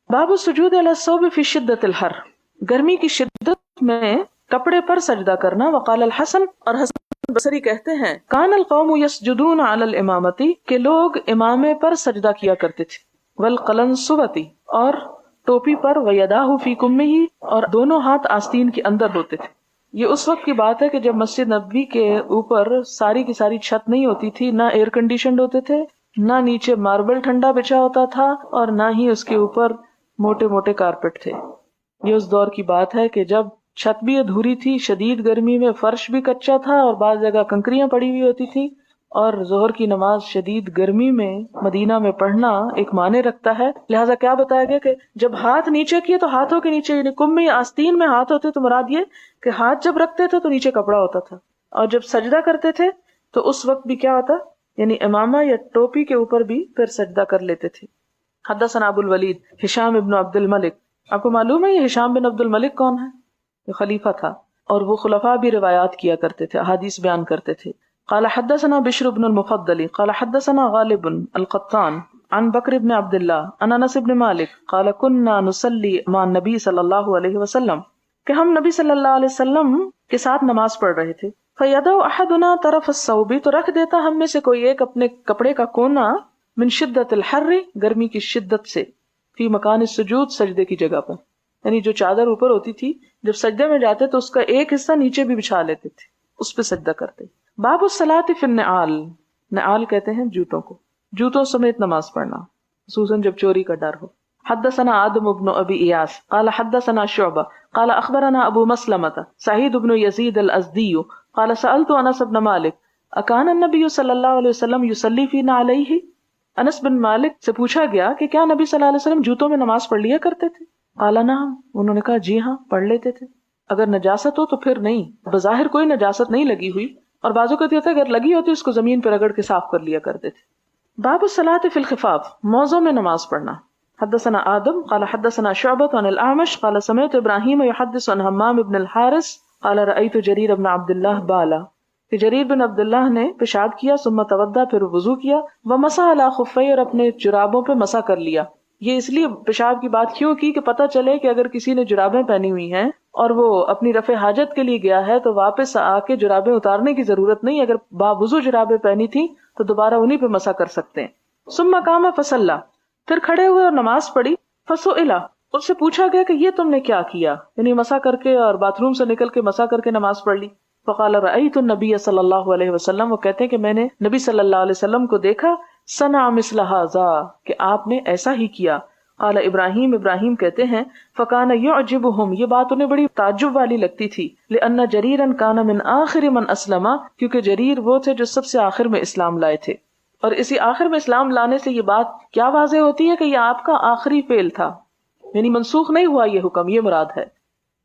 باب السجود علی الثوب فی شدت الحر گرمی کی شدت میں کپڑے پر سجدہ کرنا. وقال الحسن اور حسن بصری کہتے ہیں کان القوم یسجدون علی الامامتی کہ لوگ امامے پر سجدہ کیا کرتے تھے، والقلنسوتی اور ٹوپی پر، ویداہ فی کمہ اور دونوں ہاتھ آستین کے اندر ہوتے تھے. یہ اس وقت کی بات ہے کہ جب مسجد نبوی کے اوپر ساری کی ساری چھت نہیں ہوتی تھی، نہ ایئر کنڈیشنڈ ہوتے تھے، نہ نیچے ماربل ٹھنڈا بچھا ہوتا تھا، اور نہ ہی اس کے اوپر موٹے موٹے کارپیٹ تھے. یہ اس دور کی بات ہے کہ جب چھت بھی ادھوری تھی، شدید گرمی میں فرش بھی کچا تھا اور بعض جگہ کنکریاں پڑی ہوئی ہوتی تھی، اور ظہر کی نماز شدید گرمی میں مدینہ میں پڑھنا ایک معنی رکھتا ہے. لہٰذا کیا بتایا گیا کہ جب ہاتھ نیچے کیے تو ہاتھوں کے نیچے یعنی کم میں آستین میں ہاتھ ہوتے، تو مراد یہ کہ ہاتھ جب رکھتے تھے تو نیچے کپڑا ہوتا تھا، اور جب سجدہ کرتے تھے تو اس وقت بھی کیا ہوتا، یعنی امامہ یا ٹوپی کے اوپر بھی پھر سجدہ کر لیتے تھے. حدثنا ابو الولید ہشام ابن عبد الملک. آپ کو معلوم ہے یہ ہشام بن عبد الملک کون ہے؟ یہ خلیفہ تھا اور وہ خلفاء بھی روایات کیا کرتے تھے، احادیث بیان کرتے تھے. قال حدثنا بشر بن المفضل قال حدثنا غالب القطان عن بکر بن عبد اللہ عن انس بن مالک قال كنا نصلي مع النبي صلی اللہ علیہ وسلم کہ ہم نبی صلی اللہ علیہ وسلم کے ساتھ نماز پڑھ رہے تھے. فيدع احدنا طرف الثوب تو رکھ دیتا ہم میں سے کوئی ایک اپنے کپڑے کا کونا، من شدت الحر گرمی کی شدت سے، فی مکان السجود سجدے کی جگہ پر، یعنی جو چادر اوپر ہوتی تھی جب سجدے میں جاتے تو اس کا ایک حصہ نیچے بھی بچھا لیتے تھے، اس پہ سجدہ کرتے. باب الصلاۃ فی النعال، نعال کہتے ہیں جوتوں کو، جوتوں سمیت نماز پڑھنا خصوصاً جب چوری کا ڈر ہو. حدثنا آدم بن ابی ایاس قال حدثنا شعبہ قال اخبرنا ابو مسلمۃ سعید بن یزید الازدی قال سألت انس بن مالک اکان النبی صلی اللہ علیہ وسلم یصلی فی نعلیہ. انس بن مالک سے پوچھا گیا کہ کیا نبی صلی اللہ علیہ وسلم جوتوں میں نماز پڑھ لیا کرتے تھے؟ قال نعم، انہوں نے کہا جی ہاں پڑھ لیتے تھے. اگر نجاست ہو تو پھر نہیں، بظاہر کوئی نجاست نہیں لگی ہوئی، اور بعضوں کو ہوتا ہے اگر لگی ہوتی اس کو زمین پر رگڑ کے صاف کر لیا کرتے تھے. باب الصلاۃ فی الخفاف، موزوں میں نماز پڑھنا. حدثنا آدم قال حدثنا شعبۃ عن الاعمش قال سمعت ابراہیم یحدث عن حمام بن الحارث قال رأيت جرير بن عبد الله بالا کہ جریر بن عبداللہ نے پیشاب کیا، ثم توضا، پھر وضو کیا، ومسح علی خفیہ، اور اپنے جرابوں پہ مسح کر لیا. یہ اس لیے پیشاب کی بات کیوں کی کہ پتہ چلے کہ اگر کسی نے جرابیں پہنی ہوئی ہیں اور وہ اپنی رفع حاجت کے لیے گیا ہے تو واپس آ کے جرابیں اتارنے کی ضرورت نہیں. اگر باوضو جرابیں پہنی تھی تو دوبارہ انہی پہ مسح کر سکتے ہیں. ثم قام فصلی، پھر کھڑے ہوئے اور نماز پڑھی. فسئل، اس سے پوچھا گیا کہ یہ تم نے کیا کیا، یعنی مسح کر کے اور باتھ روم سے نکل کے مسح کر کے نماز پڑھ لی. فقال رأیت النبی صلی اللہ علیہ وسلم، وہ کہتے ہیں کہ میں نے نبی صلی اللہ علیہ وسلم کو دیکھا، صنع مثل ھذا، کہ آپ نے ایسا ہی کیا. قال ابراہیم، ابراہیم کہتے ہیں فکان یعجبہم، یہ بات انہیں بڑی تعجب والی لگتی تھی. لأن جریرا کان من آخر من اسلم، کیونکہ جریر وہ تھے جو سب سے آخر میں اسلام لائے تھے. اور اسی آخر میں اسلام لانے سے یہ بات کیا واضح ہوتی ہے کہ یہ آپ کا آخری فعل تھا، یعنی منسوخ نہیں ہوا یہ حکم، یہ مراد ہے.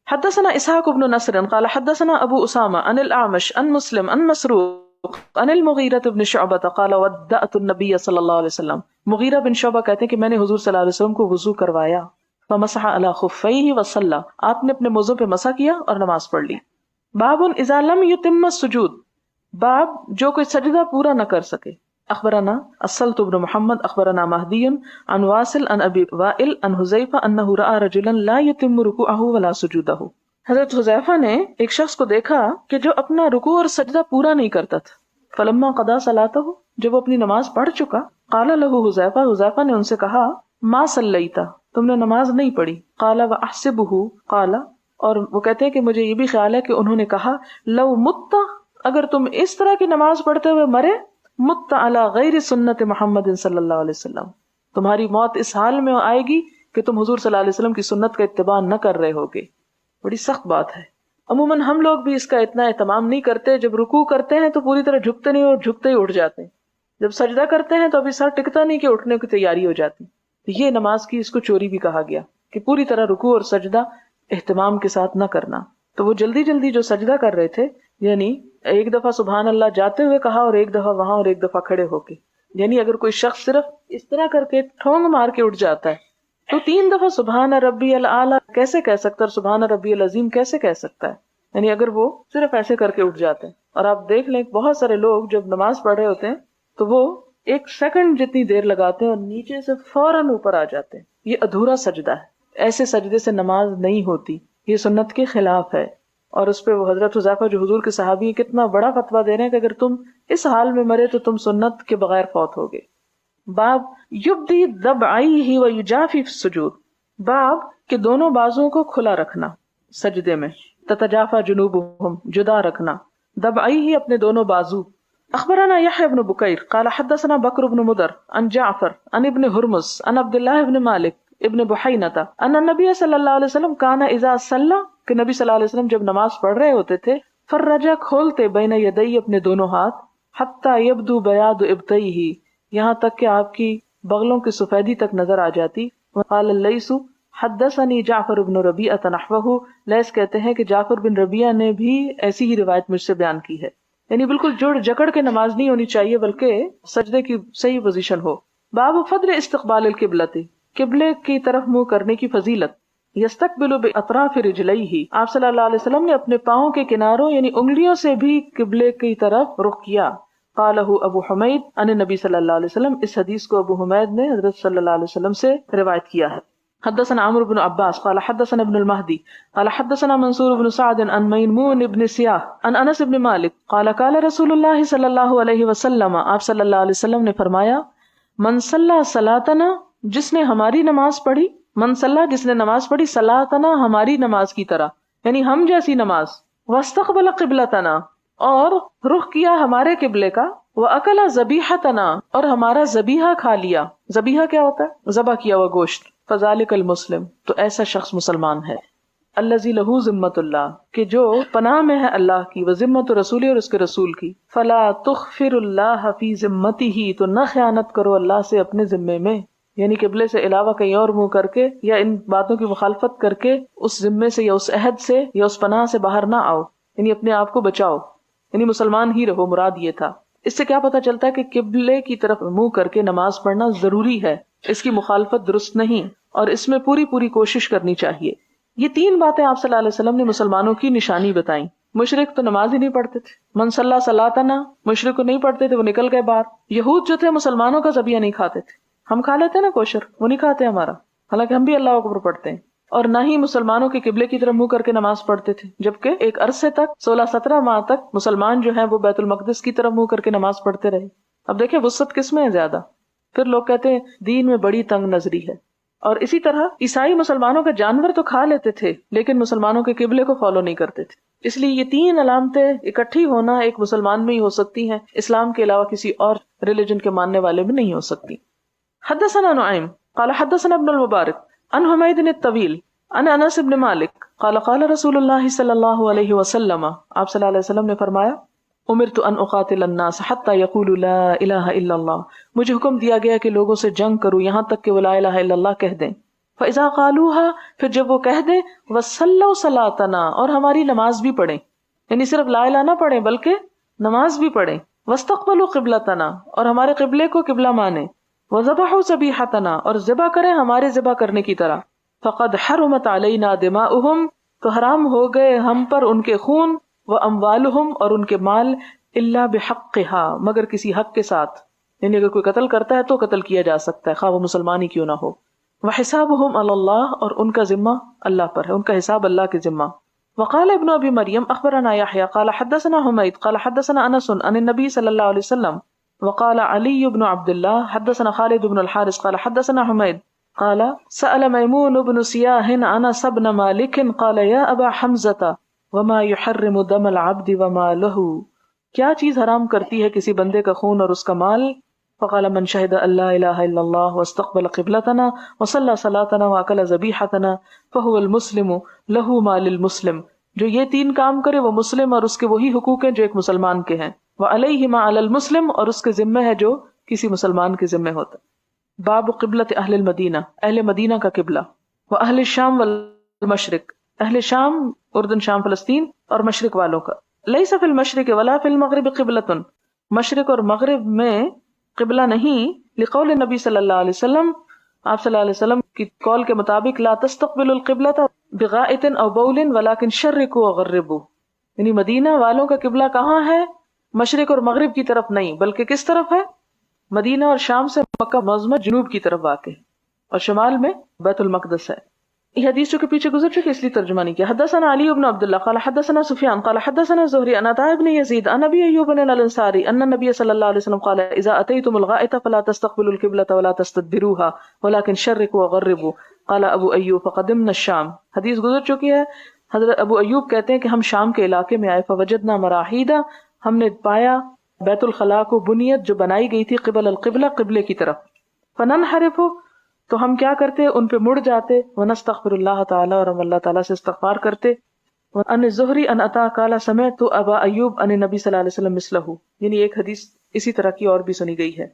حدثنا اسحاق بن نصر قال حدثنا ابو اسامہ عن الاعمش عن مسلم عن مسروق عن المغیرہ بن شعبہ قال ودعت النبی صلی اللہ علیہ وسلم، مغیرہ بن شعبہ کہتے ہیں کہ میں نے حضور صلی اللہ علیہ وسلم کو وضو کروایا. فمسح علی خفیہ وصلی، آپ نے اپنے موزوں پہ مسح کیا اور نماز پڑھ لی. باب اذا لم یتم السجود، باب جو کوئی سجدہ پورا نہ کر سکے. اخبرنا السلط بن محمد اخبرنا مہدی عن واصل عن ابی وائل عن حذیفہ انہ رأى رجلا لا یتم رکوعہ ولا سجودہ. حضرت حذیفہ نے ایک شخص کو دیکھا کہ جو اپنا رکوع اور سجدہ پورا نہیں کرتا تھا. فلما قضا صلاتہ، جب وہ اپنی نماز پڑھ چکا، قال لہ حذیفہ، حذیفہ نے ان سے کہا ما صلیت، تم نے نماز نہیں پڑھی. قال واحسبہ، قال، اور وہ کہتے ہیں کہ مجھے یہ بھی خیال ہے کہ انہوں نے کہا لو مت، اگر تم اس طرح کی نماز پڑھتے ہوئے مرے، مت علی غیر سنت محمد صلی اللہ علیہ وسلم، تمہاری موت اس حال میں آئے گی کہ تم حضور صلی اللہ علیہ وسلم کی سنت کا اتباع نہ کر رہے ہوگے. بڑی سخت بات ہے. عموماً ہم لوگ بھی اس کا اتنا اہتمام نہیں کرتے. جب رکوع کرتے ہیں تو پوری طرح جھکتے نہیں اور جھکتے ہی اٹھ جاتے ہیں. جب سجدہ کرتے ہیں تو ابھی سر ٹکتا نہیں کہ اٹھنے کی تیاری ہو جاتی. یہ نماز کی اس کو چوری بھی کہا گیا کہ پوری طرح رکوع اور سجدہ اہتمام کے ساتھ نہ کرنا. تو وہ جلدی جلدی جو سجدہ کر رہے تھے، یعنی ایک دفعہ سبحان اللہ جاتے ہوئے کہا اور ایک دفعہ وہاں اور ایک دفعہ کھڑے ہو کے، یعنی اگر کوئی شخص صرف اس طرح کر کے ٹھونگ مار کے اٹھ جاتا ہے تو 3 دفعہ سبحان ربی الاعلی کیسے کہہ سکتا ہے، سبحان ربی العظیم کیسے کہہ سکتا ہے، یعنی اگر وہ صرف ایسے کر کے اٹھ جاتے ہیں. اور آپ دیکھ لیں بہت سارے لوگ جب نماز پڑھ رہے ہوتے ہیں تو وہ 1 سیکنڈ جتنی دیر لگاتے ہیں اور نیچے سے فوراً اوپر آ جاتے ہیں. یہ ادھورا سجدہ ہے. ایسے سجدے سے نماز نہیں ہوتی، یہ سنت کے خلاف ہے. اور اس پہ وہ حضرت حذیفہ جو حضور کے صحابی ہیں کتنا بڑا فتویٰ دے رہے ہیں کہ اگر تم اس حال میں مرے تو تم سنت کے بغیر فوت ہوگے. باب یبدی ضبعیہ و یجافی فی السجود، باب کہ دونوں بازوؤں کو کھلا رکھنا سجدے میں. تتجافا جنوبہم، جدا رکھنا. ضبعیہ اپنے دونوں بازو. اخبرنا یحیی بن بکیر قال حدثنا بکر بن مدر عن جعفر عن ابن ہرمز عن عبداللہ بن مالک ابن بحینۃ ان النبی صلی اللہ علیہ وسلم کان اذا صلی، کہ نبی صلی اللہ علیہ وسلم جب نماز پڑھ رہے ہوتے تھے، فرجا کھولتے بین یدی اپنے دونوں ہاتھ، حتی یبدو بیاض ابطیہ، یہاں تک کہ آپ کی بغلوں کی سفیدی تک نظر آ جاتی. وقال اللیث حدثنی جعفر بن ربیعۃ نحوہ، لیث کہتے ہیں کہ جعفر بن ربیعہ نے بھی ایسی ہی روایت مجھ سے بیان کی ہے. یعنی بالکل جڑ جکڑ کے نماز نہیں ہونی چاہیے بلکہ سجدے کی صحیح پوزیشن ہو. باب فضل استقبال القبلۃ، قبلے کی طرف منہ کرنے کی فضیلت. یستقبل باطراف رجلیہ، آپ صلی اللہ علیہ وسلم نے اپنے پاؤں کے کناروں یعنی انگلیوں سے بھی قبلے کی طرف رخ کیا. قالہ ابو حمید عن نبی صلی اللہ علیہ وسلم، اس حدیث کو ابو حمید نے حضرت صلی اللہ علیہ وسلم سے روایت کیا ہے. حدثنا عمرو بن عباس قال حدثنا ابن المہدی قال حدثنا منصور بن سعد عن میمون بن سیاح عن انس بن مالک قال قال رسول اللہ صلی اللہ علیہ وسلم، آپ صلی اللہ علیہ وسلم نے فرمایا، من صلی صلاتنا، جس نے ہماری نماز پڑھی، من صلی جس نے نماز پڑھی، صلاتنا ہماری نماز کی طرح، یعنی ہم جیسی نماز، واستقبل قبلتنا اور رخ کیا ہمارے قبلے کا، واکل ذبیحتنا اور ہمارا ذبیحہ کھا لیا. ذبیحہ کیا ہوتا ہے؟ ذبح کیا ہوا گوشت. فذالک المسلم، تو ایسا شخص مسلمان ہے. الذی لہ ذمۃ اللہ، کہ جو پناہ میں ہے اللہ کی، وذمۃ رسول اور اس کے رسول کی. فلا تخفر اللہ فی ذمتہ، تو نہ خیانت کرو اللہ سے اپنے ذمے میں، یعنی قبلے سے علاوہ کہیں اور منہ کر کے یا ان باتوں کی مخالفت کر کے اس ذمے سے یا اس عہد سے یا اس پناہ سے باہر نہ آؤ، یعنی اپنے آپ کو بچاؤ، یعنی مسلمان ہی رہو، مراد یہ تھا. اس سے کیا پتہ چلتا ہے کہ قبلے کی طرف منہ کر کے نماز پڑھنا ضروری ہے، اس کی مخالفت درست نہیں، اور اس میں پوری کوشش کرنی چاہیے. یہ 3 باتیں آپ صلی اللہ علیہ وسلم نے مسلمانوں کی نشانی بتائیں. مشرک تو نماز ہی نہیں پڑھتے تھے. من صلی صلاتنا، مشرک کو نہیں پڑھتے تھے، وہ نکل گئے باہر. یہود جو تھے مسلمانوں کا ذبیحہ نہیں کھاتے تھے. ہم کھا لیتے نا کوشر، وہ نہیں کھاتے ہمارا، حالانکہ ہم بھی اللہ اکبر پڑھتے ہیں. اور نہ ہی مسلمانوں کے قبلے کی طرف منہ کر کے نماز پڑھتے تھے، جبکہ ایک عرصے تک 16-17 ماہ تک مسلمان جو ہیں وہ بیت المقدس کی طرف منہ کر کے نماز پڑھتے رہے. اب دیکھیں وسعت کس میں ہے زیادہ. پھر لوگ کہتے ہیں دین میں بڑی تنگ نظری ہے. اور اسی طرح عیسائی مسلمانوں کا جانور تو کھا لیتے تھے لیکن مسلمانوں کے قبلے کو فالو نہیں کرتے تھے. اس لیے یہ 3 علامتیں اکٹھی ہونا ایک مسلمان میں ہی ہو سکتی ہیں، اسلام کے علاوہ کسی اور ریلیجن کے ماننے والے میں نہیں ہو سکتی. حدثنا نعیم قال حدثنا ابن المبارک عن حمید الطویل عن انس بن مالک قال قال رسول اللہ صلی اللہ علیہ وسلم، آپ صلی اللہ علیہ وسلم نے فرمایا، امرت ان اقاتل الناس حتی یقولوا لا الہ الا اللہ، مجھے حکم دیا گیا کہ لوگوں سے جنگ کروں یہاں تک کہ وہ لا الہ الا اللہ کہہ دیں. فاذا قالوها، پھر جب وہ کہہ دیں، وصلوا صلاتنا، اور ہماری نماز بھی پڑھیں، یعنی صرف لا الہ نہ پڑھیں بلکہ نماز بھی پڑھیں. واستقبلوا قبلتنا، اور ہمارے قبلے کو قبلہ مانیں. وذبحوا ذبیحتنا، اور ذبح کریں ہمارے ذبح کرنے کی طرح. فقد حرمت علینا دماؤہم، تو حرام ہو گئے ہم پر ان کے خون، واموالہم، اور ان کے مال، الا بحقھا، مگر کسی حق کے ساتھ، یعنی اگر کوئی قتل کرتا ہے تو قتل کیا جا سکتا ہے خواہ وہ مسلمان ہی کیوں نہ ہو. وحسابہم علی اللہ، اور ان کا ذمہ اللہ پر ہے، ان کا حساب اللہ کے ذمہ. وقال ابن ابی مریم اخبرنا یحیی قال حدثنا حمید قال حدثنا انس عن النبی صلی اللہ علیہ وسلم. وقال علی بن عبد اللہ حدثنا خالد بن الحارث قال حدثنا حمید قال سأل میمون بن سیاح انس بن مالک قال یا ابا حمزة وما يحرم دم العبد وما له، کیا چیز حرام کرتی ہے کسی بندے کا خون اور اس کا مال؟ فقال من شهد ان لا الہ الا اللہ واستقبل قبلتنا وصلى صلاتنا واكل ذبیحتنا فهو المسلم له ما للمسلم، جو یہ 3 کام کرے وہ مسلم اور اس کے وہی حقوق ہیں جو ایک مسلمان کے ہیں. وعلیہ ما علی المسلم، اور اس کے ذمہ ہے جو کسی مسلمان کے ذمہ ہوتا. باب قبلت اہل المدینہ، اہل مدینہ کا قبلہ. واہل الشام والمشرق، اہل شام اردن شام فلسطین اور مشرق والوں کا. لیس فی المشرق ولا فی المغرب قبلۃ، مشرق اور مغرب میں قبلہ نہیں. لقول نبی صلی اللہ علیہ وسلم، آپ صلی اللہ علیہ وسلم کی قول کے مطابق، لا تستقبل القبلۃ بغائط او بول ولکن شرقوا وغربوا، یعنی مدینہ والوں کا قبلہ کہاں ہے؟ مشرق اور مغرب کی طرف نہیں بلکہ کس طرف ہے؟ مدینہ اور شام سے مکہ معظمہ جنوب کی طرف واقع ہے اور شمال میں بیت المقدس ہے. یہ حدیث جو کہ پیچھے گزر چکی اس لیے ترجمہ نہیں کیا. حدثنا علی بن عبد اللہ قال حدثنا سفیان قال حدثنا زہری عن عطاء بن یزید عن ابی ایوب الانصاری ان النبی صلی اللہ علیہ وسلم قال اذا اتیتم الغائط فلا تستقبلوا القبلة ولا تستدبروها ولكن شرقوا وغربوا. قال ابو ایوب فقدمنا الشام، حدیث گزر چکی ہے. حضرت ابو ایوب کہتے ہیں کہ ہم شام کے علاقے میں آئے. فوجدنا مراحیدا، ہم نے پایا بیت الخلاء کو بنیت جو بنائی گئی تھی قبل القبلہ، قبلے کی طرف. فننحرف، تو ہم کیا کرتے ان پہ مڑ جاتے. ونستغفر اللہ تعالی، اور ہم اللہ تعالیٰ سے استغفار کرتے. ان زہری ان عطا قال سمعت ابا ایوب ان نبی صلی اللہ علیہ وسلم مثلہ، یعنی ایک حدیث اسی طرح کی اور بھی سنی گئی ہے.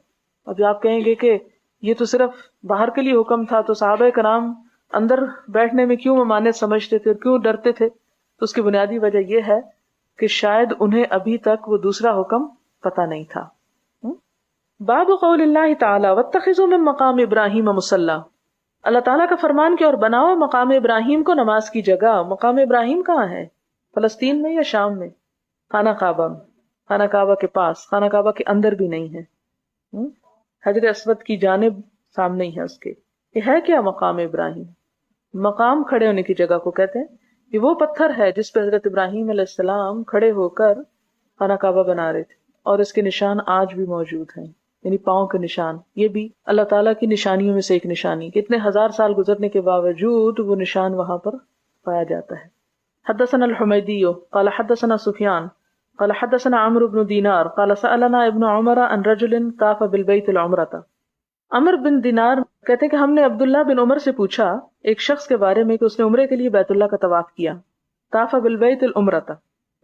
اب آپ کہیں گے کہ یہ تو صرف باہر کے لیے حکم تھا، تو صحابہ کرام اندر بیٹھنے میں کیوں ممانعت سمجھتے تھے اور کیوں ڈرتے تھے؟ تو اس کی بنیادی وجہ یہ ہے کہ شاید انہیں ابھی تک وہ دوسرا حکم پتہ نہیں تھا. باب قول اللہ تعالی واتخذوا من مقام ابراہیم مصلی، اللہ تعالیٰ کا فرمان کہ اور بناؤ مقام ابراہیم کو نماز کی جگہ. مقام ابراہیم کہاں ہے؟ فلسطین میں یا شام میں؟ خانہ کعبہ میں، خانہ کعبہ کے پاس، خانہ کعبہ کے اندر بھی نہیں ہے، حجر اسود کی جانب سامنے ہی ہے اس کے. یہ ہے کیا مقام ابراہیم؟ مقام کھڑے ہونے کی جگہ کو کہتے ہیں. یہ وہ پتھر ہے جس پہ حضرت ابراہیم علیہ السلام کھڑے ہو کر خانہ کعبہ بنا رہے تھے، اور اس کے نشان آج بھی موجود ہیں، یعنی پاؤں کے نشان. یہ بھی اللہ تعالیٰ کی نشانیوں میں سے ایک نشانی، کتنے ہزار سال گزرنے کے باوجود وہ نشان وہاں پر پایا جاتا ہے. حدثنا الحمیدی قال حدثنا سفیان قال حدثنا عمرو بن دینار قال سألنا ابن عمر عن رجل طاف بالبیت العمرۃ. عمر بن دینار کہتے ہیں کہ ہم نے عبداللہ بن عمر سے پوچھا ایک شخص کے بارے میں کہ اس نے عمرے کے لیے بیت اللہ کا طواف کیا. طاف بالبیت العمرۃ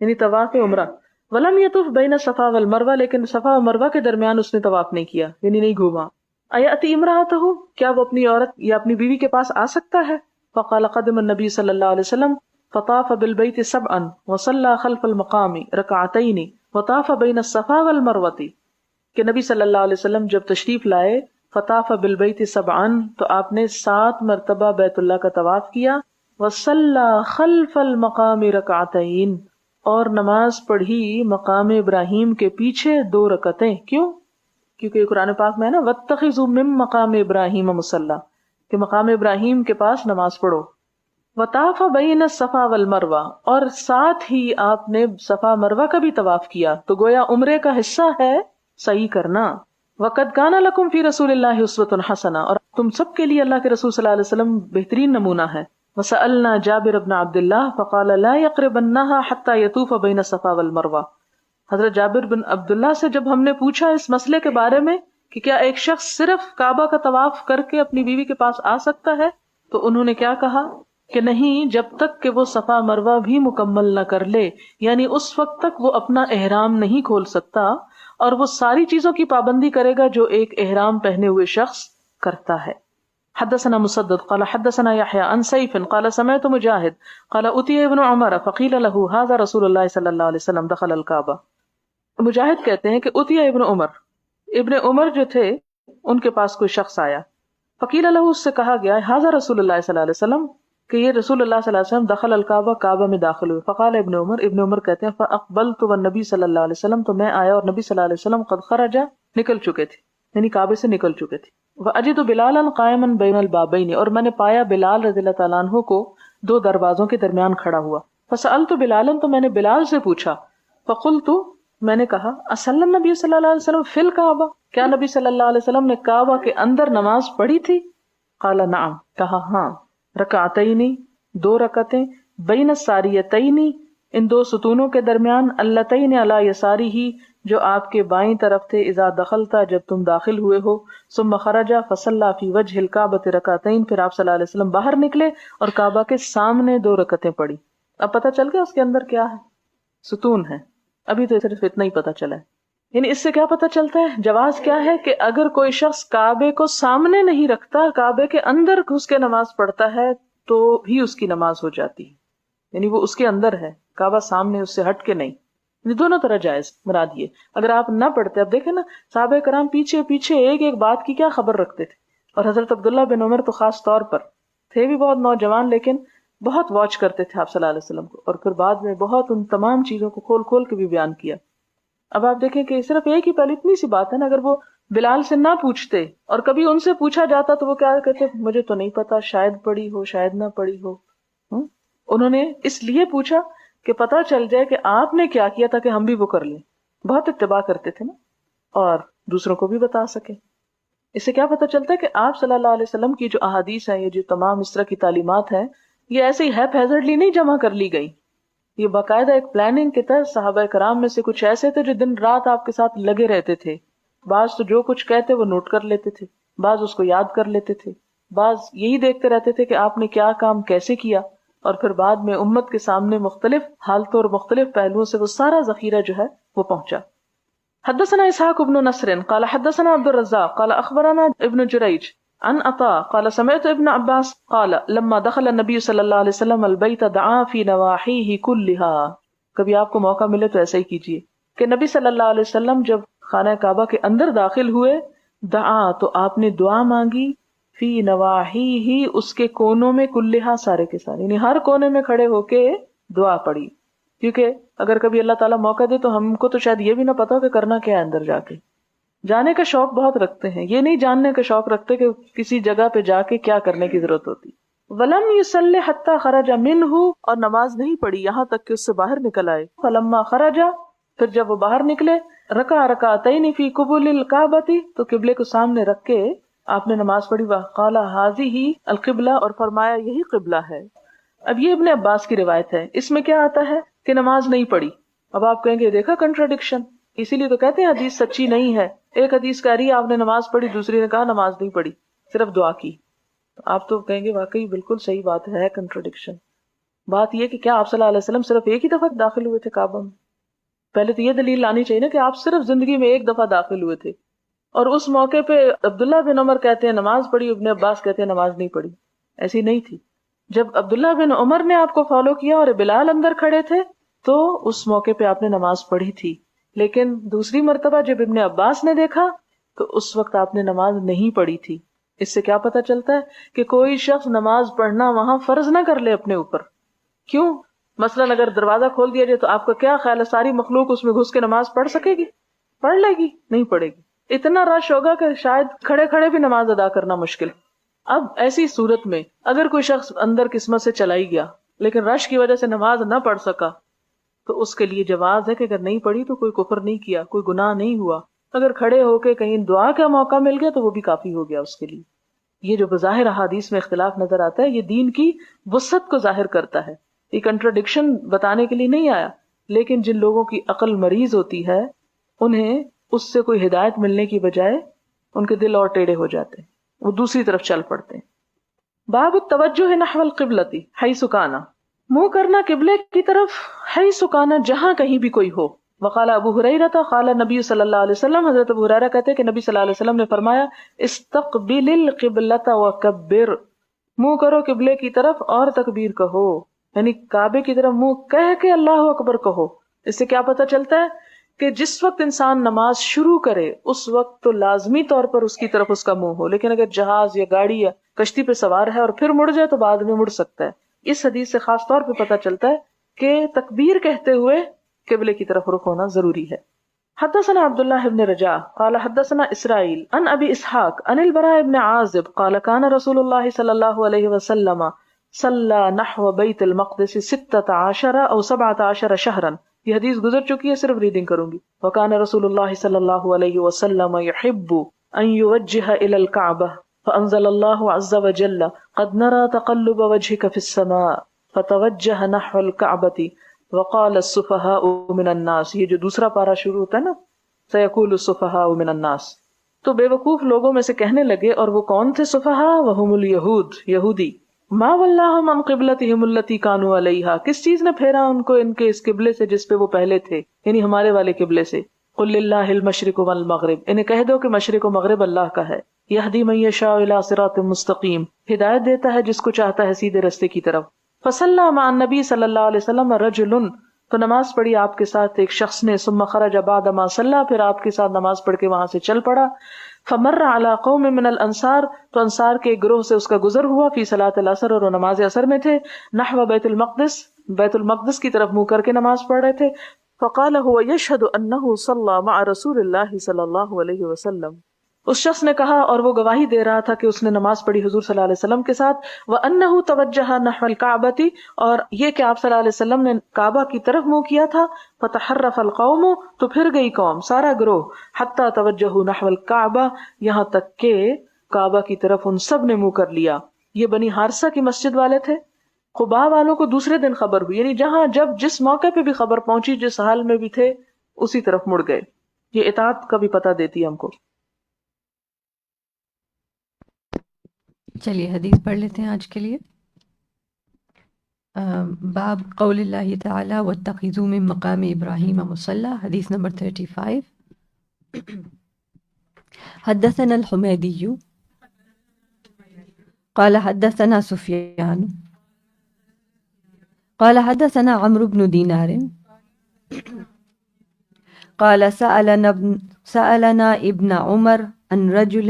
یعنی طواف عمرہ. ولم یطف بین صفا والمروہ، لیکن صفا و مروہ کے درمیان اس نے طواف نہیں کیا، یعنی نہیں گھوما. ایاتی امرأتہ، کیا وہ اپنی عورت یا اپنی بیوی کے پاس آ سکتا ہے؟ فقال قدم النبی صلی اللہ علیہ وسلم فطاف بالبیت سبعا وصلى خلف المقام رکعتین وطاف بین الصفا والمروہ، کہ نبی صلی اللہ علیہ وسلم جب تشریف لائے فطاف بالبیت سبعا، تو آپ نے 7 مرتبہ بیت اللہ کا طواف کیا. وصلى خلف المقام رکعتین، اور نماز پڑھی مقام ابراہیم کے پیچھے 2 رکعتیں. کیوں؟ کیونکہ قرآن پاک میں ہے نا وَاتَّخِذُوا مِن مقام ابراہیم مصلی، کہ مقام ابراہیم کے پاس نماز پڑھو. وطاف بین الصفا والمروہ، اور ساتھ ہی آپ نے صفا مروہ کا بھی طواف کیا، تو گویا عمرے کا حصہ ہے سعی کرنا. وَقَدْ كَانَ لَكُمْ فِي رَسُولِ اللَّهِ أُسْوَةٌ حَسَنَةٌ، اور تم سب کے لیے اللہ کے رسول صلی اللہ علیہ وسلم بہترین نمونہ ہے. وَسَأَلْنَا جابر بن عبد اللہ فقال لا يقربنها حتى يطوف بين الصفا والمروہ. حضرت جابر بن عبداللہ سے جب ہم نے پوچھا اس مسئلے کے بارے میں کہ کیا ایک شخص صرف کعبہ کا طواف کر کے اپنی بیوی کے پاس آ سکتا ہے، تو انہوں نے کیا کہا کہ نہیں، جب تک کہ وہ صفا مروہ بھی مکمل نہ کر لے، یعنی اس وقت تک وہ اپنا احرام نہیں کھول سکتا، اور وہ ساری چیزوں کی پابندی کرے گا جو ایک احرام پہنے ہوئے شخص کرتا ہے. حدثنا مسدد قال حدثنا يحيى عن سيف قال سمعت مجاهد قال اتي ابن عمر فقيل له هذا رسول الله صلى الله عليه وسلم دخل الكعبة. مجاہد کہتے ہیں کہ اتیا ابن عمر جو تھے ان کے پاس کوئی شخص آیا، فقیل له، اس سے کہا گیا هذا رسول اللہ صلی اللہ علیہ وسلم، کہ یہ رسول اللہ صلی اللہ علیہ وسلم دخل الکعبہ، کعبہ میں داخل ہوئے. فقال ابن عمر کہتے ہیں فاقبلت والنبی صلی اللہ علیہ وسلم، تو میں آیا اور نبی صلی اللہ علیہ وسلم قد خرج، نکل چکے تھے، یعنی کعبے سے نکل چکے تھے. واجد بلالا قائما بین البابین، اور میں نے پایا بلال رضی اللہ تعالیٰ عنہ کو 2 دروازوں کے درمیان کھڑا ہوا. فسألت بلالا، تو میں نے بلال سے پوچھا، فقلت، میں نے کہا، اصلی النبی صلی اللہ علیہ وسلم فی الکعبہ، کیا نبی صلی اللہ علیہ وسلم نے کعبہ کے اندر نماز پڑھی تھی؟ قال نعم، کہا ہاں. رکعتین، 2 رکعتیں، بین الساریتین، ان 2 ستونوں کے درمیان، اللتین علی یسارہ، جو آپ کے بائیں طرف تھے، اذا دخلتا، جب تم داخل ہوئے ہو، ثم خرج فصلی فی وجہ الکعبۃ رکعتین، پھر آپ صلی اللہ علیہ وسلم باہر نکلے اور کعبہ کے سامنے 2 رکعتیں پڑھی. اب پتہ چل گیا اس کے اندر کیا ہے؟ ستون ہے. ابھی تو صرف اتنا ہی پتہ چلا ہے. یعنی اس سے کیا پتہ چلتا ہے؟ جواز کیا ہے کہ اگر کوئی شخص کعبے کو سامنے نہیں رکھتا، کعبے کے اندر گھس کے نماز پڑھتا ہے تو بھی اس کی نماز ہو جاتی ہے، یعنی وہ اس کے اندر ہے، کعبہ سامنے اس سے ہٹ کے نہیں. یعنی دونوں طرح جائز. مراد یہ اگر آپ نہ پڑھتے، اب دیکھیں نا صحابہ کرام پیچھے پیچھے ایک بات کی کیا خبر رکھتے تھے، اور حضرت عبداللہ بن عمر تو خاص طور پر تھے بھی بہت نوجوان، لیکن بہت واچ کرتے تھے آپ صلی اللہ علیہ وسلم کو، اور پھر بعد میں بہت ان تمام چیزوں کو کھول کھول کے بھی بیان کیا. اب آپ دیکھیں کہ صرف ایک ہی پہلے اتنی سی بات ہے نا، اگر وہ بلال سے نہ پوچھتے اور کبھی ان سے پوچھا جاتا تو وہ کیا کہتے، مجھے تو نہیں پتا، شاید پڑھی ہو شاید نہ پڑھی ہو. انہوں نے اس لیے پوچھا کہ پتہ چل جائے کہ آپ نے کیا کیا تاکہ ہم بھی وہ کر لیں. بہت اتباع کرتے تھے نا، اور دوسروں کو بھی بتا سکے. اس سے کیا پتہ چلتا ہے کہ آپ صلی اللہ علیہ وسلم کی جو احادیث ہیں، یہ جو تمام اس طرح کی تعلیمات ہیں، یہ ایسے ہی ہیپ ہیزرڈلی نہیں جمع کر لی گئی. یہ باقاعدہ ایک پلاننگ کے تحت صحابہ کرام میں سے کچھ ایسے تھے جو دن رات آپ کے ساتھ لگے رہتے تھے. بعض تو جو کچھ کہتے وہ نوٹ کر لیتے تھے، بعض اس کو یاد کر لیتے تھے، بعض یہی دیکھتے رہتے تھے کہ آپ نے کیا کام کیسے کیا، اور پھر بعد میں امت کے سامنے مختلف حالتوں اور مختلف پہلوؤں سے وہ سارا ذخیرہ جو ہے وہ پہنچا. حدثنا اسحاق بن نصر قال حدثنا عبد الرزاق قال اخبرنا ابن جریج عن عطاء قال سمعت ابن عباس قال لما دخل النبي صلی اللہ علیہ وسلم البیت دعا فی نواحیہ کلها. کبھی آپ کو موقع ملے تو ایسا ہی کیجیے کہ نبی صلی اللہ علیہ وسلم جب خانہ کعبہ کے اندر داخل ہوئے، دعا، تو آپ نے دعا مانگی، فی نواحیہ، اس کے کونوں میں، کلہا، سارے کے سارے، یعنی ہر کونے میں کھڑے ہو کے دعا پڑھی. کیونکہ اگر کبھی اللہ تعالیٰ موقع دے تو ہم کو تو شاید یہ بھی نہ پتا ہو کہ کرنا کیا ہے اندر جا کے. جانے کا شوق بہت رکھتے ہیں، یہ نہیں جاننے کا شوق رکھتے کہ کسی جگہ پہ جا کے کیا کرنے کی ضرورت ہوتی. ولم یصلی حتی خرج منہ، اور نماز نہیں پڑھی یہاں تک کہ اس سے باہر نکل آئے. فلما خرج، پھر جب وہ باہر نکلے، رکع رکعتین فی قبول الکعبۃ، تو قبلے کو سامنے رکھ کے آپ نے نماز پڑھی. وقال ھذہ القبلہ، اور فرمایا یہی قبلہ ہے. اب یہ ابن عباس کی روایت ہے، اس میں کیا آتا ہے کہ نماز نہیں پڑھی. اب آپ کہیں گے دیکھا کنٹراڈکشن، اسی لیے تو کہتے ہیں حدیث سچی نہیں ہے. ایک حدیث کہہ رہی ہے آپ نے نماز پڑھی، دوسری نے کہا نماز نہیں پڑھی، صرف دعا کی. آپ تو کہیں گے واقعی بالکل صحیح بات ہے کنٹراڈکشن. بات یہ کہ کیا آپ صلی اللہ علیہ وسلم صرف ایک ہی دفعہ داخل ہوئے تھے کعبہ میں؟ پہلے تو یہ دلیل لانی چاہیے نا کہ آپ صرف زندگی میں ایک دفعہ داخل ہوئے تھے، اور اس موقع پہ عبداللہ بن عمر کہتے ہیں نماز پڑھی، ابن عباس کہتے ہیں نماز نہیں پڑھی. ایسی نہیں تھی. جب عبداللہ بن عمر نے آپ کو فالو کیا اور بلال اندر کھڑے تھے تو اس موقع پہ آپ نے نماز پڑھی تھی. لیکن دوسری مرتبہ جب ابن عباس نے دیکھا تو اس وقت آپ نے نماز نہیں پڑھی تھی. اس سے کیا پتہ چلتا ہے کہ کوئی شخص نماز پڑھنا وہاں فرض نہ کر لے اپنے اوپر. کیوں؟ مثلاً اگر دروازہ کھول دیا جائے تو آپ کا کیا خیال ہے ساری مخلوق اس میں گھس کے نماز پڑھ سکے گی؟ پڑھ لے گی؟ نہیں پڑھے گی. اتنا رش ہوگا کہ شاید کھڑے کھڑے بھی نماز ادا کرنا مشکل. اب ایسی صورت میں اگر کوئی شخص اندر قسمت سے چلا ہی گیا لیکن رش کی وجہ سے نماز نہ پڑھ سکا تو اس کے لیے جواز ہے کہ اگر نہیں پڑھی تو کوئی کفر نہیں کیا، کوئی گناہ نہیں ہوا. اگر کھڑے ہو کے کہیں دعا کا موقع مل گیا تو وہ بھی کافی ہو گیا اس کے لیے. یہ جو بظاہر احادیث میں اختلاف نظر آتا ہے یہ دین کی وسعت کو ظاہر کرتا ہے. یہ کنٹراڈکشن بتانے کے لیے نہیں آیا، لیکن جن لوگوں کی عقل مریض ہوتی ہے انہیں اس سے کوئی ہدایت ملنے کی بجائے ان کے دل اور ٹیڑھے ہو جاتے ہیں، وہ دوسری طرف چل پڑتے ہیں. باب التوجہ نحو القبلۃ حیث کان، منہ کرنا قبلے کی طرف حیث کان جہاں کہیں بھی کوئی ہو. وقال ابو ہریرہ قال نبی صلی اللہ علیہ وسلم، حضرت ابو ہریرہ کہتے ہیں کہ نبی صلی اللہ علیہ وسلم نے فرمایا استقبل القبلۃ وکبر، منہ کرو قبلے کی طرف اور تکبیر کہو، یعنی کعبے کی طرف منہ کہہ کے اللہ اکبر کہو. اس سے کیا پتہ چلتا ہے کہ جس وقت انسان نماز شروع کرے اس وقت تو لازمی طور پر اس کی طرف اس کا منہ ہو، لیکن اگر جہاز یا گاڑی یا کشتی پہ سوار ہے اور پھر مڑ جائے تو بعد میں مڑ سکتا ہے. اس حدیث سے خاص طور پہ پتہ چلتا ہے کہ تکبیر کہتے ہوئے قبلے کی طرف رخ ہونا ضروری ہے. حدثنا عبداللہ بن رجاء قال حدثنا اسرائیل عن ابی اسحاق عن البراء بن عازب قال كان رسول اللہ صلی اللہ علیہ وسلم صلی نحو بیت المقدس 16 او 17 شہرا. یہ حدیث گزر چکی ہے، صرف ریڈنگ کروں گی. وكان رسول اللہ صلی اللہ علیہ وسلم يحب ان يوجه الى الكعبہ فانزل اللہ عز وجل قد نرى تقلب وجهك في السماء فتوجه نحو الكعبة وقال السفهاء من الناس. یہ جو دوسرا پارا شروع ہوتا ہے نا سيقول السفهاء من الناس، تو بے وقوف لوگوں میں سے کہنے لگے، اور وہ کون تھے سفہاء؟ وهم اليہود، یہودی. ما واللہم عن قبلتہم التی کانوا علیہا، کس چیز نے پھیرا ان کو ان کے اس قبلے سے جس پہ وہ پہلے تھے، یعنی ہمارے والے قبلے سے. قل للہ المشرق والمغرب، انہیں کہہ دو کہ مشرق و مغرب اللہ کا ہے. یہدی من یشاء الی صراط مستقیم، ہدایت دیتا ہے جس کو چاہتا ہے سیدھے رستے کی طرف. فصلی مع النبی صلی اللہ علیہ وسلم رجل، تو نماز پڑھی آپ کے ساتھ ایک شخص نے. ثم خرج بعد ما صلی، پھر آپ کے ساتھ نماز پڑھ کے وہاں سے چل پڑا. فمر علی قوم من الانصار، تو انصار کے ایک گروہ سے اس کا گزر ہوا. فی صلاۃ العصر، اور وہ نماز عصر میں تھے. نحو بیت المقدس، بیت المقدس کی طرف منہ کر کے نماز پڑھ رہے تھے. فقال هو يشهد انه صلى مع رسول اللہ صلی اللہ علیہ وسلم، اس شخص نے کہا اور وہ گواہی دے رہا تھا کہ اس نے نماز پڑھی حضور صلی اللہ علیہ وسلم کے ساتھ. وَأَنَّهُ تَوَجَّهَ نَحْوَ الْكَعْبَةِ، اور یہ کہ آپ صلی اللہ علیہ وسلم نے کعبہ کی طرف منہ کیا تھا. فَتَحَرَّفَ الْقَوْمُ، تو پھر گئی قوم، سارا گروہ. حَتَّى تَوَجَّهُ نَحْوَ الْكَعْبَةِ، یہاں تک کہ کعبہ کی طرف ان سب نے منہ کر لیا. یہ بنی حارثہ کی مسجد والے تھے. قباء والوں کو دوسرے دن خبر ہوئی، یعنی جہاں جب جس موقع پہ بھی خبر پہنچی، جس حال میں بھی تھے اسی طرف مڑ گئے. یہ اطاعت کا بھی پتہ دیتی ہے ہم کو.
چلیے حدیث پڑھ لیتے ہیں آج کے لیے. باب قول اللہ تعالی واتخذوا من مقام ابراہیم مصلی، حدیث نمبر 35. حدثنا الحمیدی قال حدثنا سفیان قال حدثنا عمرو بن دینار قال سألنا ابن عمر عن رجل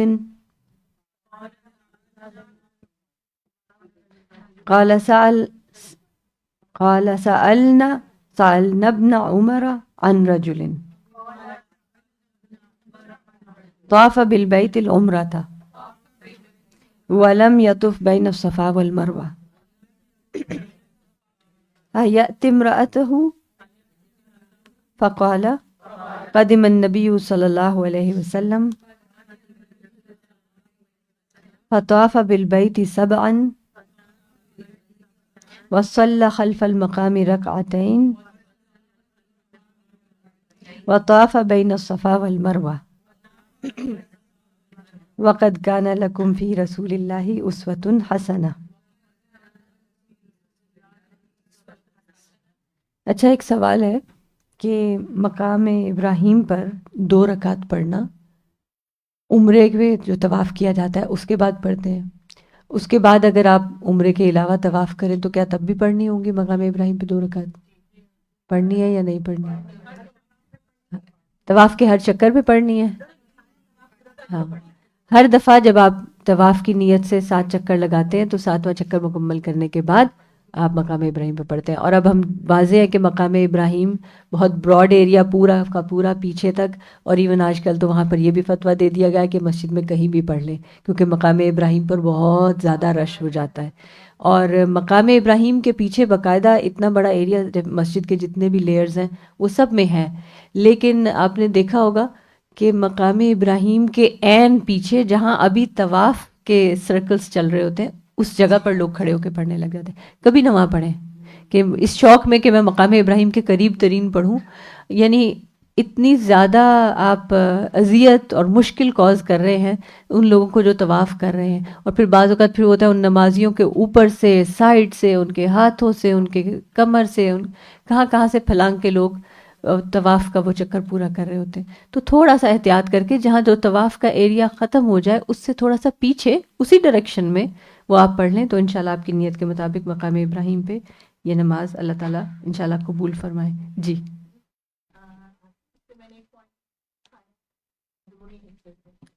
قال سألنا ابن عمر عن رجل طاف بالبيت العمرة ولم يطف بين الصفا والمروة أيأتي امرأته؟ فقال قدم النبي صلى الله عليه وسلم فطاف بالبيت 7 وصلى خلف المقام 2 وطاف بين الصفا والمروة وقد كان لكم في رسول الله أسوة حسنة. اچھا، ایک سوال ہے کہ مقام ابراہیم پر 2 رکعت پڑھنا عمرے کے جو طواف کیا جاتا ہے اس کے بعد پڑھتے ہیں. اس کے بعد اگر آپ عمرے کے علاوہ طواف کریں تو کیا تب بھی پڑھنی ہوں گی مقام ابراہیم پہ 2 رکعت؟ پڑھنی ہے یا نہیں پڑھنی ہے؟ طواف کے ہر چکر پہ پڑھنی ہے؟ ہاں، ہر دفعہ جب آپ طواف کی نیت سے 7 چکر لگاتے ہیں تو 7واں چکر مکمل کرنے کے بعد آپ مقام ابراہیم پہ پڑھتے ہیں. اور اب ہم واضح ہے کہ مقام ابراہیم بہت براڈ ایریا پورا کا پورا پیچھے تک, اور ایون آج کل تو وہاں پر یہ بھی فتویٰ دے دیا گیا ہے کہ مسجد میں کہیں بھی پڑھ لیں, کیونکہ مقام ابراہیم پر بہت زیادہ رش ہو جاتا ہے. اور مقام ابراہیم کے پیچھے باقاعدہ اتنا بڑا ایریا مسجد کے جتنے بھی لیئرز ہیں وہ سب میں ہے, لیکن آپ نے دیکھا ہوگا کہ مقام ابراہیم کے عین پیچھے جہاں ابھی طواف کے سرکلز چل رہے ہوتے ہیں اس جگہ پر لوگ کھڑے ہو کے پڑھنے لگ جاتے ہیں. کبھی نہ وہاں پڑھیں کہ اس شوق میں کہ میں مقام ابراہیم کے قریب ترین پڑھوں, یعنی اتنی زیادہ آپ اذیت اور مشکل کاز کر رہے ہیں ان لوگوں کو جو طواف کر رہے ہیں. اور پھر بعض اوقات پھر ہوتا ہے ان نمازیوں کے اوپر سے, سائڈ سے, ان کے ہاتھوں سے, ان کے کمر سے, کہاں کہاں سے پھلانگ کے لوگ طواف کا وہ چکر پورا کر رہے ہوتے ہیں. تو تھوڑا سا احتیاط کر کے جہاں جو طواف کا ایریا ختم ہو جائے اس سے تھوڑا سا پیچھے اسی ڈائریکشن میں وہ آپ پڑھ لیں, تو انشاءاللہ آپ کی نیت کے مطابق مقام ابراہیم پہ یہ نماز اللہ تعالیٰ انشاءاللہ قبول فرمائے. جی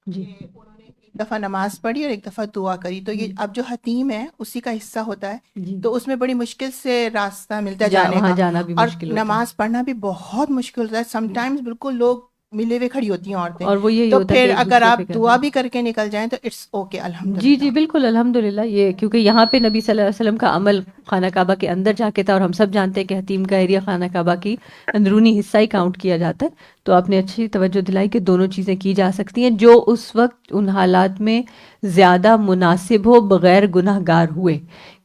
جی
انہوں نے ایک دفعہ نماز پڑھی اور ایک دفعہ دعا کری, تو یہ اب جو حتیم ہے اسی کا حصہ ہوتا ہے,
جی
تو اس میں بڑی مشکل سے راستہ ملتا ہے جانے
وہاں
کا,
جانا بھی
اور
مشکل ہوتا ہے.
نماز پڑھنا بھی بہت مشکل ہوتا ہے. سم ٹائمز بالکل لوگ ملے ہوئے کھڑی ہوتی ہیں عورتیں,
اور وہ یہی
تو
ہوتا ہے
پھر
کہ ایک
اگر
دوسرے
آپ
پہ کرتے
دعا
ہیں.
بھی کر کے نکل جائیں تو اٹس اوکے, الحمد
جی جی بالکل الحمدللہ. یہ کیونکہ یہاں پہ نبی صلی اللہ علیہ وسلم کا عمل خانہ کعبہ کے اندر جا کے تھا, اور ہم سب جانتے ہیں کہ حتیم کا ایریا خانہ کعبہ کی اندرونی حصہ ہی کاؤنٹ کیا جاتا ہے. تو آپ نے اچھی توجہ دلائی کہ دونوں چیزیں کی جا سکتی ہیں جو اس وقت ان حالات میں زیادہ مناسب ہو بغیر گناہ گار ہوئے,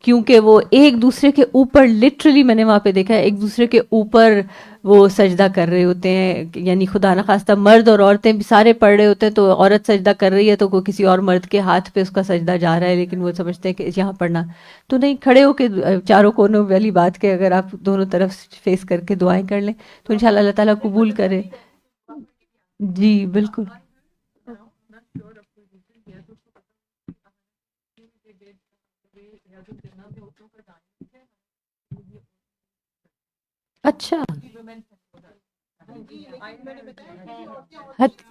کیونکہ وہ ایک دوسرے کے اوپر لٹرلی میں نے وہاں پہ دیکھا ہے ایک دوسرے کے اوپر وہ سجدہ کر رہے ہوتے ہیں, یعنی خدا نخواستہ مرد اور عورتیں بھی سارے پڑھ رہے ہوتے ہیں, تو عورت سجدہ کر رہی ہے تو کوئی کسی اور مرد کے ہاتھ پہ اس کا سجدہ جا رہا ہے, لیکن وہ سمجھتے ہیں کہ یہاں پڑھنا تو نہیں, کھڑے ہو کے چاروں کونوں والی بات کہ اگر آپ دونوں طرف فیس کر کے دعائیں کر لیں تو انشاءاللہ اللہ تعالیٰ قبول کرے. جی بالکل. اچھا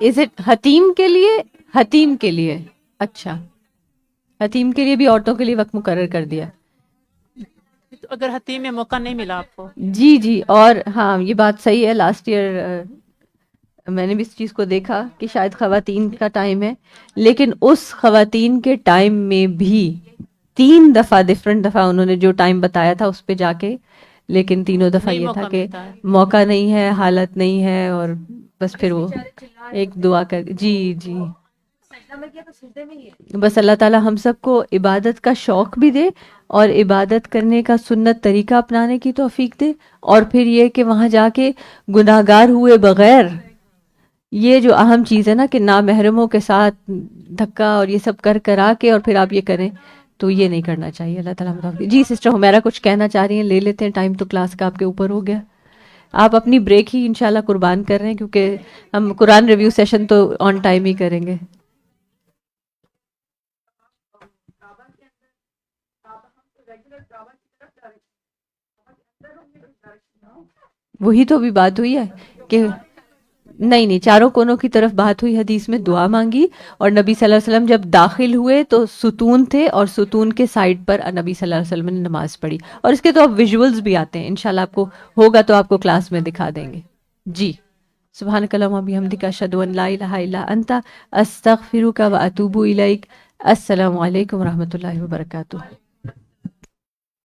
از اٹ حتیم کے لیے؟ حتیم کے لیے اچھا, حتیم کے لیے بھی عورتوں کے لیے وقت مقرر کر دیا.
تو اگر حتیم میں موقع نہیں ملا آپ کو؟
جی جی, اور ہاں یہ بات صحیح ہے. لاسٹ ایئر میں نے بھی اس چیز کو دیکھا کہ شاید خواتین کا ٹائم ہے, لیکن اس خواتین کے ٹائم میں بھی 3 دفعہ ڈفرنٹ دفعہ انہوں نے جو ٹائم بتایا تھا اس پہ جا کے, لیکن تینوں دفعہ یہ تھا کہ موقع نہیں ہے, حالت نہیں ہے, اور بس پھر وہ ایک دعا کر. جی جی بس اللہ تعالیٰ ہم سب کو عبادت کا شوق بھی دے اور عبادت کرنے کا سنت طریقہ اپنانے کی توفیق دے, اور پھر یہ کہ وہاں جا کے گناہ گار ہوئے بغیر, یہ جو اہم چیز ہے نا کہ نامحرموں کے ساتھ دھکا اور یہ سب کر آ کے اور پھر آپ یہ کریں, تو یہ نہیں کرنا چاہیے. اللہ تعالیٰ مطابق. جی سسٹر حمیرہ کچھ کہنا چاہ رہی ہیں, لے لیتے ہیں, ٹائم تو کلاس کا آپ کے اوپر ہو گیا. آپ اپنی بریک ہی انشاءاللہ قربان کر رہے ہیں کیونکہ ہم قرآن ریویو سیشن تو آن ٹائم ہی کریں گے. وہی تو بھی بات ہوئی ہے کہ نہیں چاروں کونوں کی طرف بات ہوئی, حدیث میں دعا مانگی, اور نبی صلی اللہ علیہ وسلم جب داخل ہوئے تو ستون تھے اور ستون کے سائڈ پر نبی صلی اللہ علیہ وسلم نے نماز پڑھی, اور اس کے تو اب ویژولز بھی آتے ہیں, انشاءاللہ آپ کو ہوگا تو آپ کو کلاس میں دکھا دیں گے. جی سبحانک اللہم و بحمدک اشہد ان لا الہ الا انت استغفرک و اتوب الیک. السلام علیکم و رحمۃ اللہ وبرکاتہ.